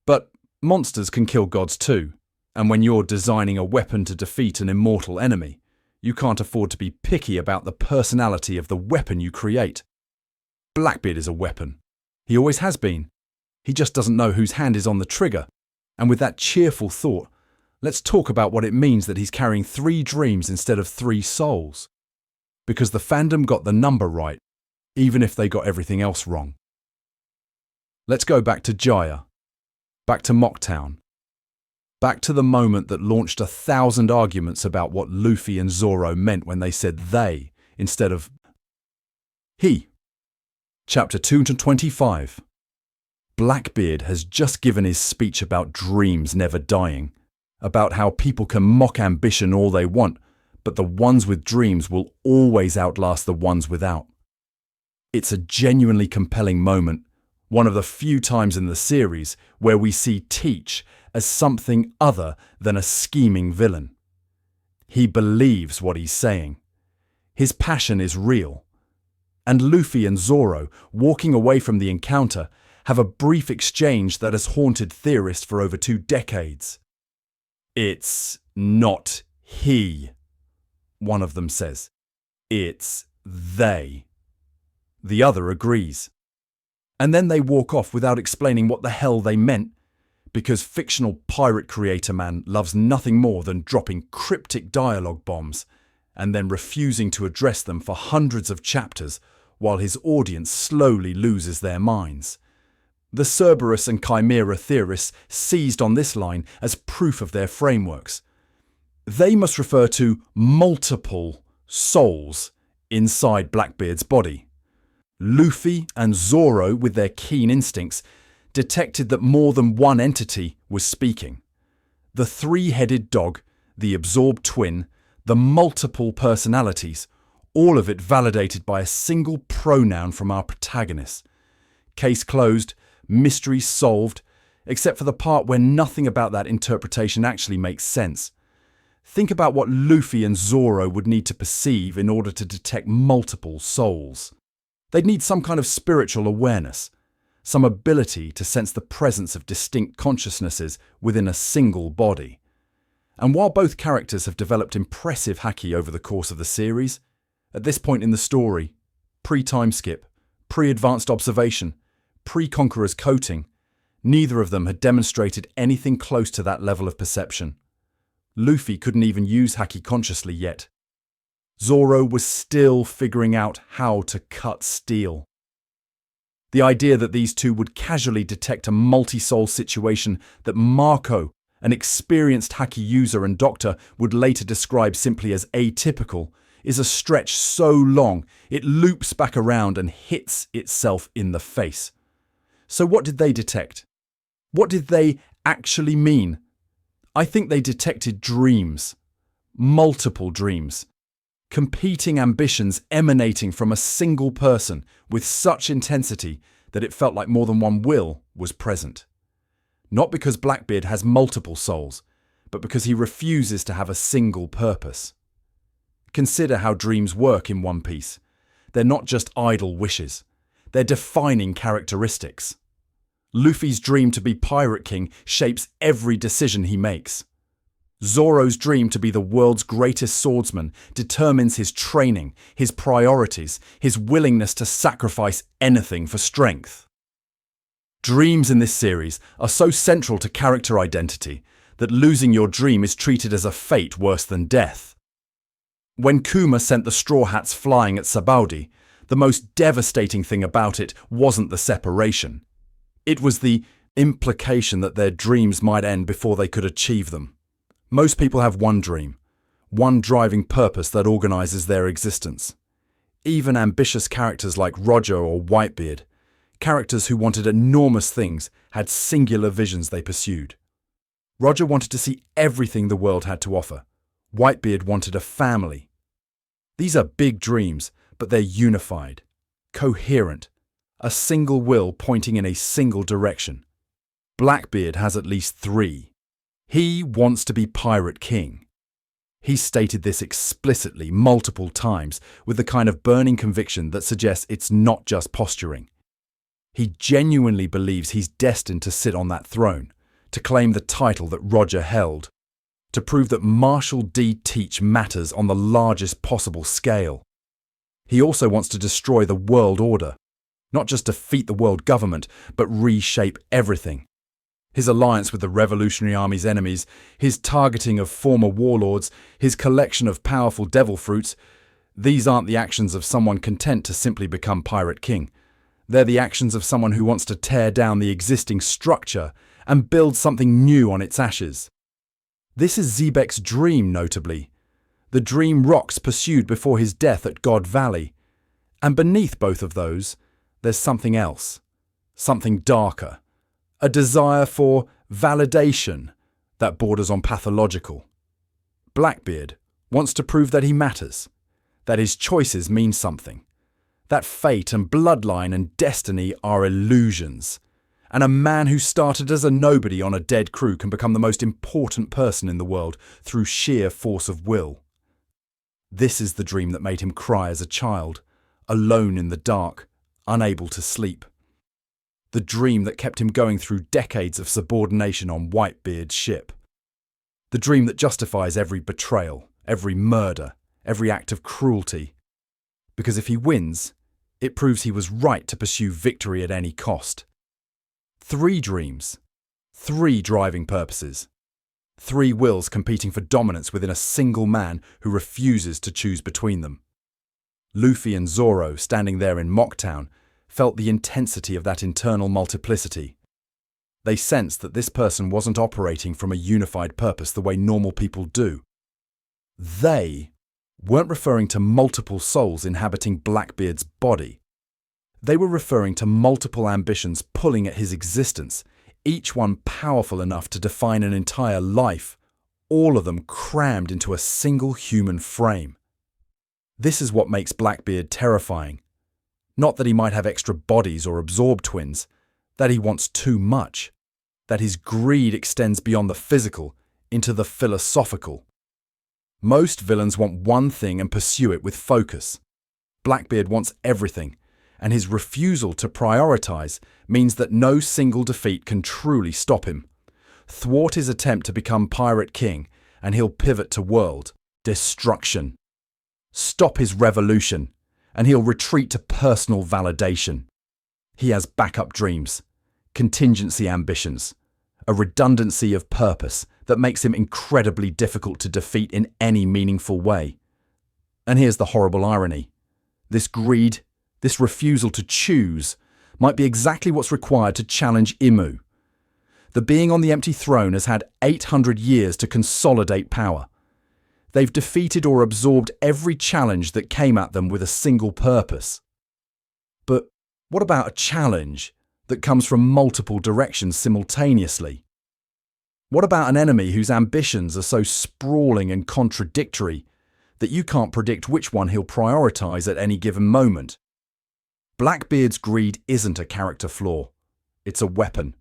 S1: But monsters can kill gods too, and when you're designing a weapon to defeat an immortal enemy, you can't afford to be picky about the personality of the weapon you create. Blackbeard is a weapon. He always has been. He just doesn't know whose hand is on the trigger. And with that cheerful thought, let's talk about what it means that he's carrying 3 dreams instead of 3 souls. Because the fandom got the number right, even if they got everything else wrong. Let's go back to Jaya, back to Mocktown, back to the moment that launched 1,000 arguments about what Luffy and Zoro meant when they said they instead of he. Chapter 225. Blackbeard has just given his speech about dreams never dying, about how people can mock ambition all they want, but the ones with dreams will always outlast the ones without. It's a genuinely compelling moment, one of the few times in the series where we see Teach as something other than a scheming villain. He believes what he's saying. His passion is real. And Luffy and Zoro, walking away from the encounter, have a brief exchange that has haunted theorists for over 2 decades. It's not he, one of them says. It's they. The other agrees. And then they walk off without explaining what the hell they meant, because fictional pirate creator man loves nothing more than dropping cryptic dialogue bombs and then refusing to address them for hundreds of chapters while his audience slowly loses their minds. The Cerberus and Chimera theorists seized on this line as proof of their frameworks. They must refer to multiple souls inside Blackbeard's body. Luffy and Zoro, with their keen instincts, detected that more than one entity was speaking. The 3-headed dog, the absorbed twin, the multiple personalities, all of it validated by a single pronoun from our protagonist. Case closed, mystery solved, except for the part where nothing about that interpretation actually makes sense. Think about what Luffy and Zoro would need to perceive in order to detect multiple souls. They'd need some kind of spiritual awareness, some ability to sense the presence of distinct consciousnesses within a single body. And while both characters have developed impressive haki over the course of the series, at this point in the story, pre-time skip, pre-advanced observation, pre-Conqueror's coating, neither of them had demonstrated anything close to that level of perception. Luffy couldn't even use haki consciously yet. Zoro was still figuring out how to cut steel. The idea that these two would casually detect a multi-soul situation that Marco, an experienced haki user and doctor, would later describe simply as atypical, is a stretch so long it loops back around and hits itself in the face. So what did they detect? What did they actually mean? I think they detected dreams. Multiple dreams. Competing ambitions emanating from a single person with such intensity that it felt like more than one will was present. Not because Blackbeard has multiple souls, but because he refuses to have a single purpose. Consider how dreams work in One Piece. They're not just idle wishes. They're defining characteristics. Luffy's dream to be Pirate King shapes every decision he makes. Zoro's dream to be the world's greatest swordsman determines his training, his priorities, his willingness to sacrifice anything for strength. Dreams in this series are so central to character identity that losing your dream is treated as a fate worse than death. When Kuma sent the Straw Hats flying at Sabaody, the most devastating thing about it wasn't the separation. It was the implication that their dreams might end before they could achieve them. Most people have one dream, one driving purpose that organizes their existence. Even ambitious characters like Roger or Whitebeard, characters who wanted enormous things, had singular visions they pursued. Roger wanted to see everything the world had to offer. Whitebeard wanted a family. These are big dreams, but they're unified, coherent, a single will pointing in a single direction. Blackbeard has at least 3. He wants to be Pirate King. He's stated this explicitly multiple times with the kind of burning conviction that suggests it's not just posturing. He genuinely believes he's destined to sit on that throne, to claim the title that Roger held, to prove that martial deed teach matters on the largest possible scale. He also wants to destroy the world order, not just defeat the world government, but reshape everything. His alliance with the Revolutionary Army's enemies, his targeting of former warlords, his collection of powerful devil fruits, these aren't the actions of someone content to simply become Pirate King. They're the actions of someone who wants to tear down the existing structure and build something new on its ashes. This is Xebec's dream, notably. The dream Rox pursued before his death at God Valley. And beneath both of those, there's something else. Something darker. A desire for validation that borders on pathological. Blackbeard wants to prove that he matters, that his choices mean something, that fate and bloodline and destiny are illusions, and a man who started as a nobody on a dead crew can become the most important person in the world through sheer force of will. This is the dream that made him cry as a child, alone in the dark, unable to sleep. The dream that kept him going through decades of subordination on Whitebeard's ship. The dream that justifies every betrayal, every murder, every act of cruelty. Because if he wins, it proves he was right to pursue victory at any cost. 3 dreams, 3 driving purposes, 3 wills competing for dominance within a single man who refuses to choose between them. Luffy and Zoro, standing there in Mocktown, felt the intensity of that internal multiplicity. They sensed that this person wasn't operating from a unified purpose the way normal people do. They weren't referring to multiple souls inhabiting Blackbeard's body. They were referring to multiple ambitions pulling at his existence, each one powerful enough to define an entire life, all of them crammed into a single human frame. This is what makes Blackbeard terrifying. Not that he might have extra bodies or absorb twins, that he wants too much, that his greed extends beyond the physical into the philosophical. Most villains want one thing and pursue it with focus. Blackbeard wants everything, and his refusal to prioritize means that no single defeat can truly stop him. Thwart his attempt to become Pirate King, and he'll pivot to world destruction. Stop his revolution, and he'll retreat to personal validation. He has backup dreams, contingency ambitions, a redundancy of purpose that makes him incredibly difficult to defeat in any meaningful way. And here's the horrible irony. This greed, this refusal to choose, might be exactly what's required to challenge Imu. The being on the empty throne has had 800 years to consolidate power. They've defeated or absorbed every challenge that came at them with a single purpose. But what about a challenge that comes from multiple directions simultaneously? What about an enemy whose ambitions are so sprawling and contradictory that you can't predict which one he'll prioritize at any given moment? Blackbeard's greed isn't a character flaw. It's a weapon.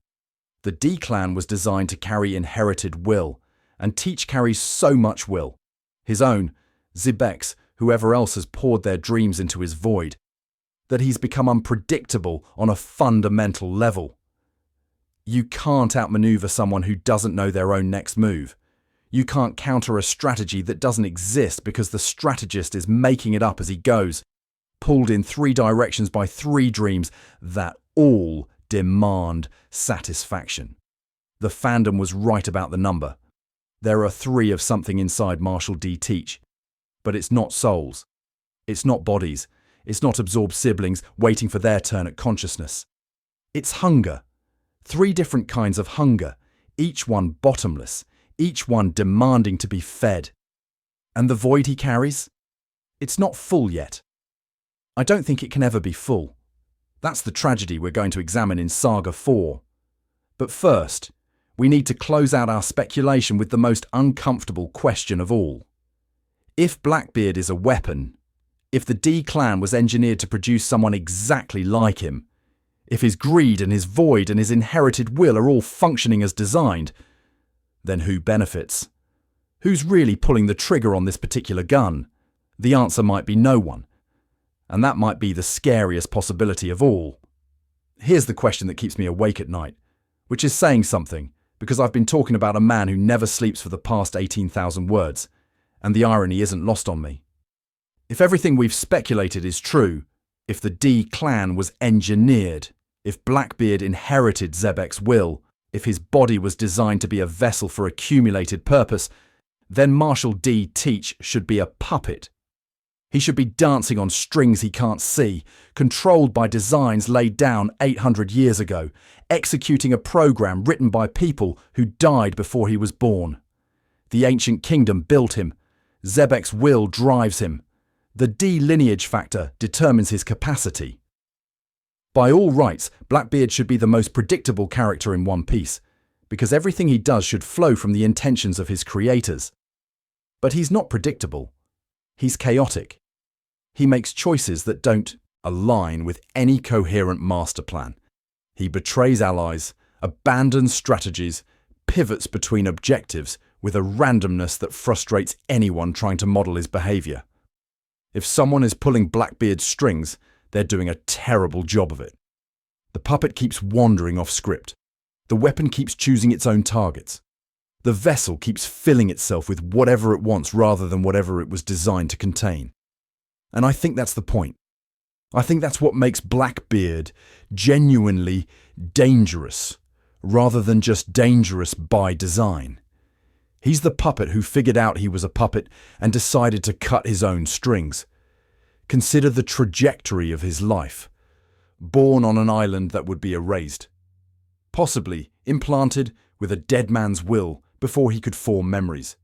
S1: The D-Clan was designed to carry inherited will, and Teach carries so much will. His own, Xebec's, whoever else has poured their dreams into his void, that he's become unpredictable on a fundamental level. You can't outmaneuver someone who doesn't know their own next move. You can't counter a strategy that doesn't exist because the strategist is making it up as he goes, pulled in 3 directions by 3 dreams that all demand satisfaction. The fandom was right about the number. There are 3 of something inside Marshall D. Teach. But it's not souls. It's not bodies. It's not absorbed siblings waiting for their turn at consciousness. It's hunger. 3 different kinds of hunger, each one bottomless, each one demanding to be fed. And the void he carries? It's not full yet. I don't think it can ever be full. That's the tragedy we're going to examine in Saga 4. But first, we need to close out our speculation with the most uncomfortable question of all. If Blackbeard is a weapon, if the D clan was engineered to produce someone exactly like him, if his greed and his void and his inherited will are all functioning as designed, then who benefits? Who's really pulling the trigger on this particular gun? The answer might be no one. And that might be the scariest possibility of all. Here's the question that keeps me awake at night, which is saying something, because I've been talking about a man who never sleeps for the past 18,000 words, and the irony isn't lost on me. If everything we've speculated is true, if the D clan was engineered, if Blackbeard inherited Zebek's will, if his body was designed to be a vessel for accumulated purpose, then Marshall D. Teach should be a puppet. He should be dancing on strings he can't see, controlled by designs laid down 800 years ago, executing a program written by people who died before he was born. The ancient kingdom built him. Zebek's will drives him. The D lineage factor determines his capacity. By all rights, Blackbeard should be the most predictable character in One Piece, because everything he does should flow from the intentions of his creators. But he's not predictable. He's chaotic. He makes choices that don't align with any coherent master plan. He betrays allies, abandons strategies, pivots between objectives with a randomness that frustrates anyone trying to model his behavior. If someone is pulling Blackbeard's strings, they're doing a terrible job of it. The puppet keeps wandering off script. The weapon keeps choosing its own targets. The vessel keeps filling itself with whatever it wants rather than whatever it was designed to contain. And I think that's the point. I think that's what makes Blackbeard genuinely dangerous, rather than just dangerous by design. He's the puppet who figured out he was a puppet and decided to cut his own strings. Consider the trajectory of his life. Born on an island that would be erased. Possibly implanted with a dead man's will before he could form memories.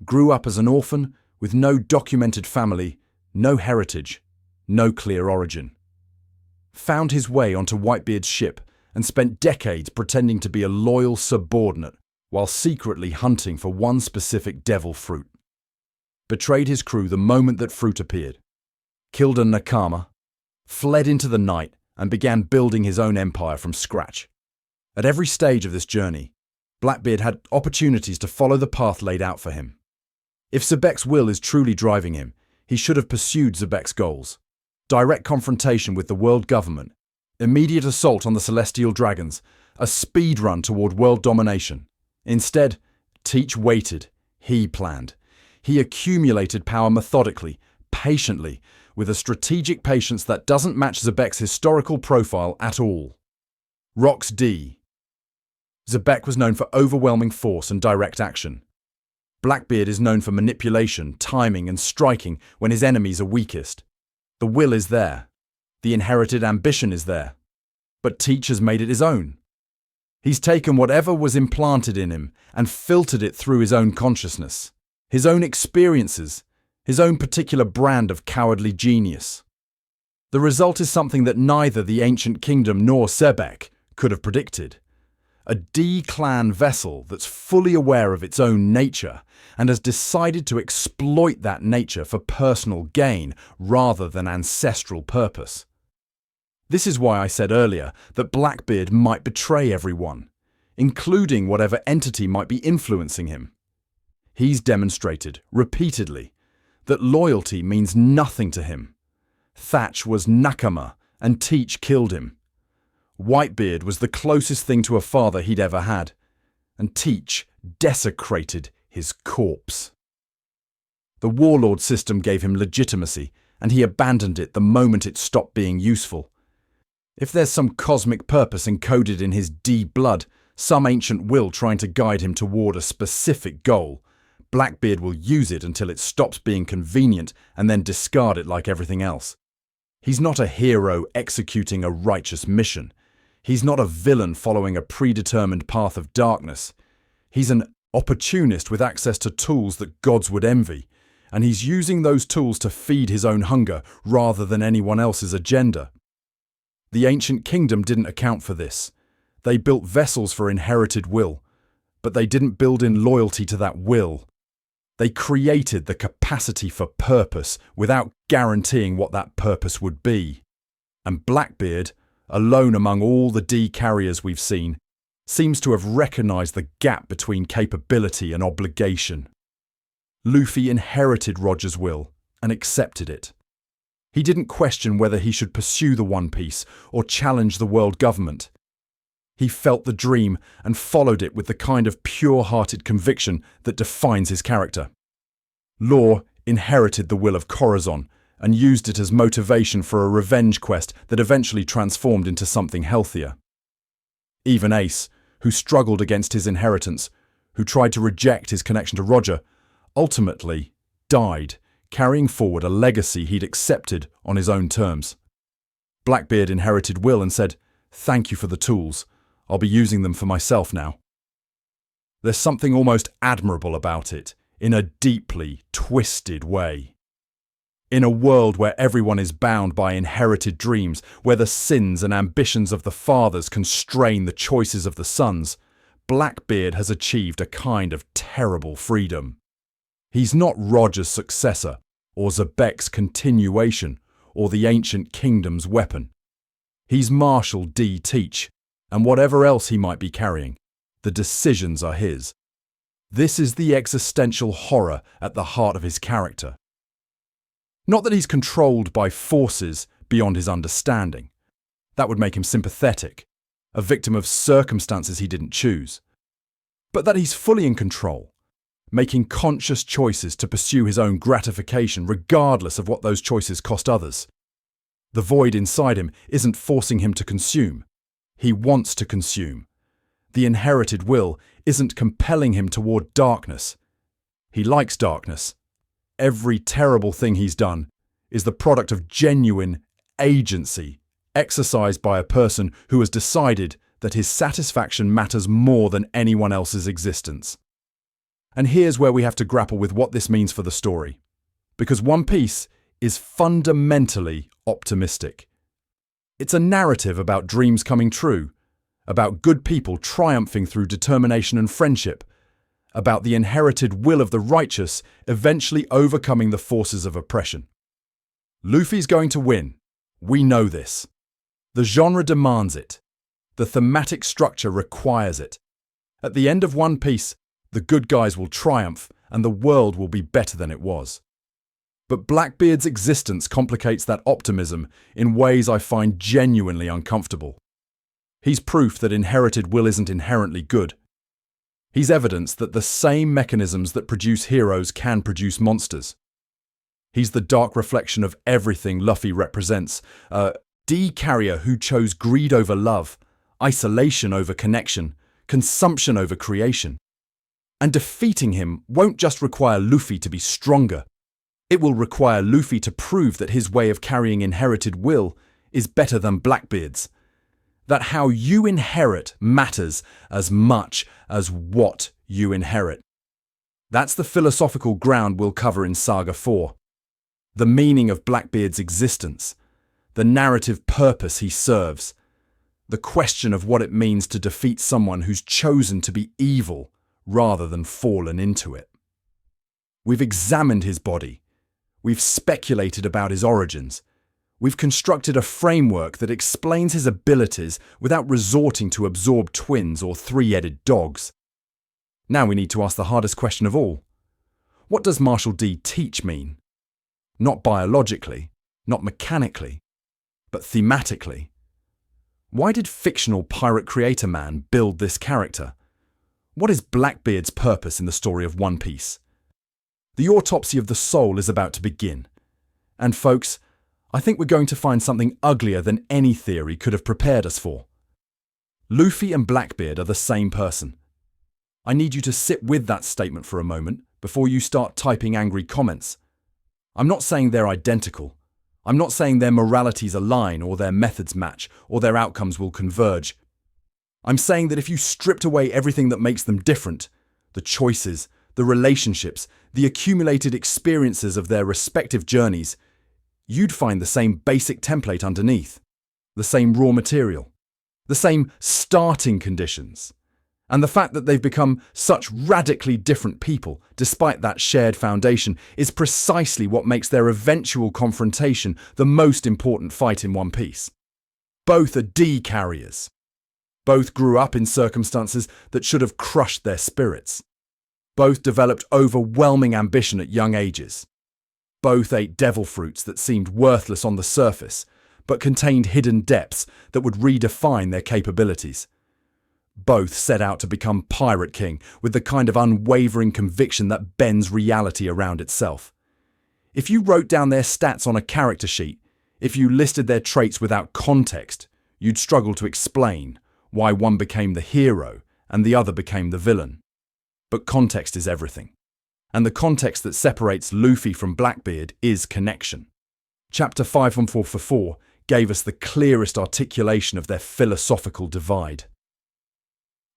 S1: Grew up as an orphan with no documented family, no heritage, no clear origin. Found his way onto Whitebeard's ship and spent decades pretending to be a loyal subordinate while secretly hunting for one specific devil fruit. Betrayed his crew the moment that fruit appeared. Killed a nakama, fled into the night and began building his own empire from scratch. At every stage of this journey, Blackbeard had opportunities to follow the path laid out for him. If Zebek's will is truly driving him, he should have pursued Zebek's goals. Direct confrontation with the world government, immediate assault on the celestial dragons, a speed run toward world domination. Instead, Teach waited. He planned. He accumulated power methodically, patiently, with a strategic patience that doesn't match Zebek's historical profile at all. Rocks D. Zebek was known for overwhelming force and direct action. Blackbeard is known for manipulation, timing, and striking when his enemies are weakest. The will is there. The inherited ambition is there. But Teach has made it his own. He's taken whatever was implanted in him and filtered it through his own consciousness, his own experiences, his own particular brand of cowardly genius. The result is something that neither the ancient kingdom nor Zebek could have predicted. A D-clan vessel that's fully aware of its own nature and has decided to exploit that nature for personal gain rather than ancestral purpose. This is why I said earlier that Blackbeard might betray everyone, including whatever entity might be influencing him. He's demonstrated, repeatedly, that loyalty means nothing to him. Thatch was Nakama, and Teach killed him. Whitebeard was the closest thing to a father he'd ever had, and Teach desecrated his corpse. The warlord system gave him legitimacy, and he abandoned it the moment it stopped being useful. If there's some cosmic purpose encoded in his D blood, some ancient will trying to guide him toward a specific goal, Blackbeard will use it until it stops being convenient and then discard it like everything else. He's not a hero executing a righteous mission. He's not a villain following a predetermined path of darkness. He's an opportunist with access to tools that gods would envy, and he's using those tools to feed his own hunger rather than anyone else's agenda. The ancient kingdom didn't account for this. They built vessels for inherited will, but they didn't build in loyalty to that will. They created the capacity for purpose without guaranteeing what that purpose would be. And Blackbeard, alone among all the D carriers we've seen, seems to have recognized the gap between capability and obligation. Luffy inherited Roger's will and accepted it. He didn't question whether he should pursue the One Piece or challenge the world government. He felt the dream and followed it with the kind of pure-hearted conviction that defines his character. Law inherited the will of Corazon and used it as motivation for a revenge quest that eventually transformed into something healthier. Even Ace, who struggled against his inheritance, who tried to reject his connection to Roger, ultimately died, carrying forward a legacy he'd accepted on his own terms. Blackbeard inherited will and said, "Thank you for the tools. I'll be using them for myself now." There's something almost admirable about it, in a deeply twisted way. In a world where everyone is bound by inherited dreams, where the sins and ambitions of the fathers constrain the choices of the sons, Blackbeard has achieved a kind of terrible freedom. He's not Roger's successor, or Zebek's continuation, or the ancient kingdom's weapon. He's Marshal D. Teach, and whatever else he might be carrying, the decisions are his. This is the existential horror at the heart of his character. Not that he's controlled by forces beyond his understanding. That would make him sympathetic, a victim of circumstances he didn't choose. But that he's fully in control, making conscious choices to pursue his own gratification regardless of what those choices cost others. The void inside him isn't forcing him to consume. He wants to consume. The inherited will isn't compelling him toward darkness. He likes darkness. Every terrible thing he's done is the product of genuine agency exercised by a person who has decided that his satisfaction matters more than anyone else's existence. And here's where we have to grapple with what this means for the story. Because One Piece is fundamentally optimistic. It's a narrative about dreams coming true, about good people triumphing through determination and friendship, about the inherited will of the righteous eventually overcoming the forces of oppression. Luffy's going to win. We know this. The genre demands it. The thematic structure requires it. At the end of One Piece, the good guys will triumph and the world will be better than it was. But Blackbeard's existence complicates that optimism in ways I find genuinely uncomfortable. He's proof that inherited will isn't inherently good. He's evidence that the same mechanisms that produce heroes can produce monsters. He's the dark reflection of everything Luffy represents, a D-carrier who chose greed over love, isolation over connection, consumption over creation. And defeating him won't just require Luffy to be stronger. It will require Luffy to prove that his way of carrying inherited will is better than Blackbeard's. That how you inherit matters as much as what you inherit. That's the philosophical ground we'll cover in Saga 4. The meaning of Blackbeard's existence, the narrative purpose he serves, the question of what it means to defeat someone who's chosen to be evil rather than fallen into it. We've examined his body. We've speculated about his origins. We've constructed a framework that explains his abilities without resorting to absorb twins or three-headed dogs. Now we need to ask the hardest question of all. What does Marshal D. Teach mean? Not biologically, not mechanically, but thematically. Why did fictional pirate creator man build this character? What is Blackbeard's purpose in the story of One Piece? The autopsy of the soul is about to begin. And folks, I think we're going to find something uglier than any theory could have prepared us for. Luffy and Blackbeard are the same person. I need you to sit with that statement for a moment before you start typing angry comments. I'm not saying they're identical. I'm not saying their moralities align or their methods match or their outcomes will converge. I'm saying that if you stripped away everything that makes them different, the choices, the relationships, the accumulated experiences of their respective journeys, you'd find the same basic template underneath, the same raw material, the same starting conditions. And the fact that they've become such radically different people, despite that shared foundation, is precisely what makes their eventual confrontation the most important fight in One Piece. Both are D-carriers. Both grew up in circumstances that should have crushed their spirits. Both developed overwhelming ambition at young ages. Both ate devil fruits that seemed worthless on the surface, but contained hidden depths that would redefine their capabilities. Both set out to become Pirate King with the kind of unwavering conviction that bends reality around itself. If you wrote down their stats on a character sheet, if you listed their traits without context, you'd struggle to explain why one became the hero and the other became the villain. But context is everything. And the context that separates Luffy from Blackbeard is connection. Chapter 51444 gave us the clearest articulation of their philosophical divide.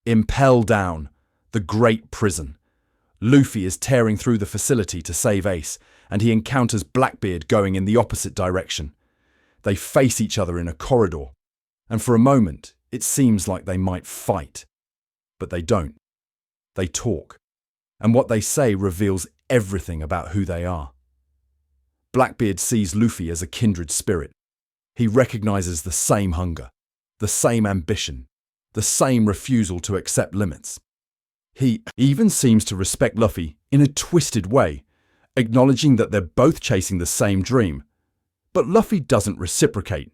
S1: Impel down, the great prison. Luffy is tearing through the facility to save Ace, and he encounters Blackbeard going in the opposite direction. They face each other in a corridor, and for a moment, it seems like they might fight. But they don't. They talk, and what they say reveals everything about who they are. Blackbeard sees Luffy as a kindred spirit. He recognizes the same hunger, the same ambition, the same refusal to accept limits. He even seems to respect Luffy in a twisted way, acknowledging that they're both chasing the same dream. But Luffy doesn't reciprocate.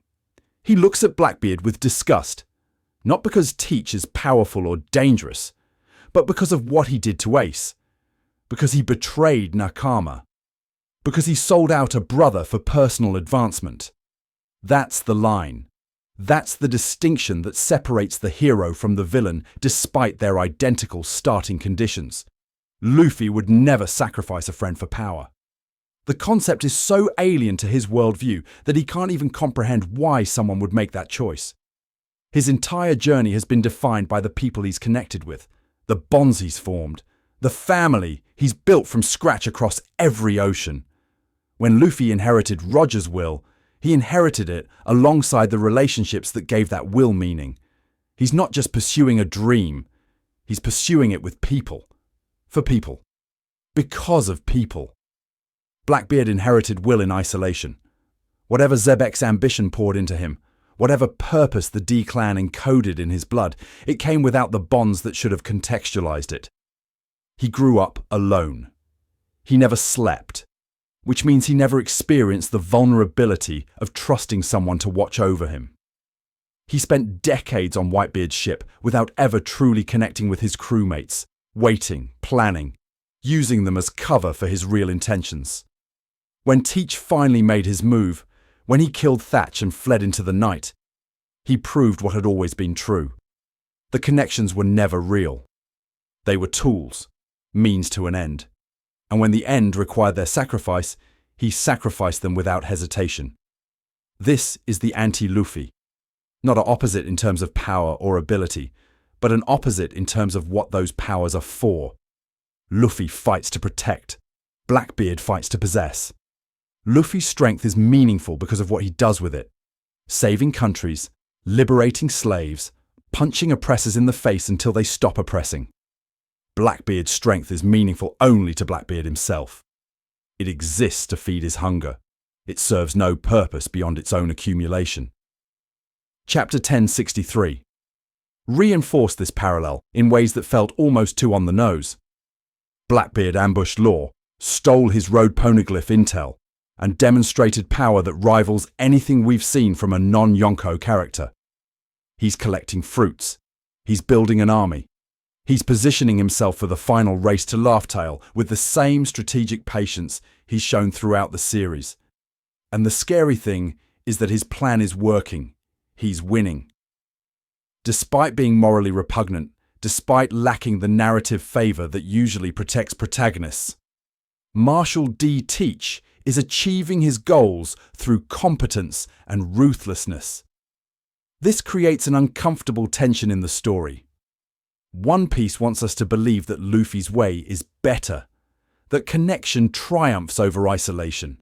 S1: He looks at Blackbeard with disgust, not because Teach is powerful or dangerous, but because of what he did to Ace, because he betrayed Nakama, because he sold out a brother for personal advancement. That's the line. That's the distinction that separates the hero from the villain despite their identical starting conditions. Luffy would never sacrifice a friend for power. The concept is so alien to his worldview that he can't even comprehend why someone would make that choice. His entire journey has been defined by the people he's connected with, the bonds he's formed, the family he's built from scratch across every ocean. When Luffy inherited Roger's will, he inherited it alongside the relationships that gave that will meaning. He's not just pursuing a dream, he's pursuing it with people. For people. Because of people. Blackbeard inherited will in isolation. Whatever Zebek's ambition poured into him, whatever purpose the D-clan encoded in his blood, it came without the bonds that should have contextualized it. He grew up alone. He never slept, which means he never experienced the vulnerability of trusting someone to watch over him. He spent decades on Whitebeard's ship without ever truly connecting with his crewmates, waiting, planning, using them as cover for his real intentions. When Teach finally made his move, when he killed Thatch and fled into the night, he proved what had always been true. The connections were never real. They were tools, means to an end. And when the end required their sacrifice, he sacrificed them without hesitation. This is the anti-Luffy. Not an opposite in terms of power or ability, but an opposite in terms of what those powers are for. Luffy fights to protect. Blackbeard fights to possess. Luffy's strength is meaningful because of what he does with it. Saving countries, liberating slaves, punching oppressors in the face until they stop oppressing. Blackbeard's strength is meaningful only to Blackbeard himself. It exists to feed his hunger. It serves no purpose beyond its own accumulation. Chapter 1063 reinforced this parallel in ways that felt almost too on the nose. Blackbeard ambushed Law, stole his road poneglyph intel, and demonstrated power that rivals anything we've seen from a non-Yonko character. He's collecting fruits. He's building an army. He's positioning himself for the final race to Laughtail with the same strategic patience he's shown throughout the series. And the scary thing is that his plan is working. He's winning. Despite being morally repugnant, despite lacking the narrative favour that usually protects protagonists, Marshall D. Teach is achieving his goals through competence and ruthlessness. This creates an uncomfortable tension in the story. One Piece wants us to believe that Luffy's way is better, that connection triumphs over isolation,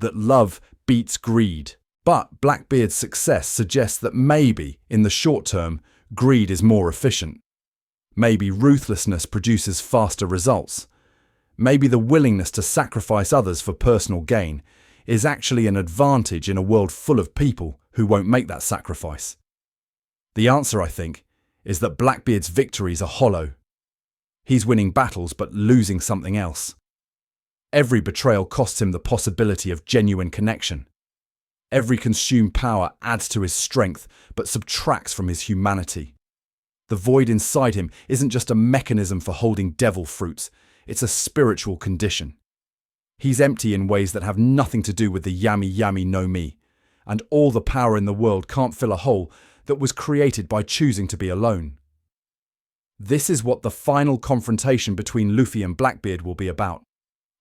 S1: that love beats greed. But Blackbeard's success suggests that maybe, in the short term, greed is more efficient. Maybe ruthlessness produces faster results. Maybe the willingness to sacrifice others for personal gain is actually an advantage in a world full of people who won't make that sacrifice. The answer, I think, is that Blackbeard's victories are hollow. He's winning battles but losing something else. Every betrayal costs him the possibility of genuine connection. Every consumed power adds to his strength but subtracts from his humanity. The void inside him isn't just a mechanism for holding devil fruits, it's a spiritual condition. He's empty in ways that have nothing to do with the Yami Yami no Mi, and all the power in the world can't fill a hole that was created by choosing to be alone. This is what the final confrontation between Luffy and Blackbeard will be about.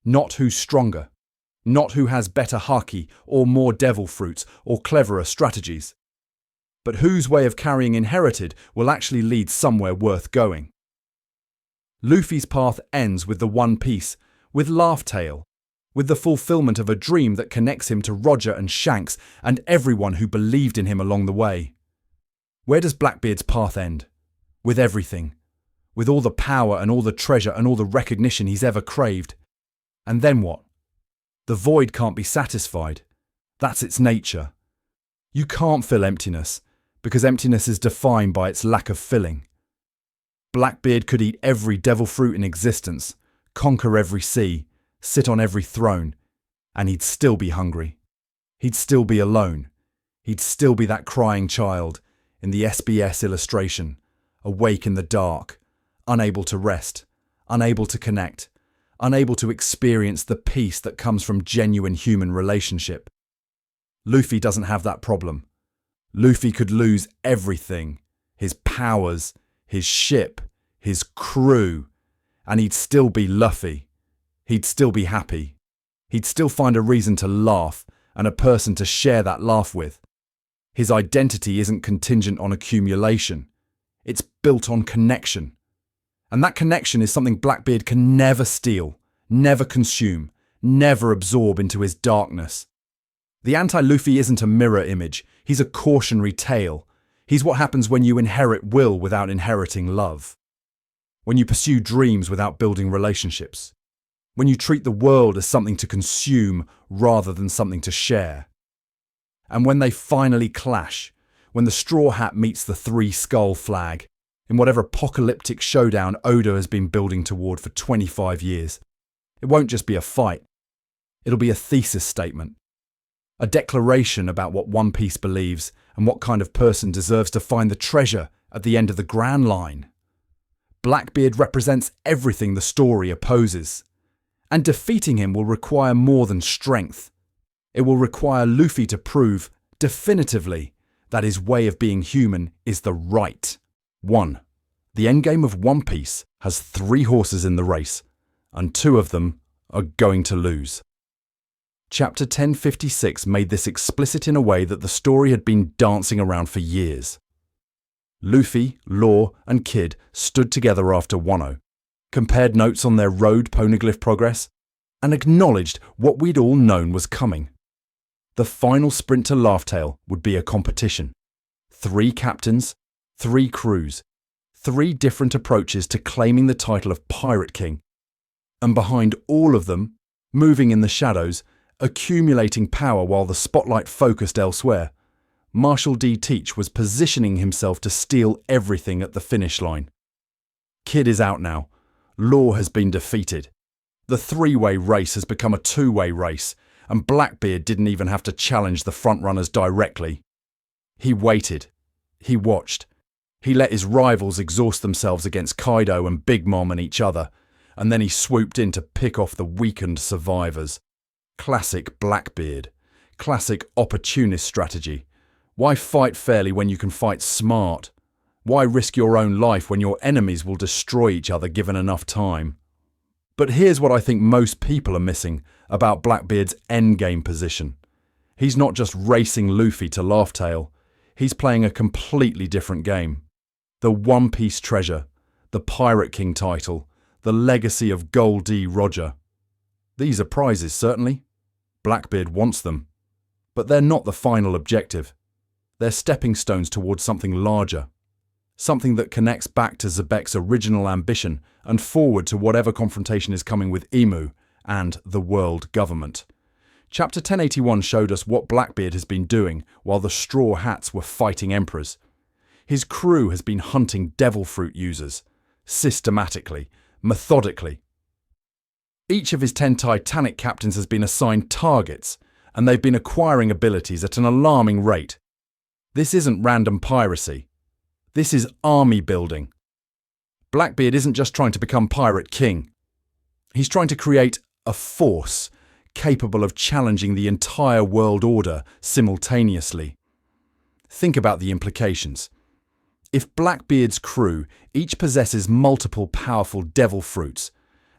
S1: Not who's stronger, not who has better haki or more devil fruits or cleverer strategies, but whose way of carrying inherited will actually lead somewhere worth going. Luffy's path ends with the One Piece, with Laughtail, with the fulfillment of a dream that connects him to Roger and Shanks and everyone who believed in him along the way. Where does Blackbeard's path end? With everything. With all the power and all the treasure and all the recognition he's ever craved. And then what? The void can't be satisfied. That's its nature. You can't fill emptiness, because emptiness is defined by its lack of filling. Blackbeard could eat every devil fruit in existence, conquer every sea, sit on every throne, and he'd still be hungry. He'd still be alone. He'd still be that crying child in the SBS illustration, awake in the dark, unable to rest, unable to connect, unable to experience the peace that comes from genuine human relationship. Luffy doesn't have that problem. Luffy could lose everything, his powers, his ship, his crew, and he'd still be Luffy. He'd still be happy. He'd still find a reason to laugh and a person to share that laugh with. His identity isn't contingent on accumulation. It's built on connection. And that connection is something Blackbeard can never steal, never consume, never absorb into his darkness. The anti-Luffy isn't a mirror image, he's a cautionary tale. He's what happens when you inherit will without inheriting love. When you pursue dreams without building relationships. When you treat the world as something to consume rather than something to share. And when they finally clash, when the Straw Hat meets the Three Skull flag, in whatever apocalyptic showdown Oda has been building toward for 25 years, it won't just be a fight. It'll be a thesis statement. A declaration about what One Piece believes and what kind of person deserves to find the treasure at the end of the Grand Line. Blackbeard represents everything the story opposes. And defeating him will require more than strength. It will require Luffy to prove, definitively, that his way of being human is the right one. The endgame of One Piece has 3 horses in the race, and 2 of them are going to lose. Chapter 1056 made this explicit in a way that the story had been dancing around for years. Luffy, Law, and Kid stood together after Wano, compared notes on their road poneglyph progress, and acknowledged what we'd all known was coming. The final sprint to Laughtail would be a competition. 3 captains, 3 crews, 3 different approaches to claiming the title of Pirate King. And behind all of them, moving in the shadows, accumulating power while the spotlight focused elsewhere, Marshall D. Teach was positioning himself to steal everything at the finish line. Kid is out now. Law has been defeated. The 3-way race has become a 2-way race, and Blackbeard didn't even have to challenge the frontrunners directly. He waited. He watched. He let his rivals exhaust themselves against Kaido and Big Mom and each other, and then he swooped in to pick off the weakened survivors. Classic Blackbeard. Classic opportunist strategy. Why fight fairly when you can fight smart? Why risk your own life when your enemies will destroy each other given enough time? But here's what I think most people are missing about Blackbeard's endgame position. He's not just racing Luffy to Laugh Tale. He's playing a completely different game. The One Piece treasure, the Pirate King title, the legacy of Gold D. Roger. These are prizes, certainly. Blackbeard wants them. But they're not the final objective. They're stepping stones towards something larger. Something that connects back to Xebec's original ambition and forward to whatever confrontation is coming with Imu and the world government. Chapter 1081 showed us what Blackbeard has been doing while the Straw Hats were fighting emperors. His crew has been hunting devil fruit users, systematically, methodically. Each of his 10 Titanic captains has been assigned targets, and they've been acquiring abilities at an alarming rate. This isn't random piracy. This is army building. Blackbeard isn't just trying to become Pirate King. He's trying to create a force capable of challenging the entire world order simultaneously. Think about the implications. If Blackbeard's crew each possesses multiple powerful devil fruits,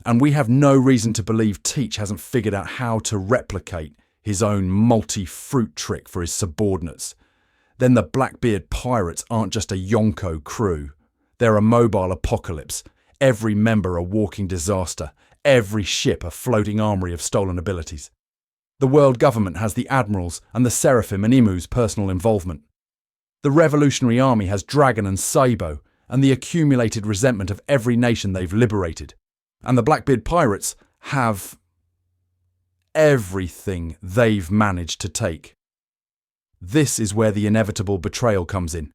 S1: and we have no reason to believe Teach hasn't figured out how to replicate his own multi-fruit trick for his subordinates, then the Blackbeard pirates aren't just a Yonko crew. They're a mobile apocalypse, every member a walking disaster, every ship a floating armory of stolen abilities. The world government has the admirals and the Seraphim and Imu's personal involvement. The Revolutionary Army has Dragon and Sabo and the accumulated resentment of every nation they've liberated. And the Blackbeard pirates have everything they've managed to take. This is where the inevitable betrayal comes in.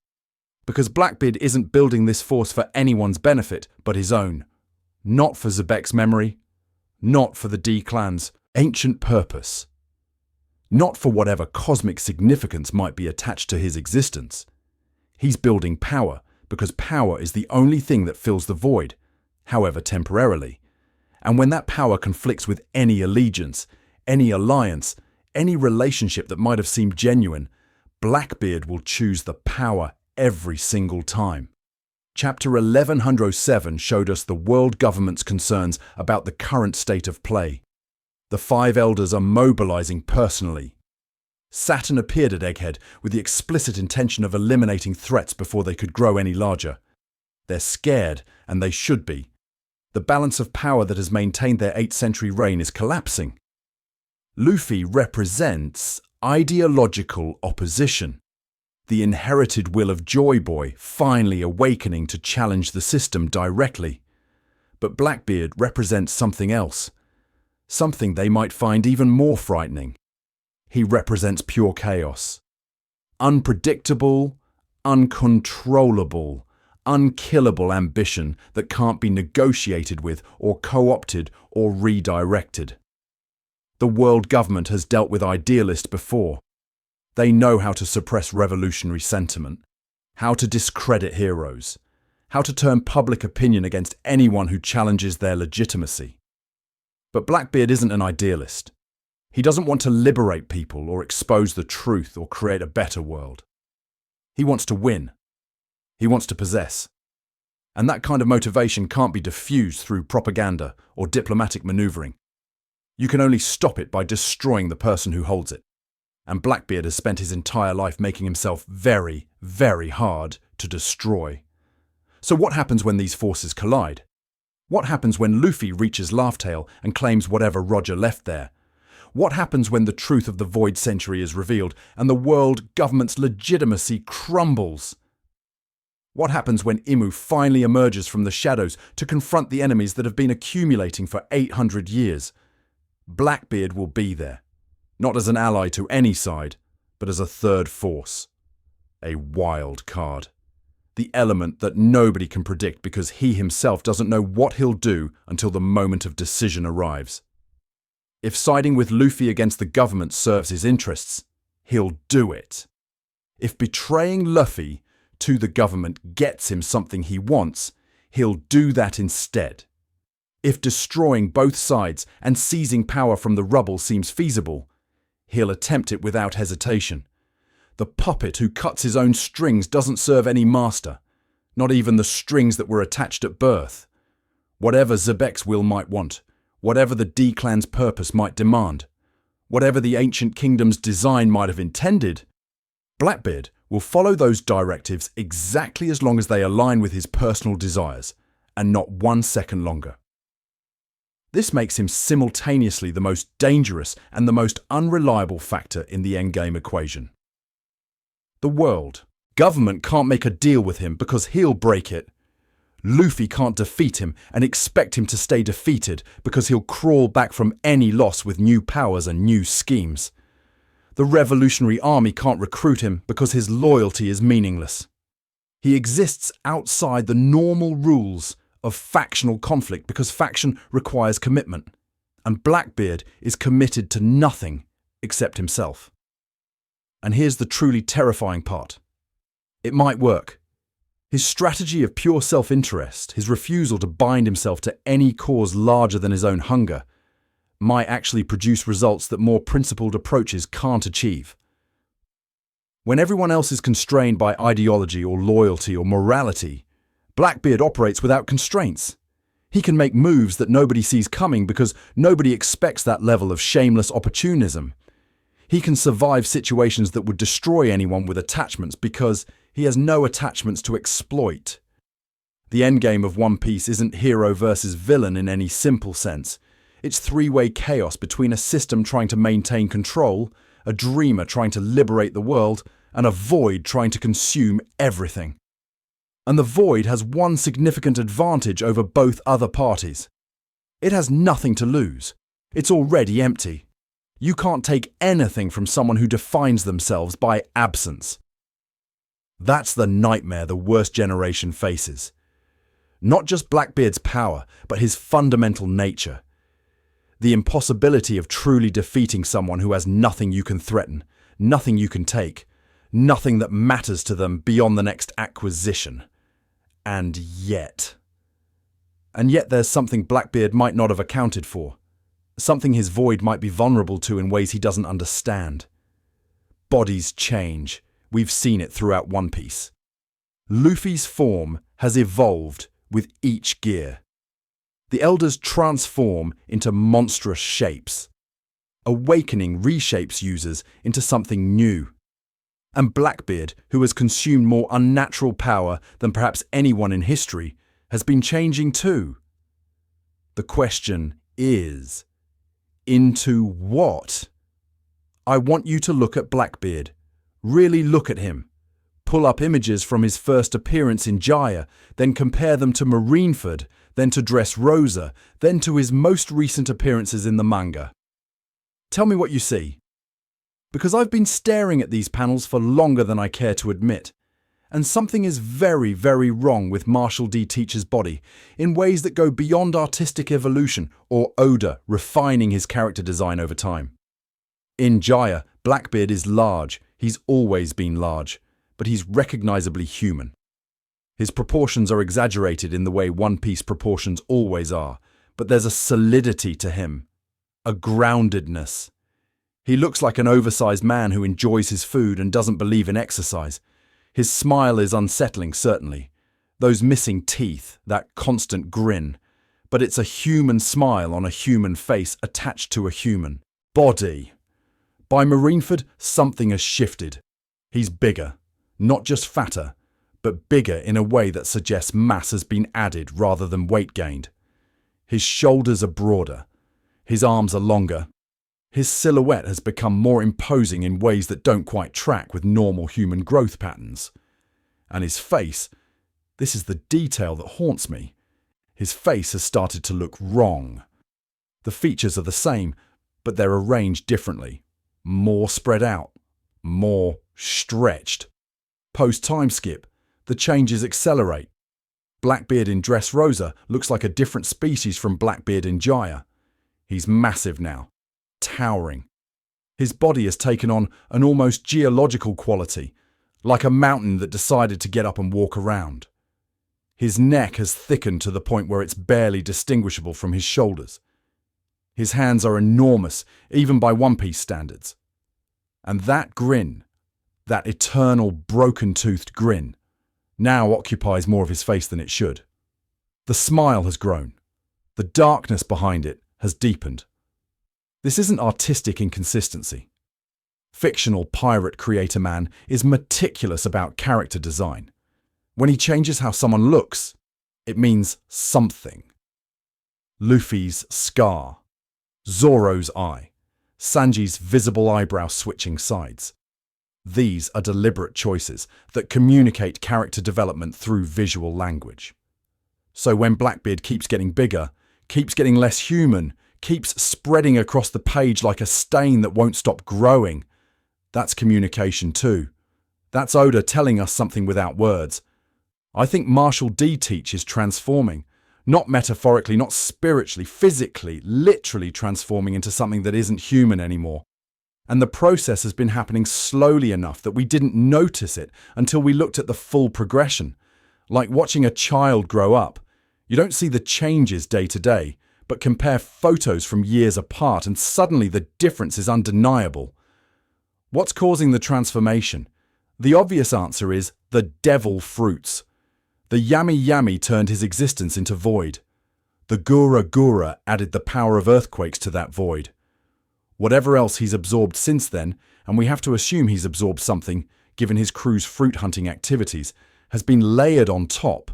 S1: Because Blackbeard isn't building this force for anyone's benefit but his own. Not for Xebec's memory, not for the D-clan's ancient purpose, not for whatever cosmic significance might be attached to his existence. He's building power because power is the only thing that fills the void, however temporarily. And when that power conflicts with any allegiance, any alliance, any relationship that might have seemed genuine, Blackbeard will choose the power every single time. Chapter 1107 showed us the world government's concerns about the current state of play. The 5 elders are mobilizing personally. Saturn appeared at Egghead with the explicit intention of eliminating threats before they could grow any larger. They're scared, and they should be. The balance of power that has maintained their 8th century reign is collapsing. Luffy represents ideological opposition. The inherited will of Joy Boy finally awakening to challenge the system directly. But Blackbeard represents something else. Something they might find even more frightening. He represents pure chaos. Unpredictable, uncontrollable, unkillable ambition that can't be negotiated with or co-opted or redirected. The world government has dealt with idealists before. They know how to suppress revolutionary sentiment, how to discredit heroes, how to turn public opinion against anyone who challenges their legitimacy. But Blackbeard isn't an idealist. He doesn't want to liberate people or expose the truth or create a better world. He wants to win. He wants to possess. And that kind of motivation can't be diffused through propaganda or diplomatic maneuvering. You can only stop it by destroying the person who holds it. And Blackbeard has spent his entire life making himself very, very hard to destroy. So what happens when these forces collide? What happens when Luffy reaches Laugh Tale and claims whatever Roger left there? What happens when the truth of the Void Century is revealed and the world government's legitimacy crumbles? What happens when Imu finally emerges from the shadows to confront the enemies that have been accumulating for 800 years? Blackbeard will be there. Not as an ally to any side, but as a third force. A wild card. The element that nobody can predict because he himself doesn't know what he'll do until the moment of decision arrives. If siding with Luffy against the government serves his interests, he'll do it. If betraying Luffy to the government gets him something he wants, he'll do that instead. If destroying both sides and seizing power from the rubble seems feasible, he'll attempt it without hesitation. The puppet who cuts his own strings doesn't serve any master, not even the strings that were attached at birth. Whatever Zebek's will might want, whatever the D-clan's purpose might demand, whatever the ancient kingdom's design might have intended, Blackbeard will follow those directives exactly as long as they align with his personal desires, and not 1 second longer. This makes him simultaneously the most dangerous and the most unreliable factor in the endgame equation. The world. Government can't make a deal with him because he'll break it. Luffy can't defeat him and expect him to stay defeated because he'll crawl back from any loss with new powers and new schemes. The Revolutionary Army can't recruit him because his loyalty is meaningless. He exists outside the normal rules of factional conflict because faction requires commitment, and Blackbeard is committed to nothing except himself. And here's the truly terrifying part. It might work. His strategy of pure self-interest, his refusal to bind himself to any cause larger than his own hunger, might actually produce results that more principled approaches can't achieve. When everyone else is constrained by ideology or loyalty or morality, Blackbeard operates without constraints. He can make moves that nobody sees coming because nobody expects that level of shameless opportunism. He can survive situations that would destroy anyone with attachments because he has no attachments to exploit. The endgame of One Piece isn't hero versus villain in any simple sense. It's three-way chaos between a system trying to maintain control, a dreamer trying to liberate the world, and a void trying to consume everything. And the void has one significant advantage over both other parties. It has nothing to lose. It's already empty. You can't take anything from someone who defines themselves by absence. That's the nightmare the worst generation faces. Not just Blackbeard's power, but his fundamental nature. The impossibility of truly defeating someone who has nothing you can threaten, nothing you can take, nothing that matters to them beyond the next acquisition. And yet there's something Blackbeard might not have accounted for. Something his void might be vulnerable to in ways he doesn't understand. Bodies change. We've seen it throughout One Piece. Luffy's form has evolved with each gear. The elders transform into monstrous shapes. Awakening reshapes users into something new. And Blackbeard, who has consumed more unnatural power than perhaps anyone in history, has been changing too. The question is, into what? I want you to look at Blackbeard. Really look at him. Pull up images from his first appearance in Jaya, then compare them to Marineford, then to Dressrosa, then to his most recent appearances in the manga. Tell me what you see. Because I've been staring at these panels for longer than I care to admit, and something is very, very wrong with Marshall D. Teacher's body in ways that go beyond artistic evolution or Oda refining his character design over time. In Jaya, Blackbeard is large. He's always been large, but he's recognizably human. His proportions are exaggerated in the way One Piece proportions always are, but there's a solidity to him, a groundedness. He looks like an oversized man who enjoys his food and doesn't believe in exercise. His smile is unsettling, certainly. Those missing teeth, that constant grin. But it's a human smile on a human face attached to a human body. By Marineford, something has shifted. He's bigger, not just fatter, but bigger in a way that suggests mass has been added rather than weight gained. His shoulders are broader. His arms are longer. His silhouette has become more imposing in ways that don't quite track with normal human growth patterns. And his face, this is the detail that haunts me. His face has started to look wrong. The features are the same, but they're arranged differently. More spread out. More stretched. Post-time skip, the changes accelerate. Blackbeard in Dressrosa looks like a different species from Blackbeard in Jaya. He's massive now. Towering. His body has taken on an almost geological quality, like a mountain that decided to get up and walk around. His neck has thickened to the point where it's barely distinguishable from his shoulders. His hands are enormous, even by One Piece standards. And that grin, that eternal broken-toothed grin, now occupies more of his face than it should. The smile has grown. The darkness behind it has deepened. This isn't artistic inconsistency. Fictional pirate creator man is meticulous about character design. When he changes how someone looks, it means something. Luffy's scar, Zoro's eye, Sanji's visible eyebrow switching sides. These are deliberate choices that communicate character development through visual language. So when Blackbeard keeps getting bigger, keeps getting less human, keeps spreading across the page like a stain that won't stop growing, that's communication too. That's Oda telling us something without words. I think Marshall D teaches transforming, not metaphorically, not spiritually, physically, literally transforming into something that isn't human anymore. And the process has been happening slowly enough that we didn't notice it until we looked at the full progression. Like watching a child grow up. You don't see the changes day to day, but compare photos from years apart and suddenly the difference is undeniable. What's causing the transformation? The obvious answer is the devil fruits. The Yami Yami turned his existence into void. The Gura Gura added the power of earthquakes to that void. Whatever else he's absorbed since then, and we have to assume he's absorbed something, given his crew's fruit hunting activities, has been layered on top.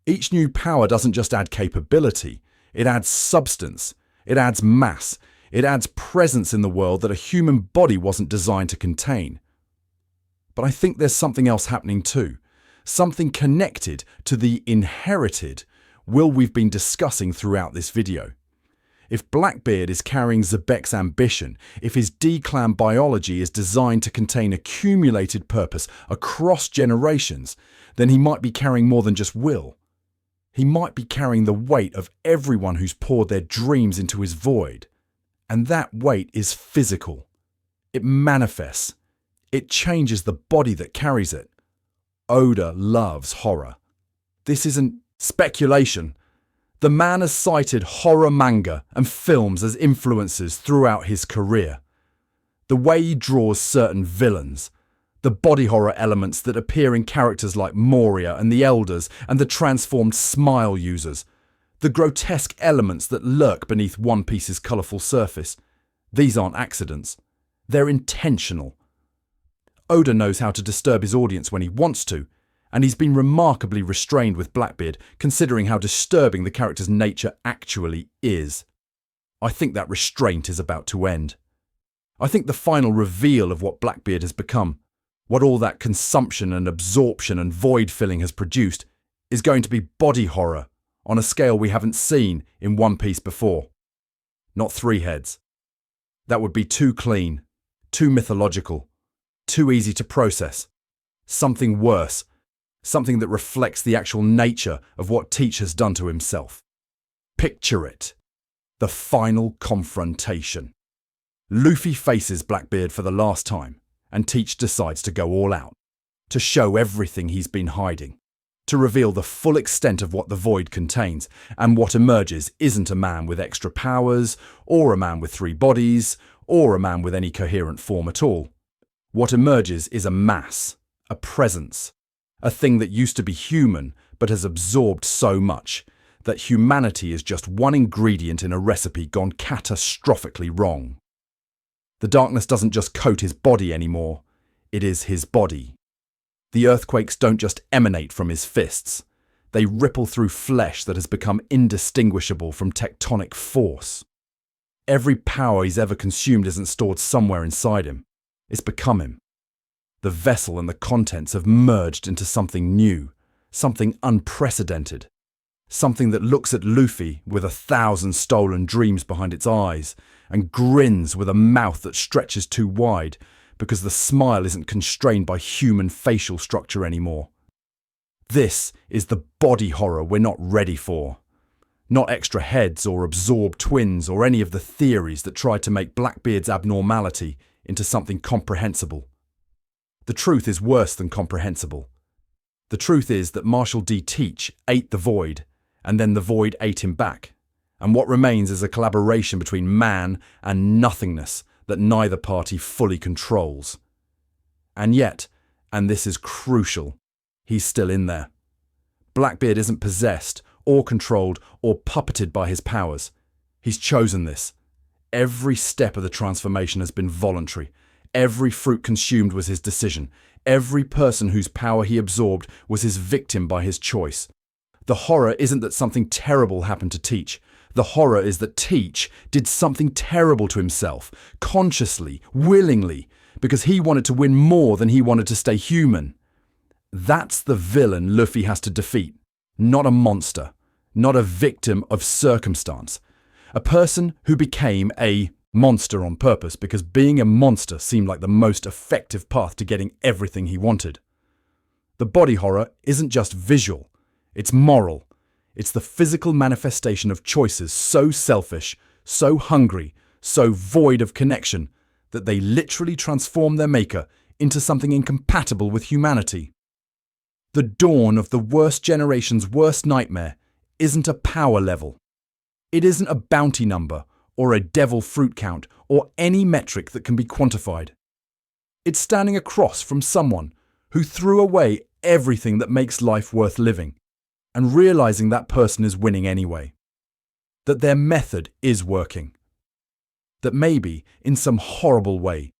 S1: Each new power doesn't just add capability, it adds substance, it adds mass, it adds presence in the world that a human body wasn't designed to contain. But I think there's something else happening too. Something connected to the inherited will we've been discussing throughout this video. If Blackbeard is carrying Zebek's ambition, if his D-clan biology is designed to contain accumulated purpose across generations, then he might be carrying more than just will. He might be carrying the weight of everyone who's poured their dreams into his void. And that weight is physical. It manifests. It changes the body that carries it. Oda loves horror. This isn't speculation. The man has cited horror manga and films as influences throughout his career. The way he draws certain villains, the body horror elements that appear in characters like Moria and the Elders and the transformed smile users, the grotesque elements that lurk beneath One Piece's colourful surface. These aren't accidents. They're intentional. Oda knows how to disturb his audience when he wants to, and he's been remarkably restrained with Blackbeard, considering how disturbing the character's nature actually is. I think that restraint is about to end. I think the final reveal of what Blackbeard has become, what all that consumption and absorption and void-filling has produced, is going to be body horror on a scale we haven't seen in One Piece before. Not three heads. That would be too clean, too mythological, too easy to process. Something worse. Something that reflects the actual nature of what Teach has done to himself. Picture it. The final confrontation. Luffy faces Blackbeard for the last time, and Teach decides to go all out, to show everything he's been hiding, to reveal the full extent of what the void contains, and what emerges isn't a man with extra powers, or a man with 3 bodies, or a man with any coherent form at all. What emerges is a mass, a presence, a thing that used to be human but has absorbed so much that humanity is just one ingredient in a recipe gone catastrophically wrong. The darkness doesn't just coat his body anymore, it is his body. The earthquakes don't just emanate from his fists, they ripple through flesh that has become indistinguishable from tectonic force. Every power he's ever consumed isn't stored somewhere inside him, it's become him. The vessel and the contents have merged into something new, something unprecedented. Something that looks at Luffy with 1,000 stolen dreams behind its eyes and grins with a mouth that stretches too wide because the smile isn't constrained by human facial structure anymore. This is the body horror we're not ready for. Not extra heads or absorbed twins or any of the theories that try to make Blackbeard's abnormality into something comprehensible. the truth is worse than comprehensible. The truth is that Marshall D. Teach ate the void, and then the void ate him back. And what remains is a collaboration between man and nothingness that neither party fully controls. And yet, and this is crucial, he's still in there. Blackbeard isn't possessed or controlled or puppeted by his powers. He's chosen this. Every step of the transformation has been voluntary. Every fruit consumed was his decision. Every person whose power he absorbed was his victim by his choice. The horror isn't that something terrible happened to Teach. The horror is that Teach did something terrible to himself, consciously, willingly, because he wanted to win more than he wanted to stay human. That's the villain Luffy has to defeat, not a monster, not a victim of circumstance. A person who became a monster on purpose because being a monster seemed like the most effective path to getting everything he wanted. The body horror isn't just visual, it's moral. It's the physical manifestation of choices so selfish, so hungry, so void of connection that they literally transform their maker into something incompatible with humanity. The dawn of the worst generation's worst nightmare isn't a power level. It isn't a bounty number or a devil fruit count or any metric that can be quantified. It's standing across from someone who threw away everything that makes life worth living and realizing that person is winning anyway. That their method is working. That maybe, in some horrible way,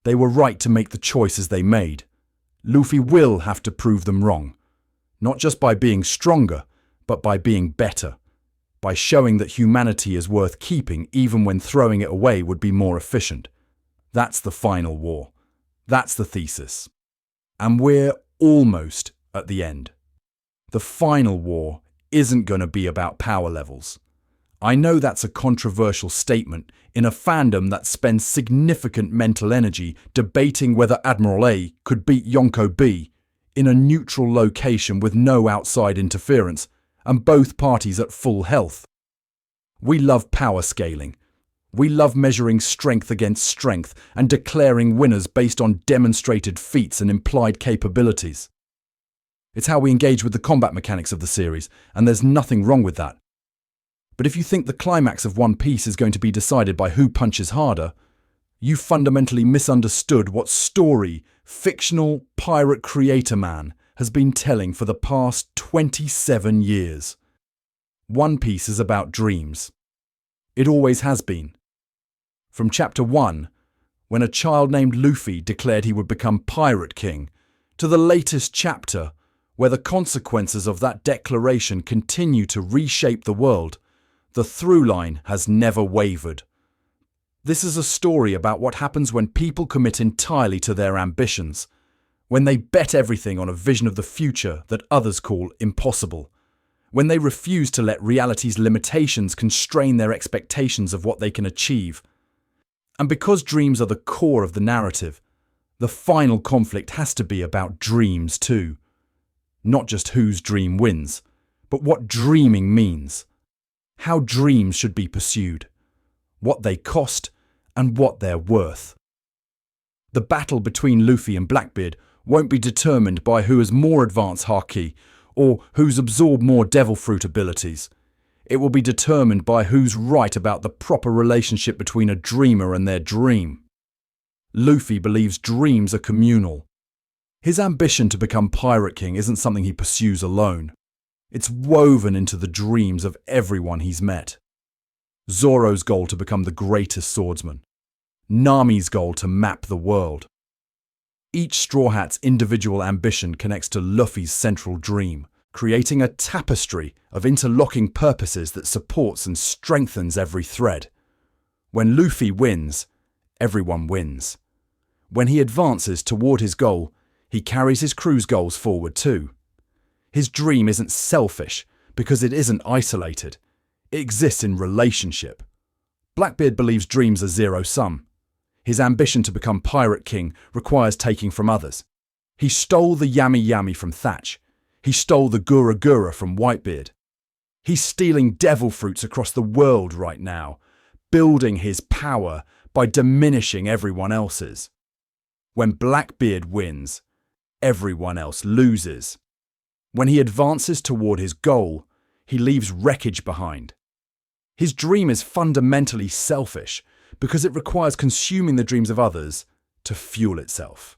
S1: they were right to make the choices they made. Luffy will have to prove them wrong. Not just by being stronger, but by being better. By showing that humanity is worth keeping even when throwing it away would be more efficient. That's the final war. That's the thesis. And we're almost at the end. The final war isn't going to be about power levels. I know that's a controversial statement in a fandom that spends significant mental energy debating whether Admiral A could beat Yonko B in a neutral location with no outside interference and both parties at full health. We love power scaling. We love measuring strength against strength and declaring winners based on demonstrated feats and implied capabilities. It's how we engage with the combat mechanics of the series, and there's nothing wrong with that. But if you think the climax of One Piece is going to be decided by who punches harder, you fundamentally misunderstood what story fictional pirate creator man has been telling for the past 27 years. One Piece is about dreams. It always has been. From chapter 1, when a child named Luffy declared he would become Pirate King, to the latest chapter, where the consequences of that declaration continue to reshape the world, the through line has never wavered. This is a story about what happens when people commit entirely to their ambitions, when they bet everything on a vision of the future that others call impossible, when they refuse to let reality's limitations constrain their expectations of what they can achieve. And because dreams are the core of the narrative, the final conflict has to be about dreams too. Not just whose dream wins, but what dreaming means. How dreams should be pursued, what they cost, and what they're worth. The battle between Luffy and Blackbeard won't be determined by who has more advanced haki or who's absorbed more devil fruit abilities. It will be determined by who's right about the proper relationship between a dreamer and their dream. Luffy believes dreams are communal. His ambition to become Pirate King isn't something he pursues alone. It's woven into the dreams of everyone he's met. Zoro's goal to become the greatest swordsman. Nami's goal to map the world. Each Straw Hat's individual ambition connects to Luffy's central dream, creating a tapestry of interlocking purposes that supports and strengthens every thread. When Luffy wins, everyone wins. When he advances toward his goal, he carries his crew's goals forward too. His dream isn't selfish because it isn't isolated. It exists in relationship. Blackbeard believes dreams are zero-sum. His ambition to become Pirate King requires taking from others. He stole the Yami Yami from Thatch. He stole the Gura Gura from Whitebeard. He's stealing devil fruits across the world right now, building his power by diminishing everyone else's. When Blackbeard wins, everyone else loses. When he advances toward his goal, he leaves wreckage behind. His dream is fundamentally selfish because it requires consuming the dreams of others to fuel itself.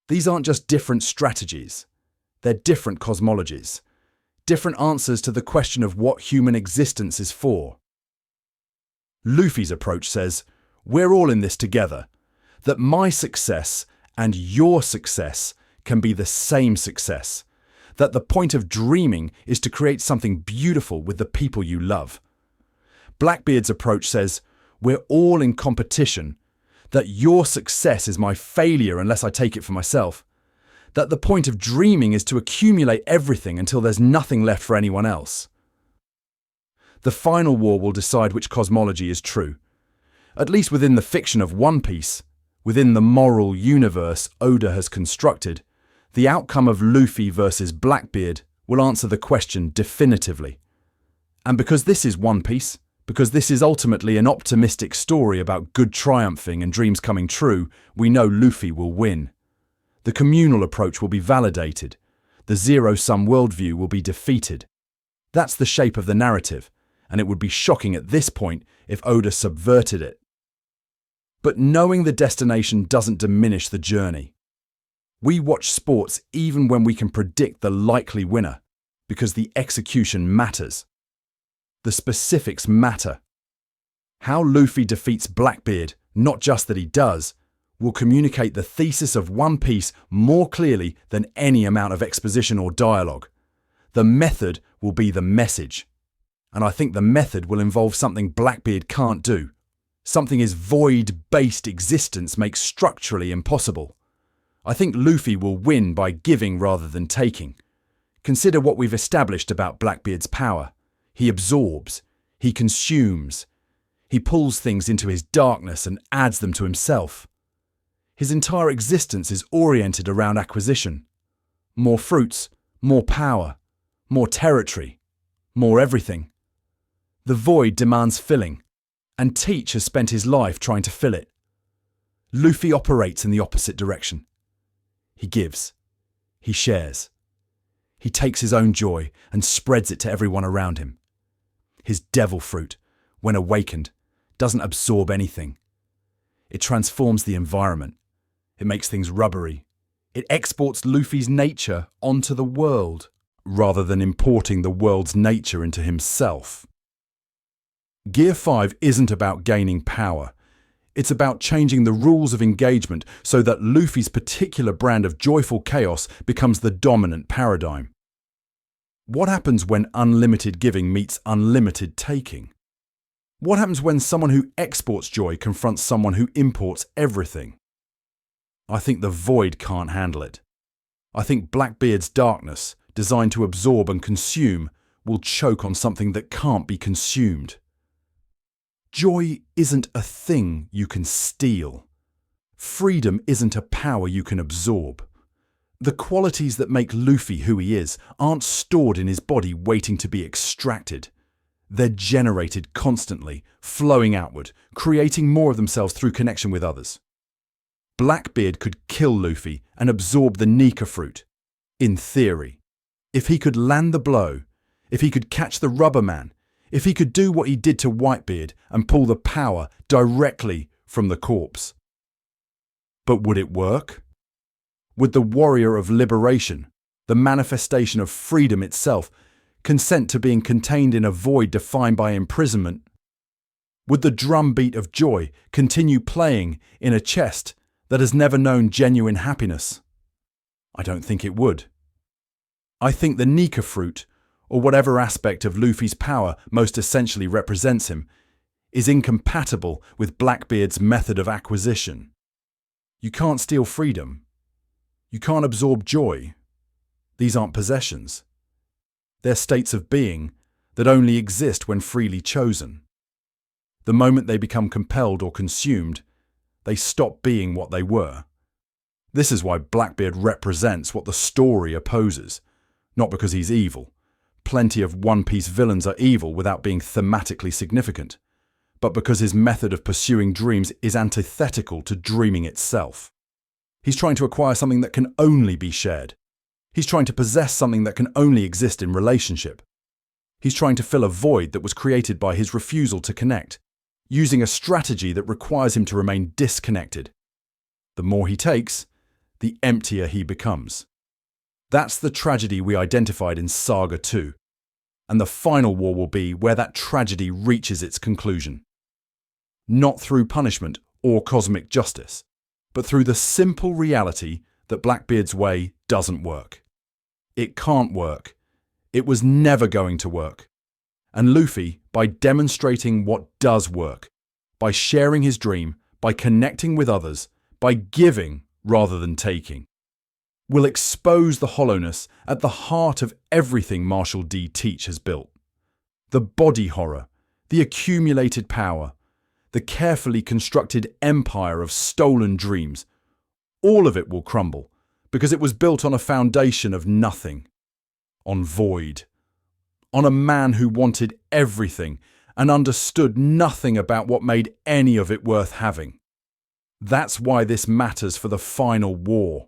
S1: These aren't just different strategies, they're different cosmologies, different answers to the question of what human existence is for. Luffy's approach says, we're all in this together, that my success and your success can be the same success, that the point of dreaming is to create something beautiful with the people you love. Blackbeard's approach says, we're all in competition, that your success is my failure unless I take it for myself, that the point of dreaming is to accumulate everything until there's nothing left for anyone else. The final war will decide which cosmology is true. At least within the fiction of One Piece, within the moral universe Oda has constructed, the outcome of Luffy versus Blackbeard will answer the question definitively. And because this is One Piece, because this is ultimately an optimistic story about good triumphing and dreams coming true, we know Luffy will win. The communal approach will be validated. The zero-sum worldview will be defeated. That's the shape of the narrative, and it would be shocking at this point if Oda subverted it. But knowing the destination doesn't diminish the journey. We watch sports even when we can predict the likely winner, because the execution matters. The specifics matter. How Luffy defeats Blackbeard, not just that he does, will communicate the thesis of One Piece more clearly than any amount of exposition or dialogue. The method will be the message. And I think the method will involve something Blackbeard can't do. Something his void-based existence makes structurally impossible. I think Luffy will win by giving rather than taking. Consider what we've established about Blackbeard's power. He absorbs, he consumes, he pulls things into his darkness and adds them to himself. His entire existence is oriented around acquisition. More fruits, more power, more territory, more everything. The void demands filling, and Teach has spent his life trying to fill it. Luffy operates in the opposite direction. He gives, he shares. He takes his own joy and spreads it to everyone around him. His devil fruit, when awakened, doesn't absorb anything. It transforms the environment. It makes things rubbery. It exports Luffy's nature onto the world, rather than importing the world's nature into himself. Gear 5 isn't about gaining power. It's about changing the rules of engagement so that Luffy's particular brand of joyful chaos becomes the dominant paradigm. What happens when unlimited giving meets unlimited taking? What happens when someone who exports joy confronts someone who imports everything? I think the void can't handle it. I think Blackbeard's darkness, designed to absorb and consume, will choke on something that can't be consumed. Joy isn't a thing you can steal. Freedom isn't a power you can absorb. The qualities that make Luffy who he is aren't stored in his body waiting to be extracted. They're generated constantly, flowing outward, creating more of themselves through connection with others. Blackbeard could kill Luffy and absorb the Nika fruit. In theory. If he could land the blow, if he could catch the rubber man, if he could do what he did to Whitebeard and pull the power directly from the corpse. But would it work? Would the warrior of liberation, the manifestation of freedom itself, consent to being contained in a void defined by imprisonment? Would the drumbeat of joy continue playing in a chest that has never known genuine happiness? I don't think it would. I think the Nika fruit, or whatever aspect of Luffy's power most essentially represents him, is incompatible with Blackbeard's method of acquisition. You can't steal freedom. You can't absorb joy. These aren't possessions. They're states of being that only exist when freely chosen. The moment they become compelled or consumed, they stop being what they were. This is why Blackbeard represents what the story opposes, not because he's evil. Plenty of One Piece villains are evil without being thematically significant, but because his method of pursuing dreams is antithetical to dreaming itself. He's trying to acquire something that can only be shared. He's trying to possess something that can only exist in relationship. He's trying to fill a void that was created by his refusal to connect, using a strategy that requires him to remain disconnected. The more he takes, the emptier he becomes. That's the tragedy we identified in Saga 2, and the final war will be where that tragedy reaches its conclusion. Not through punishment or cosmic justice, but through the simple reality that Blackbeard's way doesn't work. It can't work. It was never going to work. And Luffy, by demonstrating what does work, by sharing his dream, by connecting with others, by giving rather than taking, will expose the hollowness at the heart of everything Marshall D. Teach has built. The body horror, the accumulated power, the carefully constructed empire of stolen dreams, all of it will crumble because it was built on a foundation of nothing, on void, on a man who wanted everything and understood nothing about what made any of it worth having. That's why this matters for the final war.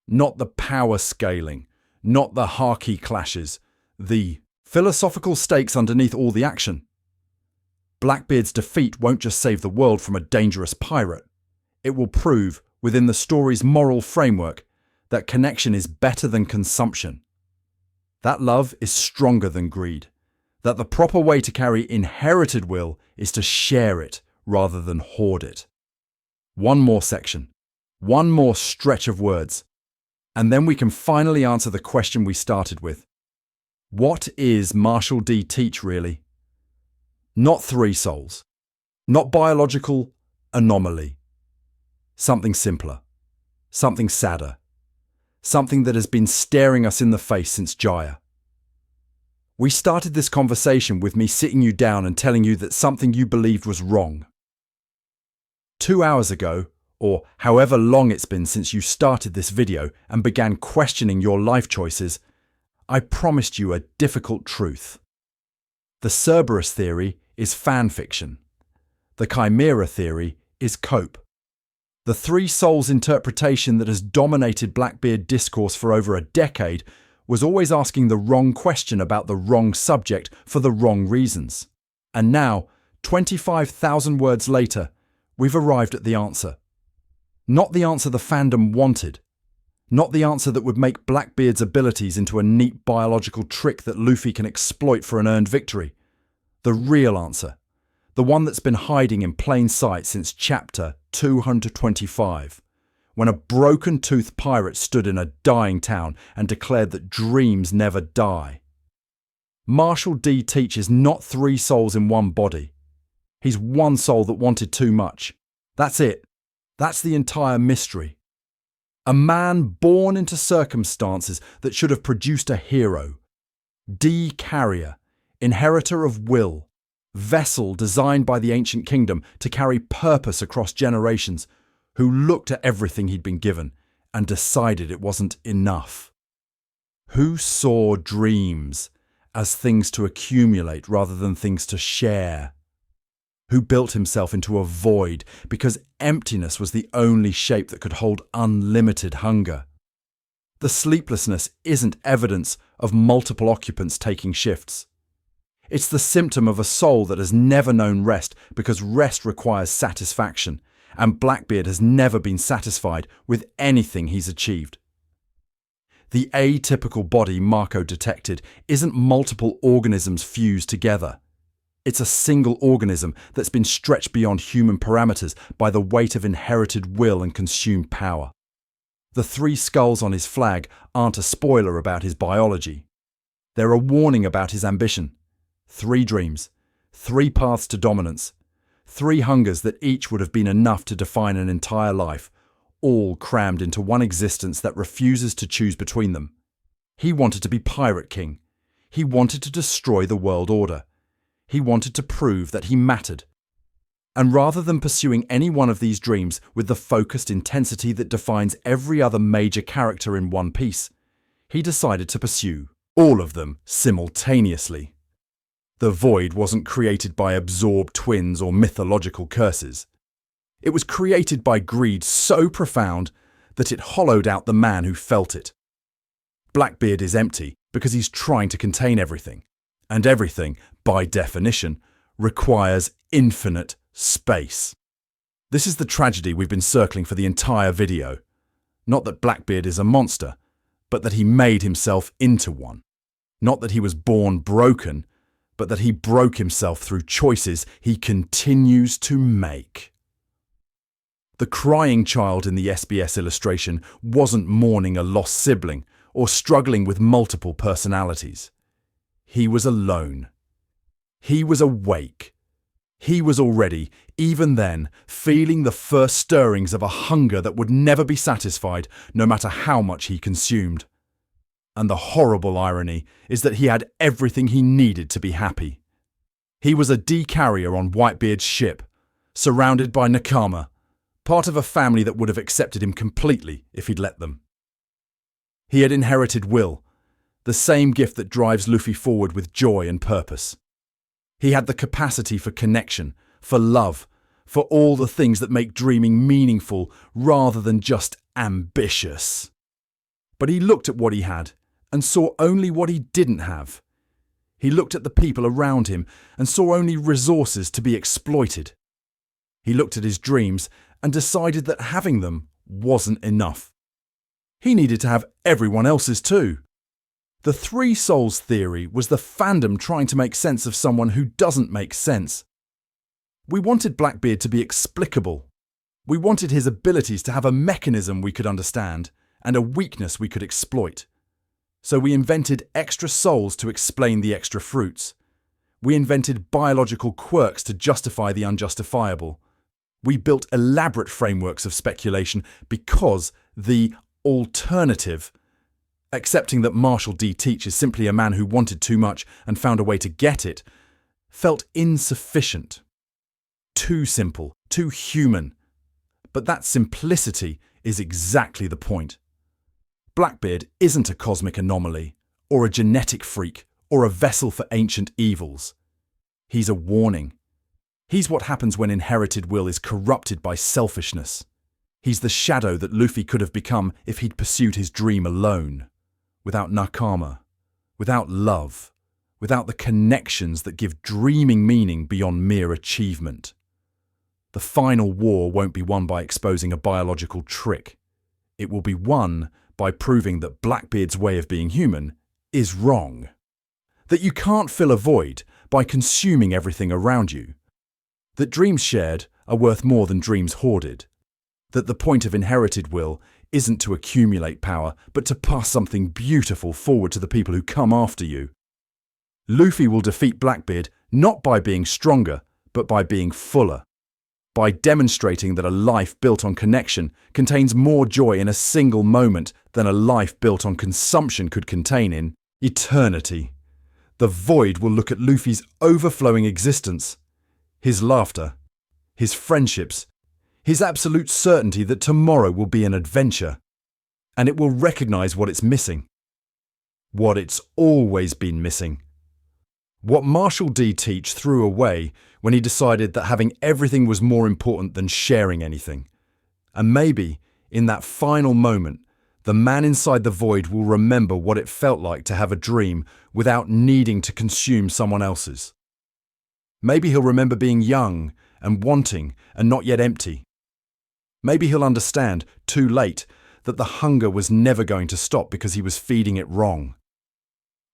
S1: Not the power scaling, not the haki clashes, the philosophical stakes underneath all the action. Blackbeard's defeat won't just save the world from a dangerous pirate. It will prove, within the story's moral framework, that connection is better than consumption. That love is stronger than greed. That the proper way to carry inherited will is to share it rather than hoard it. One more section. One more stretch of words. And then we can finally answer the question we started with. What is Marshall D. Teach really? Not three souls. Not biological anomaly. Something simpler. Something sadder. Something that has been staring us in the face since Jaya. We started this conversation with me sitting you down and telling you that something you believed was wrong. 2 hours ago, or however long it's been since you started this video and began questioning your life choices, I promised you a difficult truth. The Cerberus Theory is fan fiction. The Chimera Theory is cope. The three souls interpretation that has dominated Blackbeard discourse for over a decade was always asking the wrong question about the wrong subject for the wrong reasons. And now, 25,000 words later, we've arrived at the answer. Not the answer the fandom wanted. Not the answer that would make Blackbeard's abilities into a neat biological trick that Luffy can exploit for an earned victory. The real answer. The one that's been hiding in plain sight since chapter 225, when a broken-toothed pirate stood in a dying town and declared that dreams never die. Marshall D. Teach is not three souls in one body. He's one soul that wanted too much. That's it. That's the entire mystery. A man born into circumstances that should have produced a hero. D-carrier, inheritor of will, vessel designed by the ancient kingdom to carry purpose across generations, who looked at everything he'd been given and decided it wasn't enough. Who saw dreams as things to accumulate rather than things to share. Who built himself into a void because emptiness was the only shape that could hold unlimited hunger. The sleeplessness isn't evidence of multiple occupants taking shifts. It's the symptom of a soul that has never known rest because rest requires satisfaction, and Blackbeard has never been satisfied with anything he's achieved. The atypical body Marco detected isn't multiple organisms fused together. It's a single organism that's been stretched beyond human parameters by the weight of inherited will and consumed power. The three skulls on his flag aren't a spoiler about his biology. They're a warning about his ambition. 3 dreams, 3 paths to dominance, 3 hungers that each would have been enough to define an entire life, all crammed into one existence that refuses to choose between them. He wanted to be Pirate King. He wanted to destroy the world order. He wanted to prove that he mattered. And rather than pursuing any one of these dreams with the focused intensity that defines every other major character in One Piece, he decided to pursue all of them simultaneously. The void wasn't created by absorbed twins or mythological curses. It was created by greed so profound that it hollowed out the man who felt it. Blackbeard is empty because he's trying to contain everything, and everything, by definition, requires infinite space. This is the tragedy we've been circling for the entire video. Not that Blackbeard is a monster, but that he made himself into one. Not that he was born broken, but that he broke himself through choices he continues to make. The crying child in the SBS illustration wasn't mourning a lost sibling or struggling with multiple personalities. He was alone. He was awake. He was already, even then, feeling the first stirrings of a hunger that would never be satisfied no matter how much he consumed. And the horrible irony is that he had everything he needed to be happy. He was a D-carrier on Whitebeard's ship, surrounded by Nakama, part of a family that would have accepted him completely if he'd let them. He had inherited will, the same gift that drives Luffy forward with joy and purpose. He had the capacity for connection, for love, for all the things that make dreaming meaningful rather than just ambitious. But he looked at what he had and saw only what he didn't have. He looked at the people around him and saw only resources to be exploited. He looked at his dreams and decided that having them wasn't enough. He needed to have everyone else's too. The Three Souls theory was the fandom trying to make sense of someone who doesn't make sense. We wanted Blackbeard to be explicable. We wanted his abilities to have a mechanism we could understand and a weakness we could exploit. So we invented extra souls to explain the extra fruits. We invented biological quirks to justify the unjustifiable. We built elaborate frameworks of speculation because the alternative, accepting that Marshall D. Teach is simply a man who wanted too much and found a way to get it, felt insufficient. Too simple, too human. But that simplicity is exactly the point. Blackbeard isn't a cosmic anomaly, or a genetic freak, or a vessel for ancient evils. He's a warning. He's what happens when inherited will is corrupted by selfishness. He's the shadow that Luffy could have become if he'd pursued his dream alone, without Nakama, without love, without the connections that give dreaming meaning beyond mere achievement. The final war won't be won by exposing a biological trick. It will be won by proving that Blackbeard's way of being human is wrong. That you can't fill a void by consuming everything around you. That dreams shared are worth more than dreams hoarded. That the point of inherited will isn't to accumulate power, but to pass something beautiful forward to the people who come after you. Luffy will defeat Blackbeard not by being stronger, but by being fuller. By demonstrating that a life built on connection contains more joy in a single moment than a life built on consumption could contain in eternity. The void will look at Luffy's overflowing existence, his laughter, his friendships, his absolute certainty that tomorrow will be an adventure, and it will recognize what it's missing. What it's always been missing. What Marshall D. Teach threw away when he decided that having everything was more important than sharing anything. And maybe, in that final moment, the man inside the void will remember what it felt like to have a dream without needing to consume someone else's. Maybe he'll remember being young and wanting and not yet empty. Maybe he'll understand, too late, that the hunger was never going to stop because he was feeding it wrong.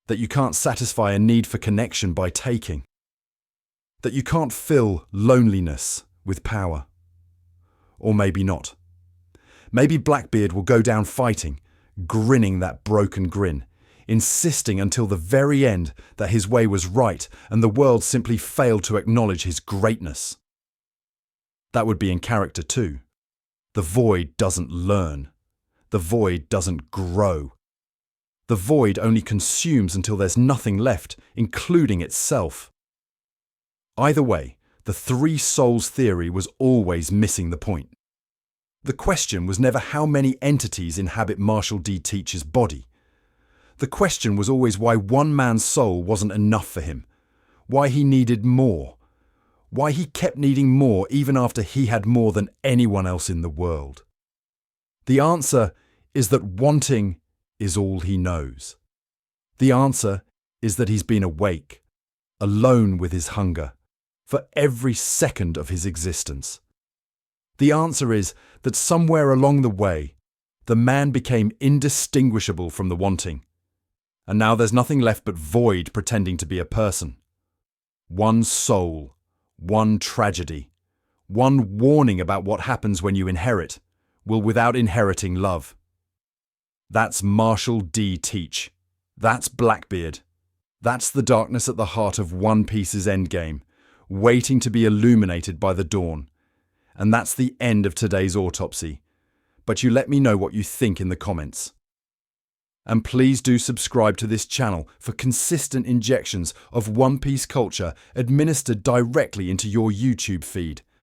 S1: That you can't satisfy a need for connection by taking. That you can't fill loneliness with power. Or maybe not. Maybe Blackbeard will go down fighting, grinning that broken grin, insisting until the very end that his way was right and the world simply failed to acknowledge his greatness. That would be in character too. The void doesn't learn. The void doesn't grow. The void only consumes until there's nothing left, including itself. Either way, the Three Souls theory was always missing the point. The question was never how many entities inhabit Marshall D. Teach's body. The question was always why one man's soul wasn't enough for him, why he needed more, why he kept needing more even after he had more than anyone else in the world. The answer is that wanting is all he knows. The answer is that he's been awake, alone with his hunger, for every second of his existence. The answer is that somewhere along the way, the man became indistinguishable from the wanting, and now there's nothing left but void pretending to be a person. One soul, one tragedy, one warning about what happens when you inherit, will without inheriting love. That's Marshall D. Teach. That's Blackbeard. That's the darkness at the heart of One Piece's endgame, waiting to be illuminated by the dawn. And that's the end of today's autopsy. But you let me know what you think in the comments. And please do subscribe to this channel for consistent injections of One Piece culture administered directly into your YouTube feed.